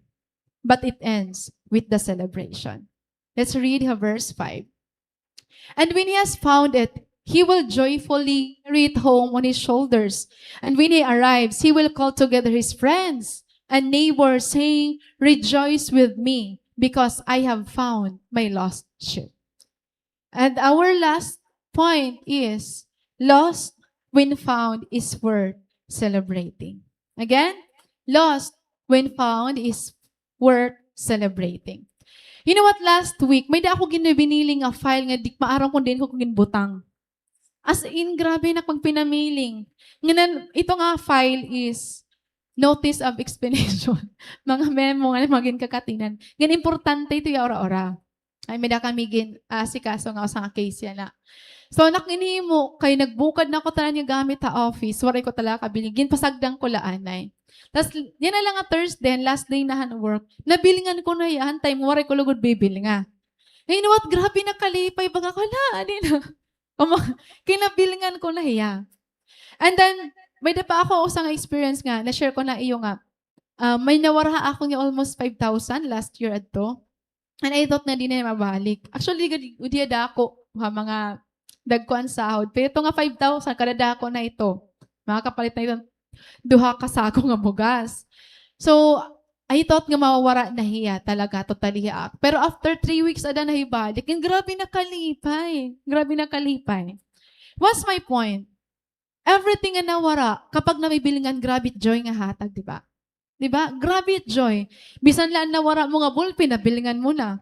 but it ends with the celebration. Let's read verse 5. And when he has found it, he will joyfully carry it home on his shoulders. And when he arrives, he will call together his friends and neighbors, saying, "Rejoice with me, because I have found my lost sheep." And our last point is, lost when found is worth celebrating. Again, lost when found is worth celebrating. You know what, last week, may da ako ginabiniling a file nga di maarang kung din ko ginbutang. As in, grabe na pag pinamiling. Ngayon, ito nga file is notice of explanation. Mga memo nga maging kakatinan. Ngayon, importante ito yung ora-ora. Ay, may da kami si kaso nga sa case yan na. So, nakinimo, kay nagbukad na ko talan yung gamit sa office, waray ko talaga kabiling. Ginpasagdang ko laanay. Tapos, yan na lang nga Thursday, last day na work, nabilingan ko na yan, time, waray ko lugod bibil nga. You know what, grabe na kalipay, baga ko na, na. Kinabilingan ko na hiya. And then, may da pa ako usang experience nga, na-share ko na iyo nga, may nawaraha ako ng almost 5,000 last year adto. And I thought na di na mabalik. Actually, udiya da ako, mga dagkuan sahod. Pero ito nga 5,000, kadada ko na ito. Makakapalit na ito, duha ka sa ako nga bugas. So, I thought nga mawawara na hiya talaga, totally hiya. Pero after 3 weeks, ada na hibalik. Yung grabe na kalipay. Grabe na kalipay. What's my point? Everything nga nawara, kapag nabibilingan, grabe joy nga hatag, di ba? Di ba? Grabe joy. Bisan lang nawara mo nga ballpen, nabilingan mo na.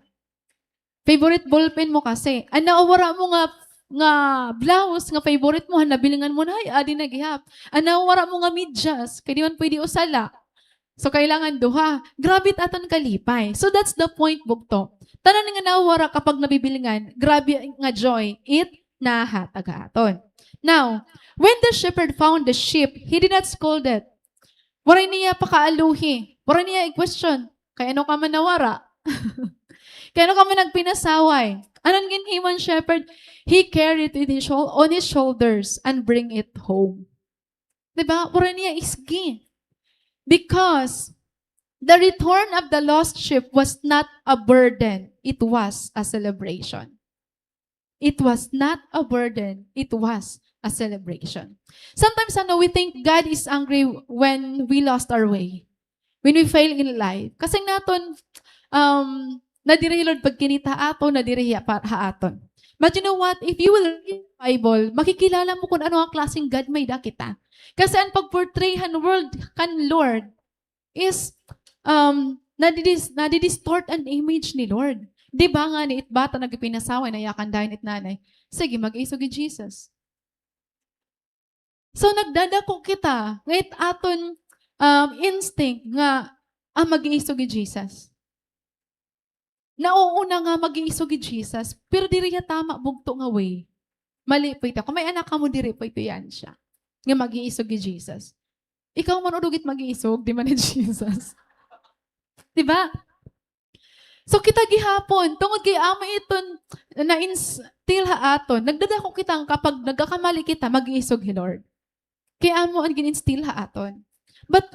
Favorite ballpen mo kasi. Ang nawara mo nga blouse, nga favorite mo, nabilingan mo na, ay, adi nagihap. Ang nawara mo nga medyas, kaya di man pwede usala. So, kailangan duha. Grabe aton kalipay. So, that's the point, bugto. Tanan nga nawara kapag nabibilingan, grabe nga joy, it nahatag aton. Now, when the shepherd found the sheep, he did not scold it. Waray niya pakaaluhi. Waray niya i-question. Kaya ano ka man nawara? Kaya ano ka man nagpinasaway? Anong ginhiman shepherd? He carried it on his shoulders and bring it home. Diba? Waray niya isgi. Because the return of the lost sheep was not a burden. It was a celebration. It was not a burden. It was a celebration. Sometimes we think God is angry when we lost our way. When we fail in life. Kasi naton, nadiri Lord pag kinita aton, nadiri haaton. But you know what? If you will read the Bible, makikilala mo kung ano ang klaseng God may dakita. Kasi ang pag-portrayhan world kan Lord is nadidistort an image ni Lord. Di ba nga ni itbata nagpinasaway na yakan dahil it nanay? Sige, mag-isog Jesus. So, nagdadako kita. Ngayit aton instinct nga mag-iisog Jesus. Nauuna nga mag-iisog Jesus, pero diri ya tama bugto nga way. Mali po ito. Kung may anak ka mo, diri po ito yan siya. Nga mag-iisog Jesus. Ikaw man udugit mag-iisog, di man ni Jesus. Diba? So kita gihapon, tungod kay ama iton na instill ha aton, nagdadako kita kapag nagkakamali kita, mag-iisog hi Lord. Kaya amo ang gin-instill ha aton. But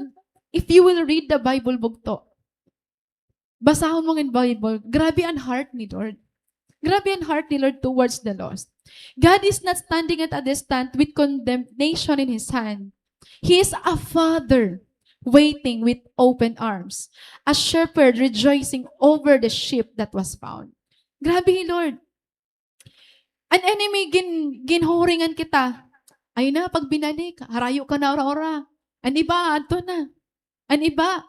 if you will read the Bible bugto, basahon mo ng Bible, grabe ang heart ni Lord. Grabe ang heart ni Lord towards the lost. God is not standing at a distance with condemnation in His hand. He is a father waiting with open arms. A shepherd rejoicing over the sheep that was found. Grabe, Lord. An enemy ginhuringan kita. Ay na, pag binalik, harayo ka na ora-ora. An iba, ato na. An iba,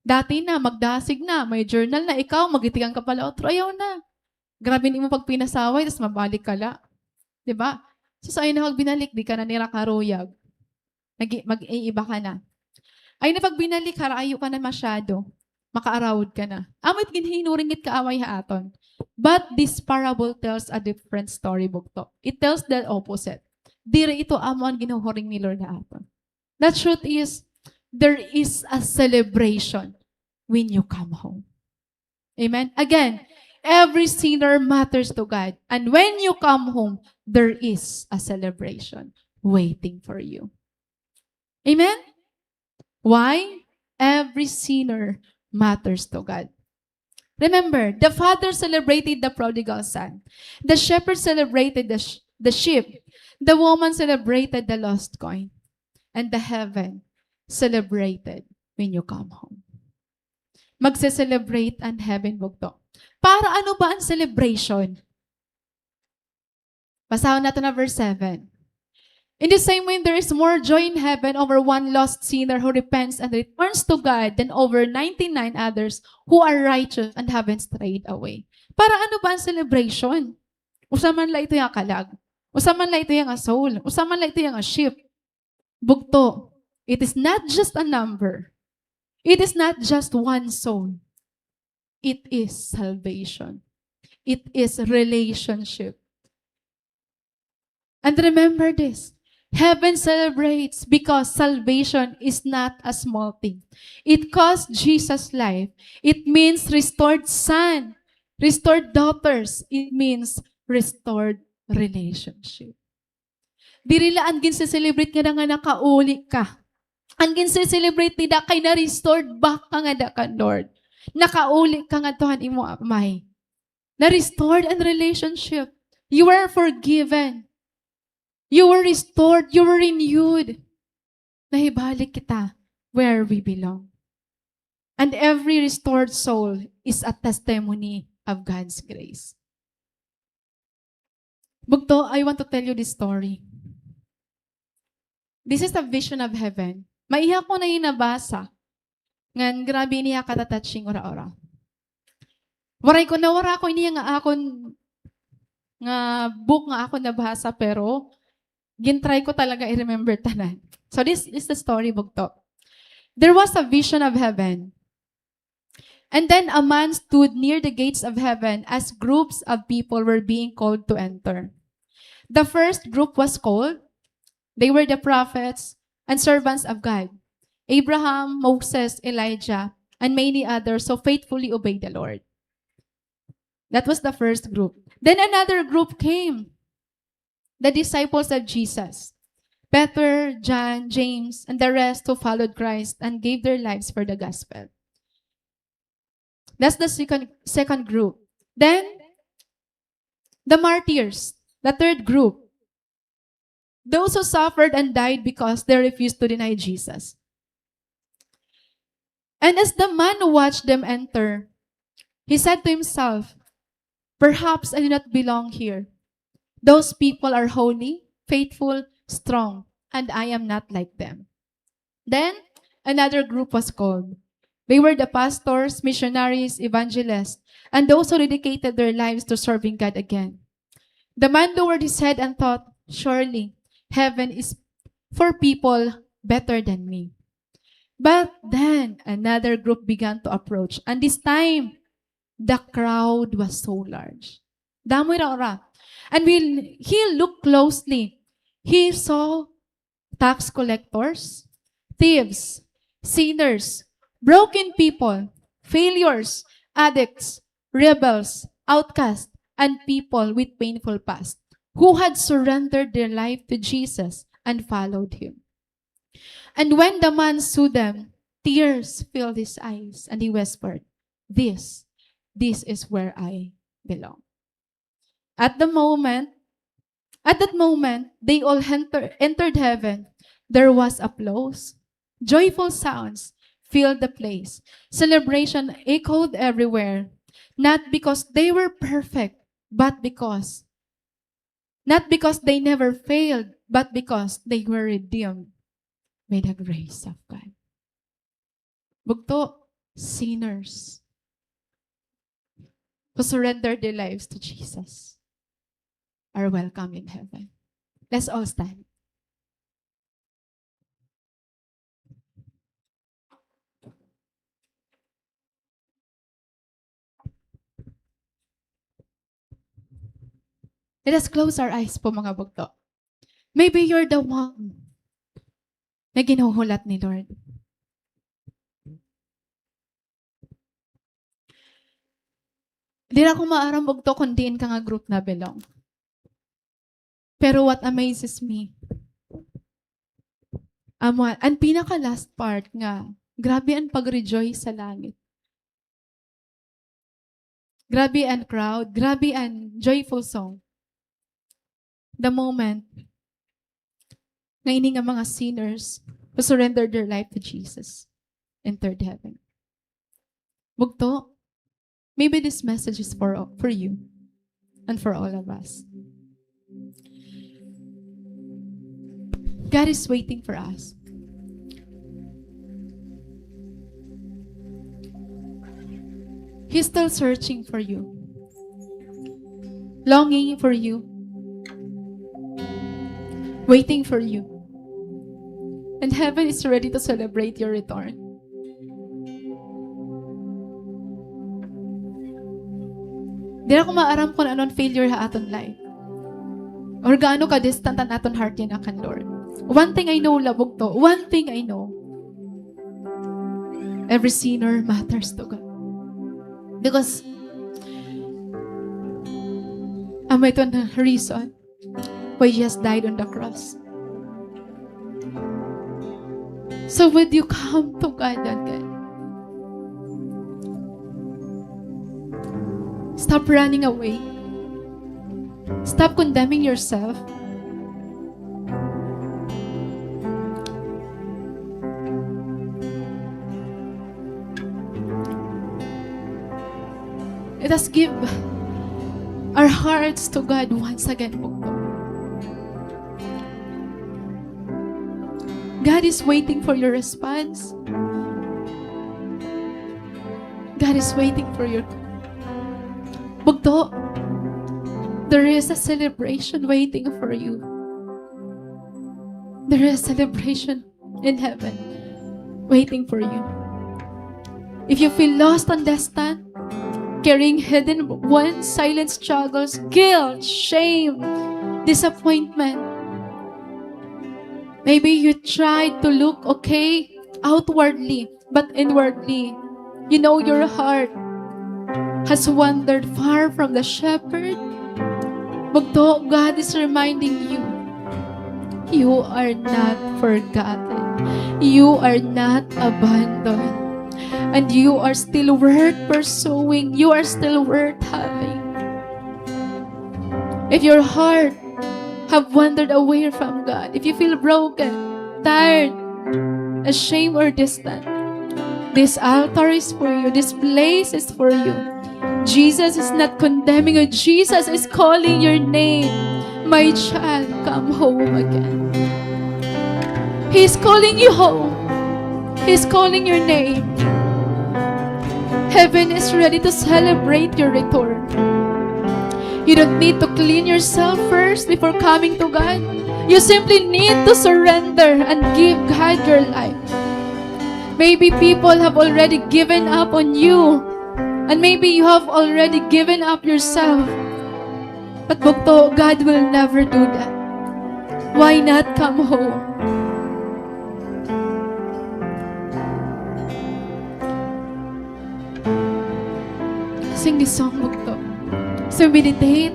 dati na, magdasig na, may journal na, ikaw, magitigang ka pala, otro, ayaw na. Grabe ni mo pag pinasaway, tapos mabalik ka la. Diba? So, sa'yo na pag binalik, di ka na nira karuyag. Mag-iiba ka na. Ay na pag binalik, harayo ka na masyado. Makaarawod ka na. Amit ginhinuringit kaaway ha aton. But this parable tells a different story, bugto. It tells the opposite. Dire ito amo ang ginuhuring ni Lord ha aton. The truth is, there is a celebration when you come home. Amen? Again, every sinner matters to God. And when you come home, there is a celebration waiting for you. Amen? Why? Every sinner matters to God. Remember, the father celebrated the prodigal son. The shepherd celebrated the sheep. The woman celebrated the lost coin. And the heaven celebrated when you come home. Magse-celebrate ang heaven bugto. Para ano ba ang celebration? Basahin natin na verse 7. In the same way, there is more joy in heaven over one lost sinner who repents and returns to God than over 99 others who are righteous and haven't strayed away. Para ano ba ang celebration? Usaman lang ito yung kalag. Usaman lang ito yung soul. Usaman lang ito yung sheep. Bugto. It is not just a number. It is not just one soul. It is salvation. It is relationship. And remember this. Heaven celebrates because salvation is not a small thing. It cost Jesus' life. It means restored son, restored daughters. It means restored relationship. Dirila ang gin-celebrate nga nga nakauli ka. Ang gin-celebrate nila kay na-restored back ka nga da ka, Lord. Nakauli ka nga tohan imo amay. Na-restored ang relationship. You were forgiven. You were restored. You were renewed. Nahibalik kita where we belong. And every restored soul is a testimony of God's grace. Bugto, I want to tell you this story. This is a vision of heaven. Maiyak ko na yung nabasa. Ngan, grabe niya katatouching ora-ora. Waray ko na wara ko niya nga akon nga book nga ako nabasa pero gintry ko talaga i-remember tanan. So this is the story, Bugto. There was a vision of heaven. And then a man stood near the gates of heaven as groups of people were being called to enter. The first group was called. They were the prophets and servants of God. Abraham, Moses, Elijah, and many others who faithfully obeyed the Lord. That was the first group. Then another group came. The disciples of Jesus. Peter, John, James, and the rest who followed Christ and gave their lives for the gospel. That's the second group. Then, the martyrs, the third group. Those who suffered and died because they refused to deny Jesus. And as the man watched them enter, he said to himself, "Perhaps I do not belong here. Those people are holy, faithful, strong, and I am not like them." Then, another group was called. They were the pastors, missionaries, evangelists, and those who dedicated their lives to serving God again. The man lowered his head and thought, "Surely, heaven is for people better than me." But then, another group began to approach. And this time, the crowd was so large. Damoy ra. And when he looked closely, he saw tax collectors, thieves, sinners, broken people, failures, addicts, rebels, outcasts, and people with painful past who had surrendered their life to Jesus and followed him. And when the man saw them, tears filled his eyes, and he whispered, This is where I belong." At that moment, they all entered heaven. There was applause. Joyful sounds filled the place. Celebration echoed everywhere. Not because they were perfect, not because they never failed, but because they were redeemed by the grace of God. Bugto, sinners who surrendered their lives to Jesus are welcome in heaven. Let's all stand. Let us close our eyes po, mga bugto. Maybe you're the one na ginuhulat ni Lord. Di na ko maaram bugto kung diin ka nga group na belong. Pero what amazes me, ang pinaka last part nga, grabe ang pag-rejoice sa langit. Grabe ang crowd, grabe ang joyful song. The moment na ini nga mga sinners who surrendered their life to Jesus entered heaven. Bugto, maybe this message is for you and for all of us. God is waiting for us. He's still searching for you, longing for you, waiting for you. And heaven is ready to celebrate your return. Di na ko maaram kung anong failure ha aton life. Or gaano ka-distant ang aton heart yan akan Lord. One thing I know, labog to. One thing I know. Every sinner matters to God. Because am ito na reason why Jesus died on the cross. So would you come to God again? Stop running away. Stop condemning yourself. Let us give our hearts to God once again, Bugto. God is waiting for your response. God is waiting for your... Bugto, there is a celebration waiting for you. There is a celebration in heaven waiting for you. If you feel lost on this stand, carrying hidden wounds, silent struggles, guilt, shame, disappointment, maybe you tried to look okay outwardly, but inwardly, you know your heart has wandered far from the shepherd. Bugto, God is reminding you, you are not forgotten. You are not abandoned. And you are still worth pursuing. You are still worth having. If your heart have wandered away from God, if you feel broken, tired, ashamed, or distant, this altar is for you. This place is for you. Jesus is not condemning you. Jesus is calling your name. My child, come home again. He is calling you home. He is calling your name. Heaven is ready to celebrate your return. You don't need to clean yourself first before coming to God. You simply need to surrender and give God your life. Maybe people have already given up on you, and maybe you have already given up yourself. But Bugto, God will never do that. Why not come home? Sing this song, Bugto. So meditate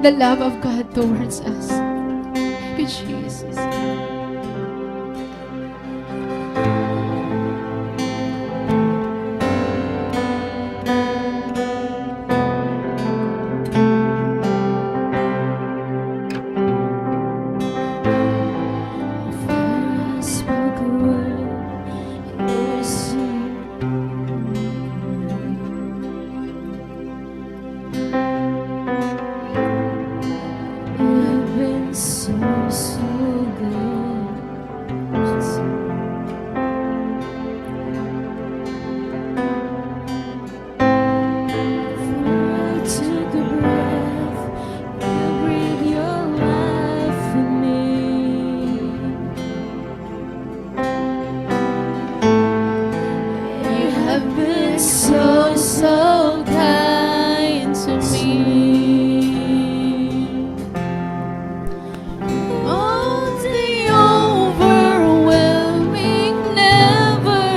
the love of God towards us. Thank you, Jesus. So kind to me. Oh, the overwhelming, never-ending,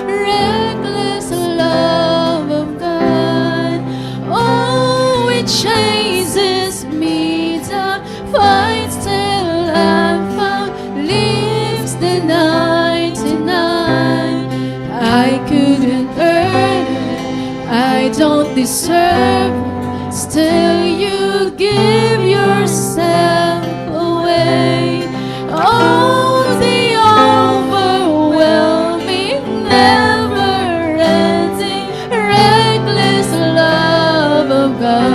reckless love of God. Oh, it chases me down, fights till I'm found, leaves the 99. I couldn't earn it, I don't deserve it, still you give yourself away. Oh, the overwhelming, never-ending, reckless love of God.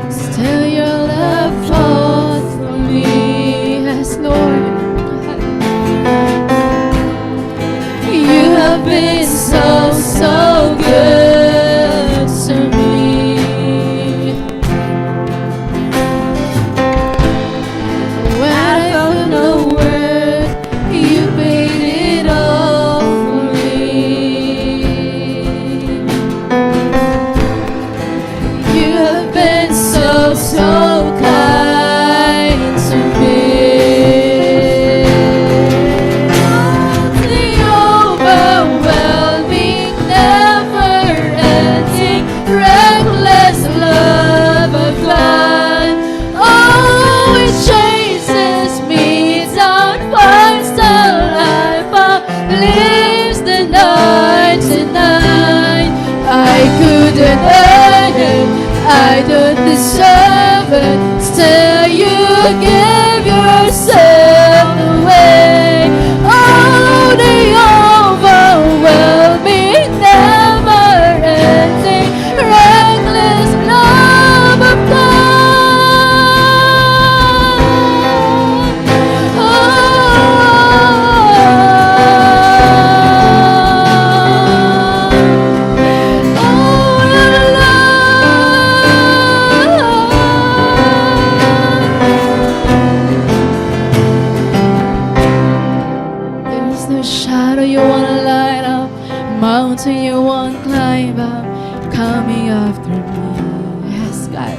Still your love fought mountain you won't climb up, coming after me. Yes, God.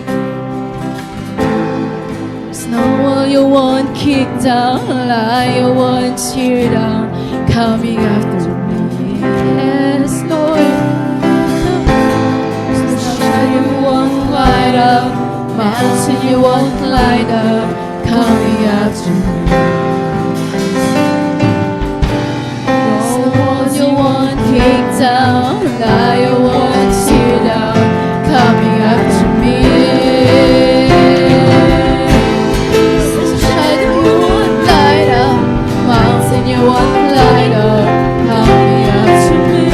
There's no wall you won't kick down, lie you won't tear down, coming after me. Yes, Lord. You won't light up, mountain you won't light up, coming after me. No walls you won't kick down, lie you won't tear down, coming after me. Shadow you won't light up, mountain you won't light up, coming after me.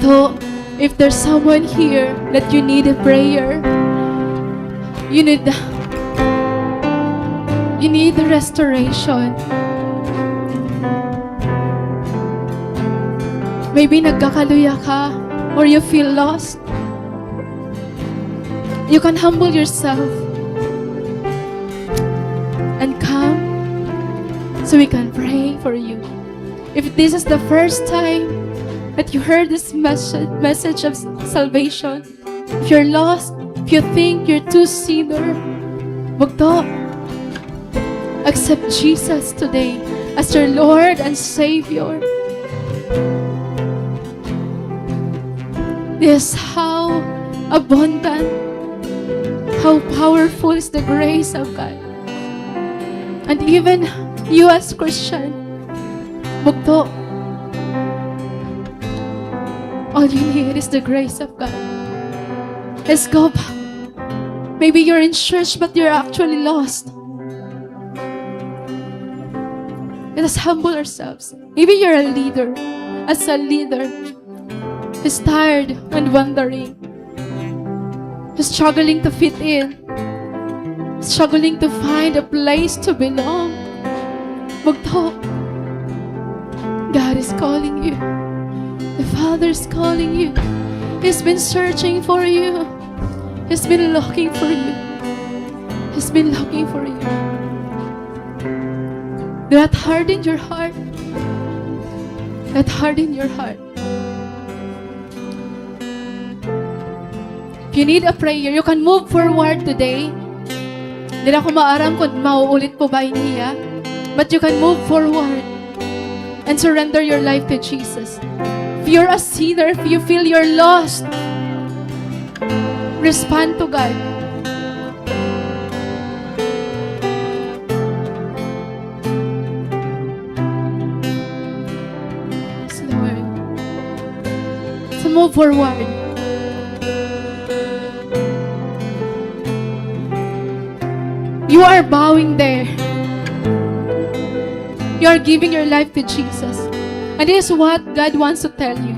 So, if there's someone here that you need a prayer, you need the restoration. Maybe nagkakaluya ka or you feel lost. You can humble yourself and come so we can pray for you. If this is the first time that you heard this message of salvation, if you're lost, if you think you're too sinner, wag to. Accept Jesus today as your Lord and Savior. This is how abundant How powerful is the grace of God. And even you as Christian, bugto, all you need is the grace of God. Let's go back. Maybe you're in church but you're actually lost. Let us humble ourselves. Maybe you're a leader. As a leader, who's tired and wandering, who's struggling to fit in, struggling to find a place to belong. Bugto, God is calling you. The Father is calling you. He's been searching for you. He's been looking for you. He's been looking for you. Do not harden your heart. Not harden your heart. If you need a prayer, you can move forward today. Hindi na ko maaram kung mauulit po ba niya. But you can move forward and surrender your life to Jesus. If you're a sinner, if you feel you're lost, respond to God. Yes, Lord. So move forward. You are bowing there. You are giving your life to Jesus. And this is what God wants to tell you.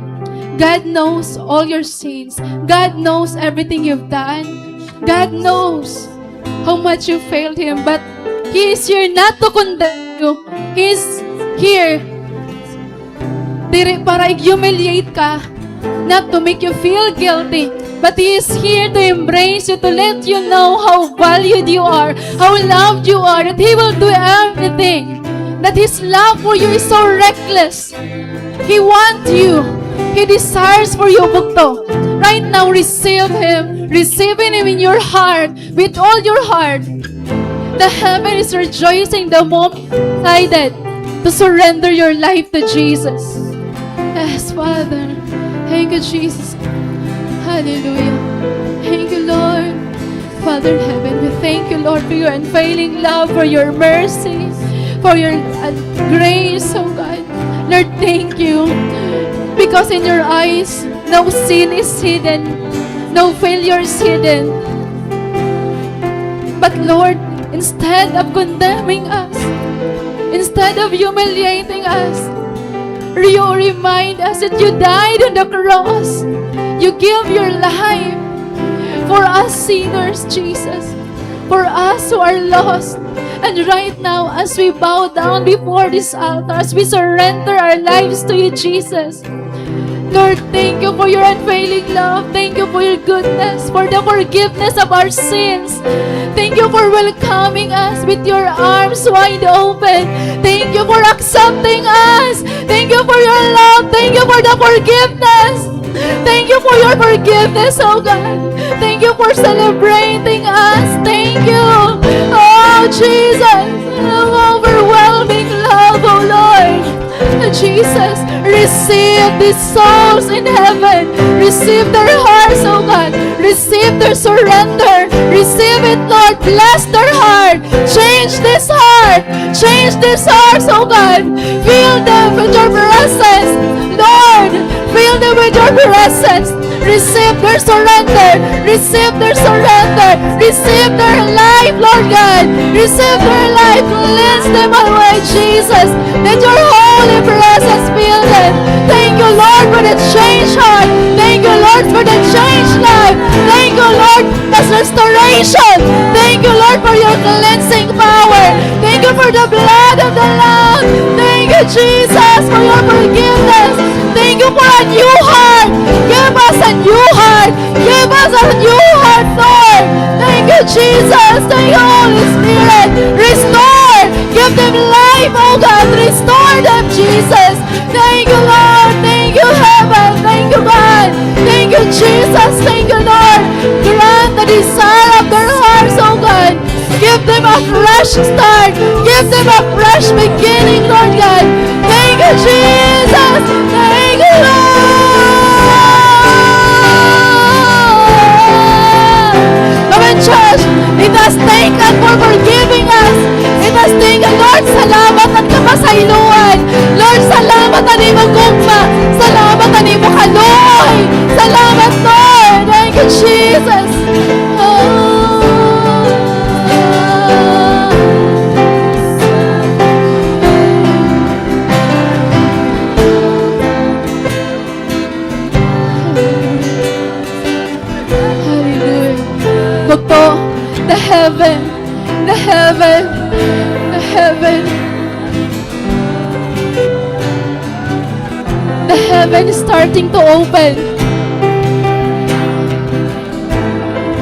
God knows all your sins. God knows everything you've done. God knows how much you failed Him. But He is here not to condemn you. He is here para humiliate ka. Not to make you feel guilty. But He is here to embrace you, to let you know how valued you are, how loved you are, that He will do everything. That His love for you is so reckless. He wants you. He desires for you, bugto. Right now, receive Him. Receiving Him in your heart, with all your heart. The heaven is rejoicing the moment you decided to surrender your life to Jesus. Yes, Father. Thank you, Jesus. Hallelujah. Thank you, Lord. Father in heaven, we thank you, Lord, for your unfailing love, for your mercy, for your grace, oh God. Lord, thank you. Because in your eyes, no sin is hidden, no failure is hidden. But Lord, instead of condemning us, instead of humiliating us, you remind us that you died on the cross. You give your life for us sinners, Jesus. For us who are lost. And right now, as we bow down before this altar, as we surrender our lives to you, Jesus, Lord, thank you for your unfailing love. Thank you for your goodness, for the forgiveness of our sins. Thank you for welcoming us with your arms wide open. Thank you for accepting us. Thank you for your love. Thank you for the forgiveness. Thank you for your forgiveness, oh God. Thank you for celebrating us. Thank you. Oh, Jesus. Overwhelming love, oh Lord. Jesus, receive these souls in heaven. Receive their hearts, oh God. Receive their surrender. Receive it, Lord. Bless their heart. Change this heart. Change this heart, oh God. Fill them with your presence. Lord, fill them with your presence. Receive their surrender. Receive their surrender. Receive their life, Lord God. Receive their life. Cleanse them away, Jesus. Let your holy presence fill them. Thank you, Lord, for the changed heart. Thank you, Lord, for the changed life. Thank you, Lord, for restoration. Thank you, Lord, for your cleansing power. Thank you for the blood of the Lamb. Thank you, Jesus, for your forgiveness. Thank you for a new heart. Give us a new heart. Give us a new heart, Lord. Thank you, Jesus. Thank you, Holy Spirit. Restore. Give them life, oh God. Restore them, Jesus. Thank you, Lord. Thank you, heaven. Thank you, God. Thank you, Jesus. Thank you, Lord. Grant the desire of their hearts, oh God. Give them a fresh start. Give them a fresh beginning, Lord God. Thank you, Jesus. Thank you, Lord. Come on, church. Salamat animo gugma. Salamat animo kaluoy. Salamat Lord. Thank you Jesus. Hallelujah. Bugto, the heaven, the heaven, the heaven. The heaven is starting to open.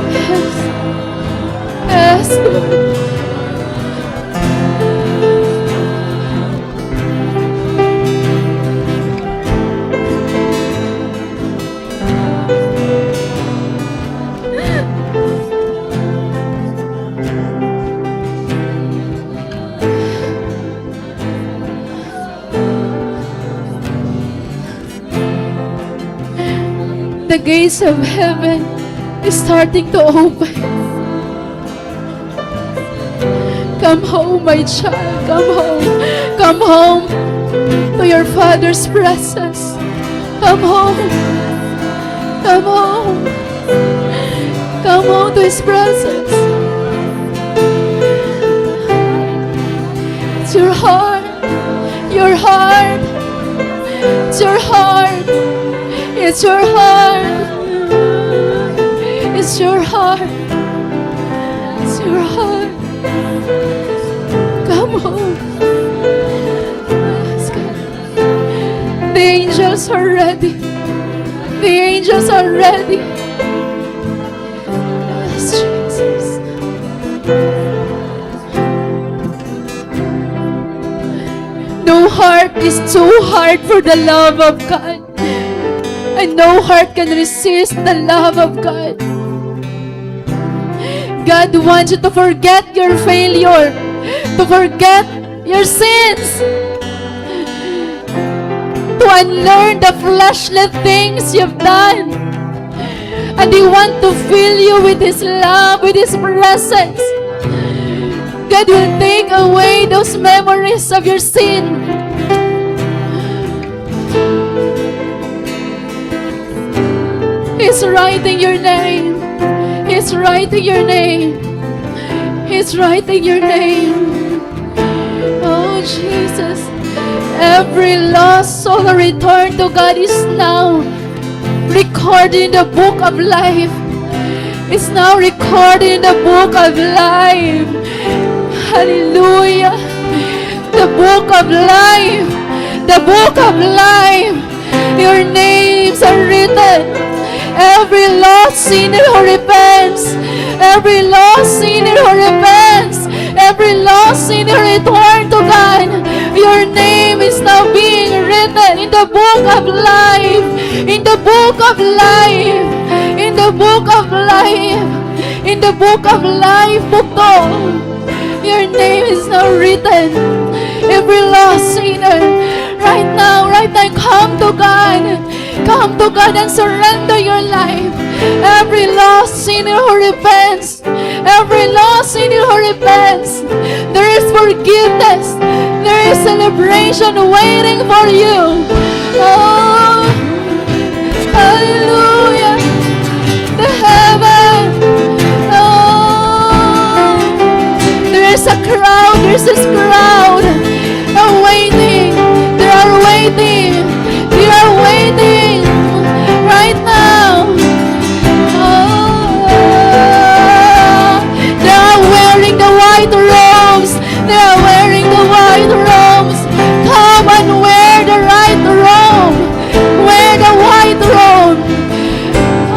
Yes. Yes, Lord. The gates of heaven is starting to open. Come home, my child. Come home. Come home to your Father's presence. Come home. Come home. Come home to His presence. It's your heart. Your heart. It's your heart. It's your heart. It's your heart. It's your heart. Come home. Yes, God. The angels are ready. The angels are ready. Yes, Jesus. No heart is too hard for the love of God. And no heart can resist the love of God. God wants you to forget your failure, to forget your sins, to unlearn the fleshly things you've done. And He wants to fill you with His love, with His presence. God will take away those memories of your sin. He's writing your name. He's writing your name. He's writing your name. Oh, Jesus. Every lost soul return to God is now recorded in the book of life. It's now recorded in the book of life. Hallelujah. The book of life. The book of life. Your names are written. Every lost sinner who repents, every lost sinner who repents, every lost sinner return to God, your name is now being written in the book of life, in the book of life, in the book of life, in the book of life, Bukto. Your name is now written. Every lost sinner, right now, come to God. Come to God and surrender your life. Every lost sinner who repents, every lost sinner who repents, there is forgiveness. There is celebration waiting for you. Oh, hallelujah. The heaven. Oh, there is a crowd. There is this crowd awaiting. They are waiting. They are waiting right now. Oh, they are wearing the white robes. They are wearing the white robes. Come and wear the right robe. Wear the white robe.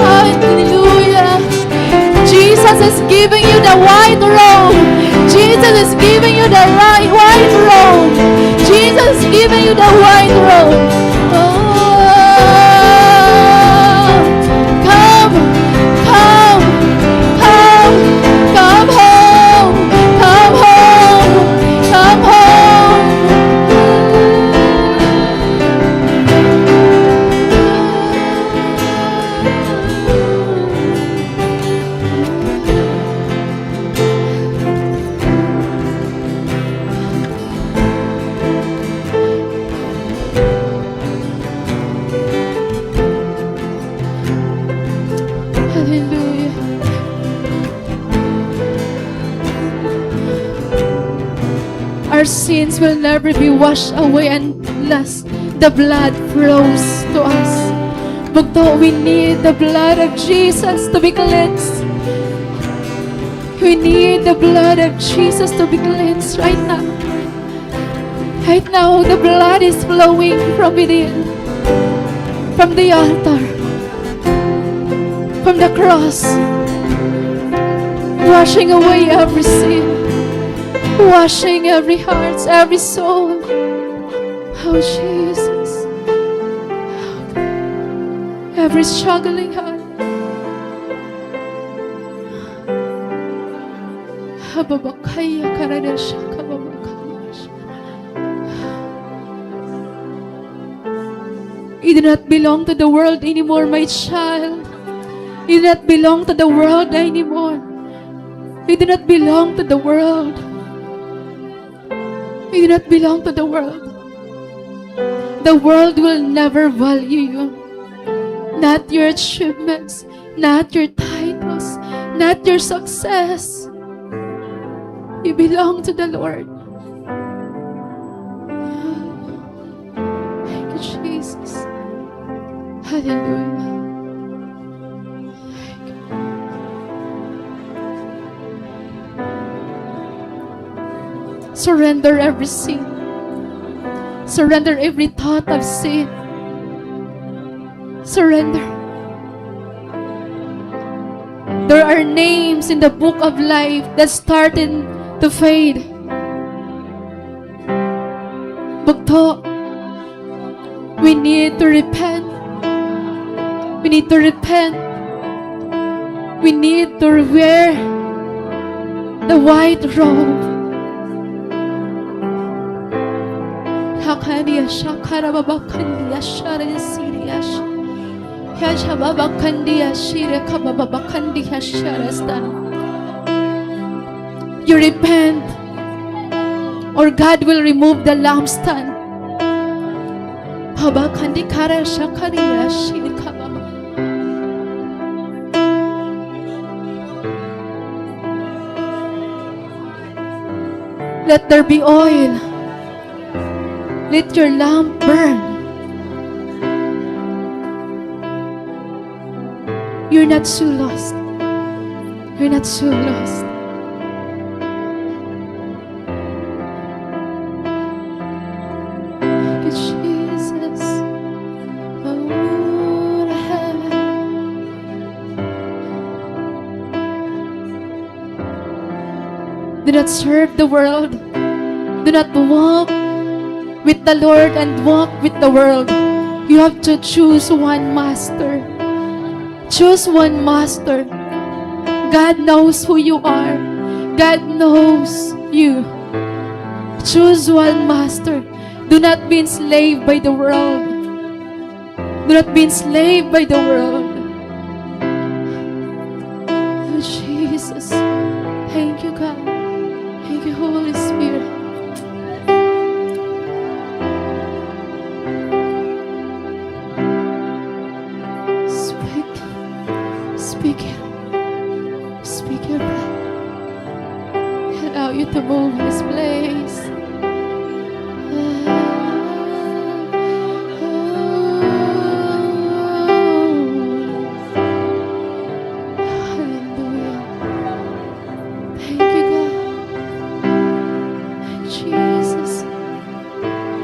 Hallelujah. Jesus is giving you the white robe. Jesus is giving you the right white robe. Jesus is giving you the white robe. Our sins will never be washed away unless the blood flows to us. Bugto, we need the blood of Jesus to be cleansed. We need the blood of Jesus to be cleansed right now. Right now, the blood is flowing from within, from the altar, from the cross, washing away every sin, washing every heart, every soul. Oh, Jesus. Every struggling heart. Hababakaya karadasha kababakaya. You do not belong to the world anymore, my child. You do not belong to the world anymore. You do not belong to the world. You do not belong to the world. The world will never value you. Not your achievements, not your titles, not your success. You belong to the Lord. Thank you, Jesus. Hallelujah. Surrender every sin. Surrender every thought of sin. Surrender. There are names in the book of life that started to fade. Bugto, we need to repent. We need to repent. We need to wear the white robe. Hakaniya shakara babakandiya shara siriyash. Yashababakandiya shire kababakandiya sharastan. You repent, or God will remove the lampstand. Babakandi kara shakariya shire kababa. Let there be oil. Let your lamp burn. You're not so lost. You're not so lost. Thank you, Jesus. Oh, heaven. Do not serve the world. Do not walk with the Lord and walk with the world. You have to choose one master. Choose one master. God knows who you are. God knows you. Choose one master. Do not be enslaved by the world. Do not be enslaved by the world. Oh, Jesus. Thank you, God. Thank you, Holy Spirit. Speak it. Speak your breath. Allow you to move in this place. Hallelujah. Thank you, God. Thank Jesus.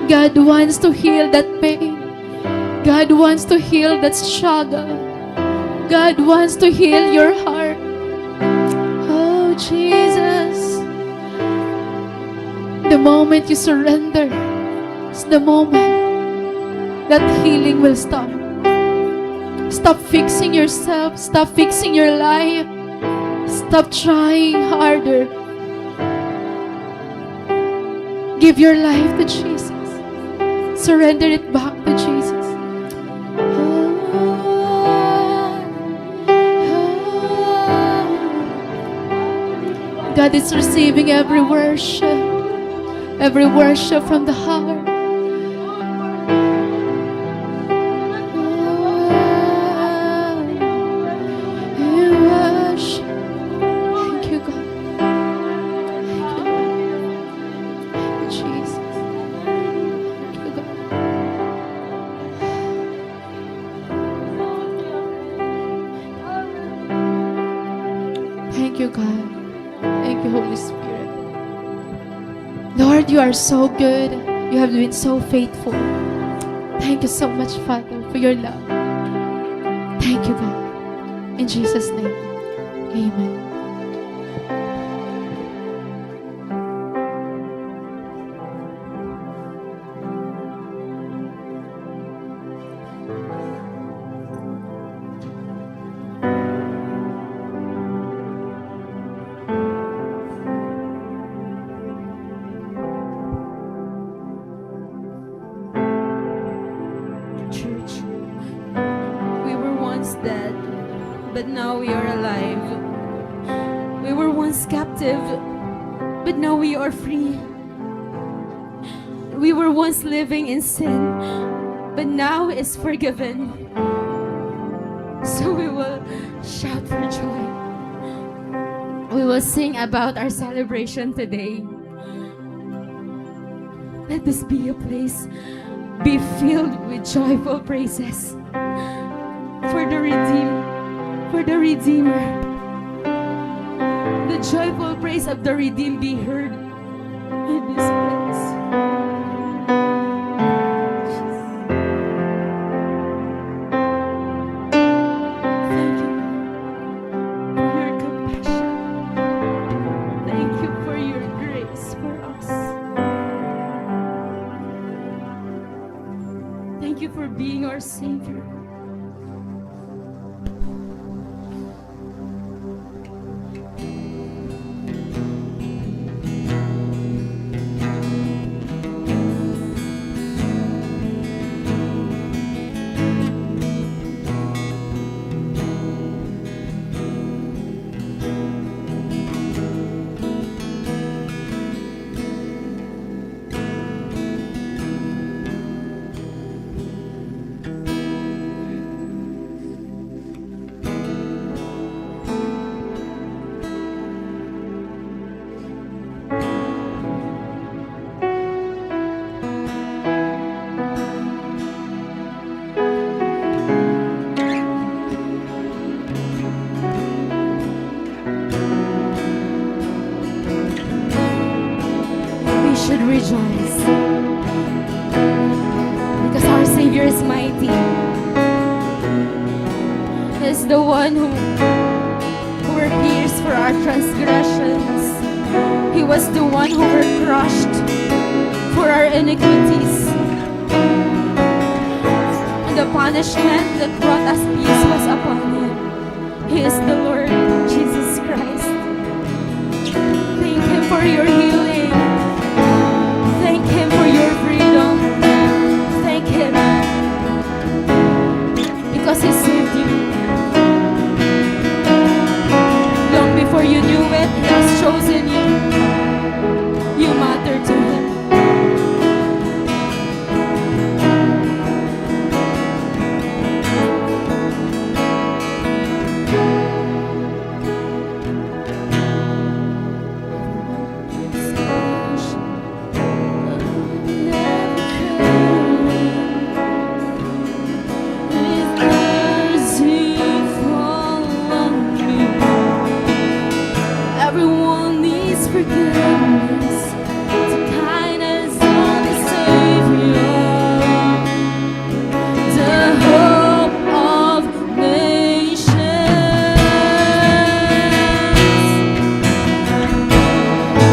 God wants to heal that pain. God wants to heal that struggle. God wants to heal your heart. Oh, Jesus. The moment you surrender, it's the moment that healing will start. Stop fixing yourself. Stop fixing your life. Stop trying harder. Give your life to Jesus. Surrender it back to Jesus. God is receiving every worship from the heart. Worship. Thank you, God. Thank you, Lord. Thank you, you, God. Thank you, Holy Spirit. Lord, you are so good. You have been so faithful. Thank you so much, Father, for your love. Thank you, God. In Jesus' name, amen. Church, we were once dead, but now we are alive. We were once captive, but now we are free. We were once living in sin, but now is forgiven. So we will shout for joy. We will sing about our celebration today. Let this be a place be filled with joyful praises for the redeemed, for the Redeemer. The joyful praise of the redeemed be heard in this place. Thank you for your compassion. Thank you for your grace for us. Thank you for being our Savior. We should rejoice because our Savior is mighty. He is the one who were pierced for our transgressions. He was the one who were crushed for our iniquities. And the punishment that brought us peace was upon him. He is the Lord Jesus Christ. Thank him for your healing. Thank him for your freedom. Thank him because he saved you. Long before you knew it, he has chosen you. You matter to him. Everyone needs forgiveness. The kindness of the Savior, the hope of nations.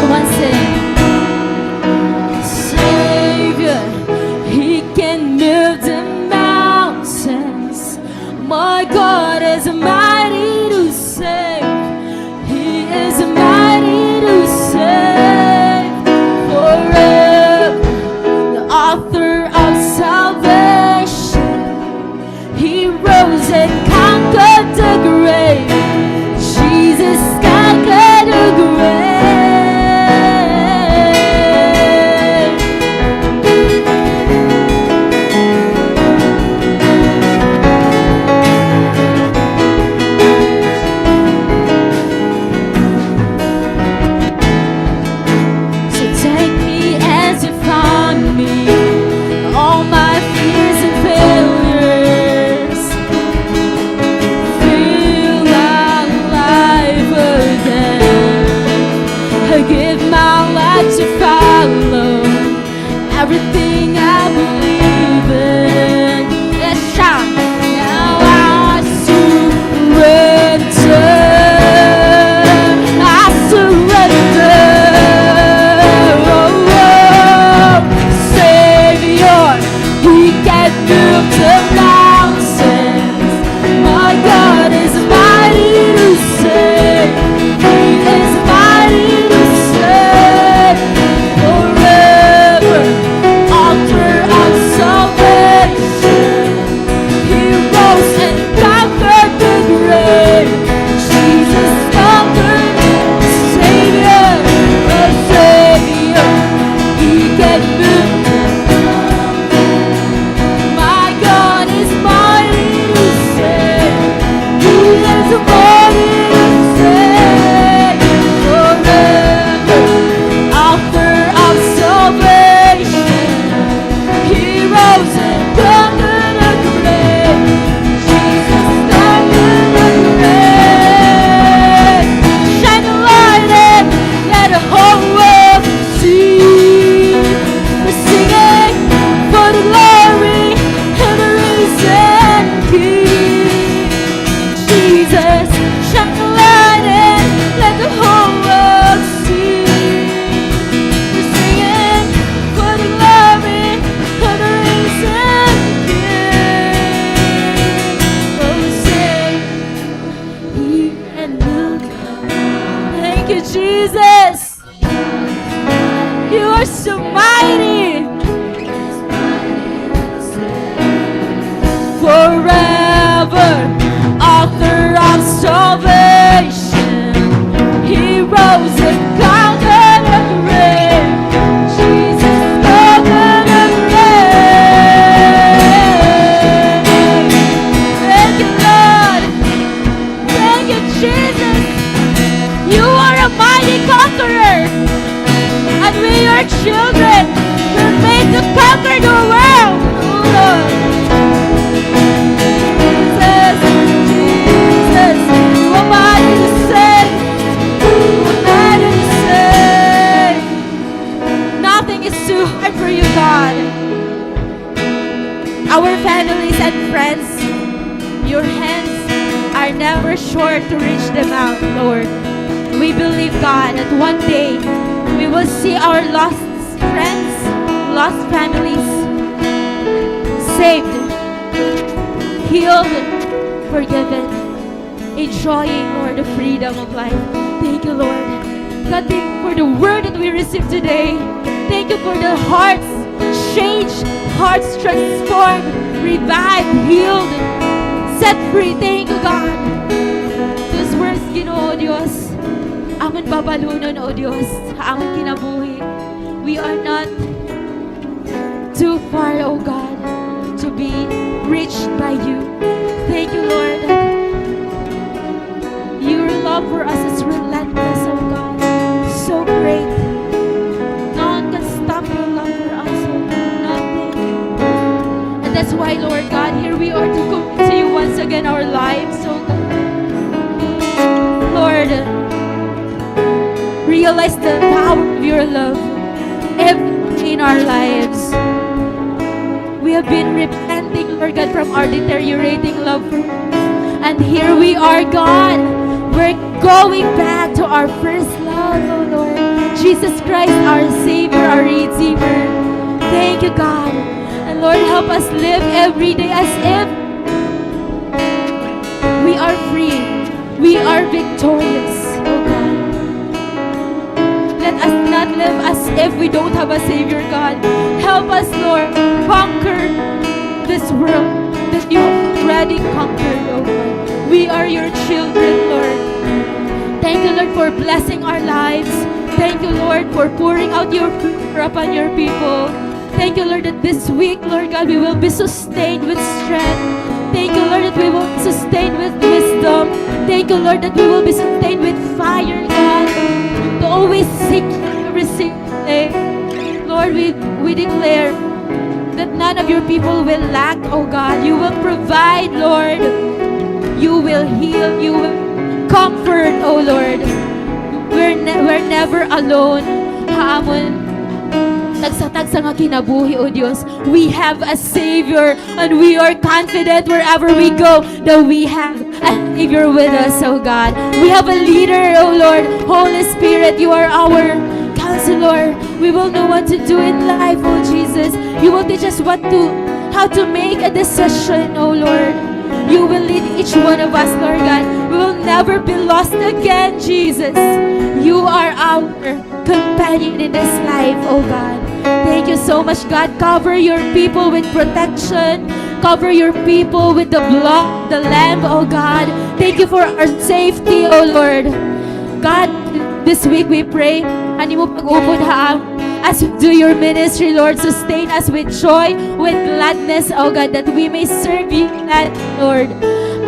Come on, sing. Savior, He can move the mountains. My God is mighty to save. He is mighty to save forever. The author of salvation. He rose and conquered the grave. Jesus conquered the grave. So take me as you found me, all my fears and failures. And friends, your hands are never short to reach them out, Lord. We believe, God, that one day we will see our lost friends, lost families saved, healed, forgiven, enjoying, Lord, the freedom of life. Thank you, Lord. God, thank you for the word that we received today. Thank you for the hearts changed, hearts transformed, revived, healed, set free. Thank you, God. Those words, Ginoo, Diyos, amon babalunon, O Diyos, sa amon kinabuhi. We are not too far, O God, to be reached by you. Thank you, Lord, that your love for us is relentless, O God. So great. No one can stop your love for us, O God. Nothing. And that's why, Lord God, here we are to commit to you once again our lives, O God. Lord, realize the power of your love in our lives. We have been repenting, Lord God, from our deteriorating love for you. And here we are, God. We're going back to our first love, oh Lord. Jesus Christ, our Savior, our Redeemer. Thank you, God. And Lord, help us live every day as if we are free. We are victorious, oh God. Let us not live as if we don't have a Savior, God. Help us, Lord, conquer this world that you have already conquered, oh God. We are your children, Lord. Thank you, Lord, for blessing our lives. Thank you, Lord, for pouring out your favor upon your people. Thank you, Lord, that this week, Lord God, we will be sustained with strength. Thank you, Lord, that we will be sustained with wisdom. Thank you, Lord, that we will be sustained with fire, God, to always seek every single day. Lord, we declare that none of your people will lack, oh God. You will provide, Lord. You will heal. You will comfort, oh Lord. We're never alone. Haamon, tagsa-tagsa nga kinabuhi, oh Diyos. We have a Savior, and we are confident wherever we go that we have a Savior with us, oh God. We have a leader, oh Lord. Holy Spirit, you are our Counselor. We will know what to do in life, oh Jesus. You will teach us how to make a decision, oh Lord. You will lead each one of us, Lord God. We will never be lost again, Jesus. You are our companion in this life, oh God. Thank you so much, God. Cover your people with protection. Cover your people with the blood, the Lamb, oh God. Thank you for our safety, oh Lord. God, this week we pray, ani mo pag-upod as we do your ministry, Lord. Sustain us with joy, with gladness, oh God, that we may serve you, Lord.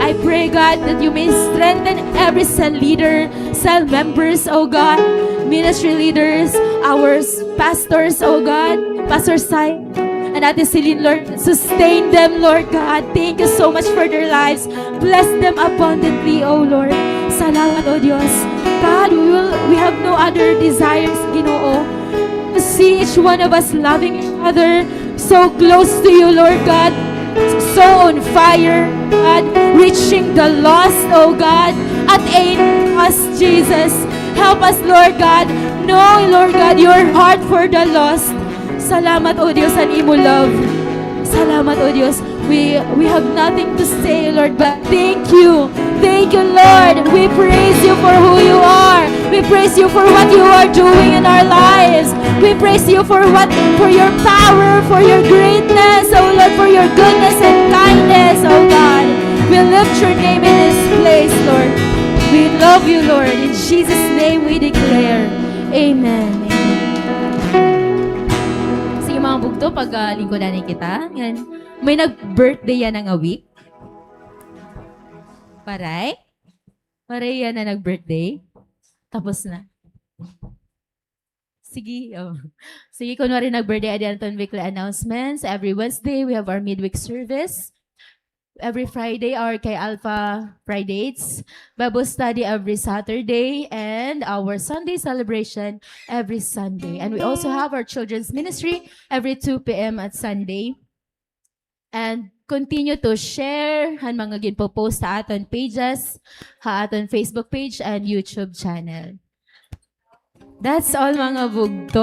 I pray, God, that you may strengthen every cell leader, cell members, oh God, ministry leaders, our pastors, oh God, Pastor Sai, and Ate Celine, Lord. Sustain them, Lord God. Thank you so much for their lives. Bless them abundantly, oh Lord. Salamat, oh Diyos. God, we have no other desires, Ginoo, to see each one of us loving each other, so close to you, Lord God, so on fire, God, reaching the lost, oh God, at aid us, Jesus. Help us, Lord God, know, Lord God, your heart for the lost. Salamat, O Diyos, and imo love. Salamat, O Diyos. We have nothing to say, Lord, but thank you. Thank you, Lord. We praise you for who you are. We praise you for what you are doing in our lives. We praise you for your power, for your greatness, oh Lord, for your goodness and kindness, oh God. We lift your name in this place, Lord. We love you, Lord. In Jesus' name we declare, Amen. Sige mga bugto, pag lingkudanin kita. Yan. May nag-birthday yan ng a week. Paray? Paray yan na nag-birthday. Tapos na. Sige, oh. Sige, kunwari nag-birthday at Anton weekly announcements. Every Wednesday, we have our midweek service. Every Friday, our kay Alpha Fridays. Bible study every Saturday. And our Sunday celebration every Sunday. And we also have our children's ministry every 2 p.m. at Sunday. And continue to share han mga ginpo-post sa aton pages, ha aton Facebook page and YouTube channel. That's all mga bugto.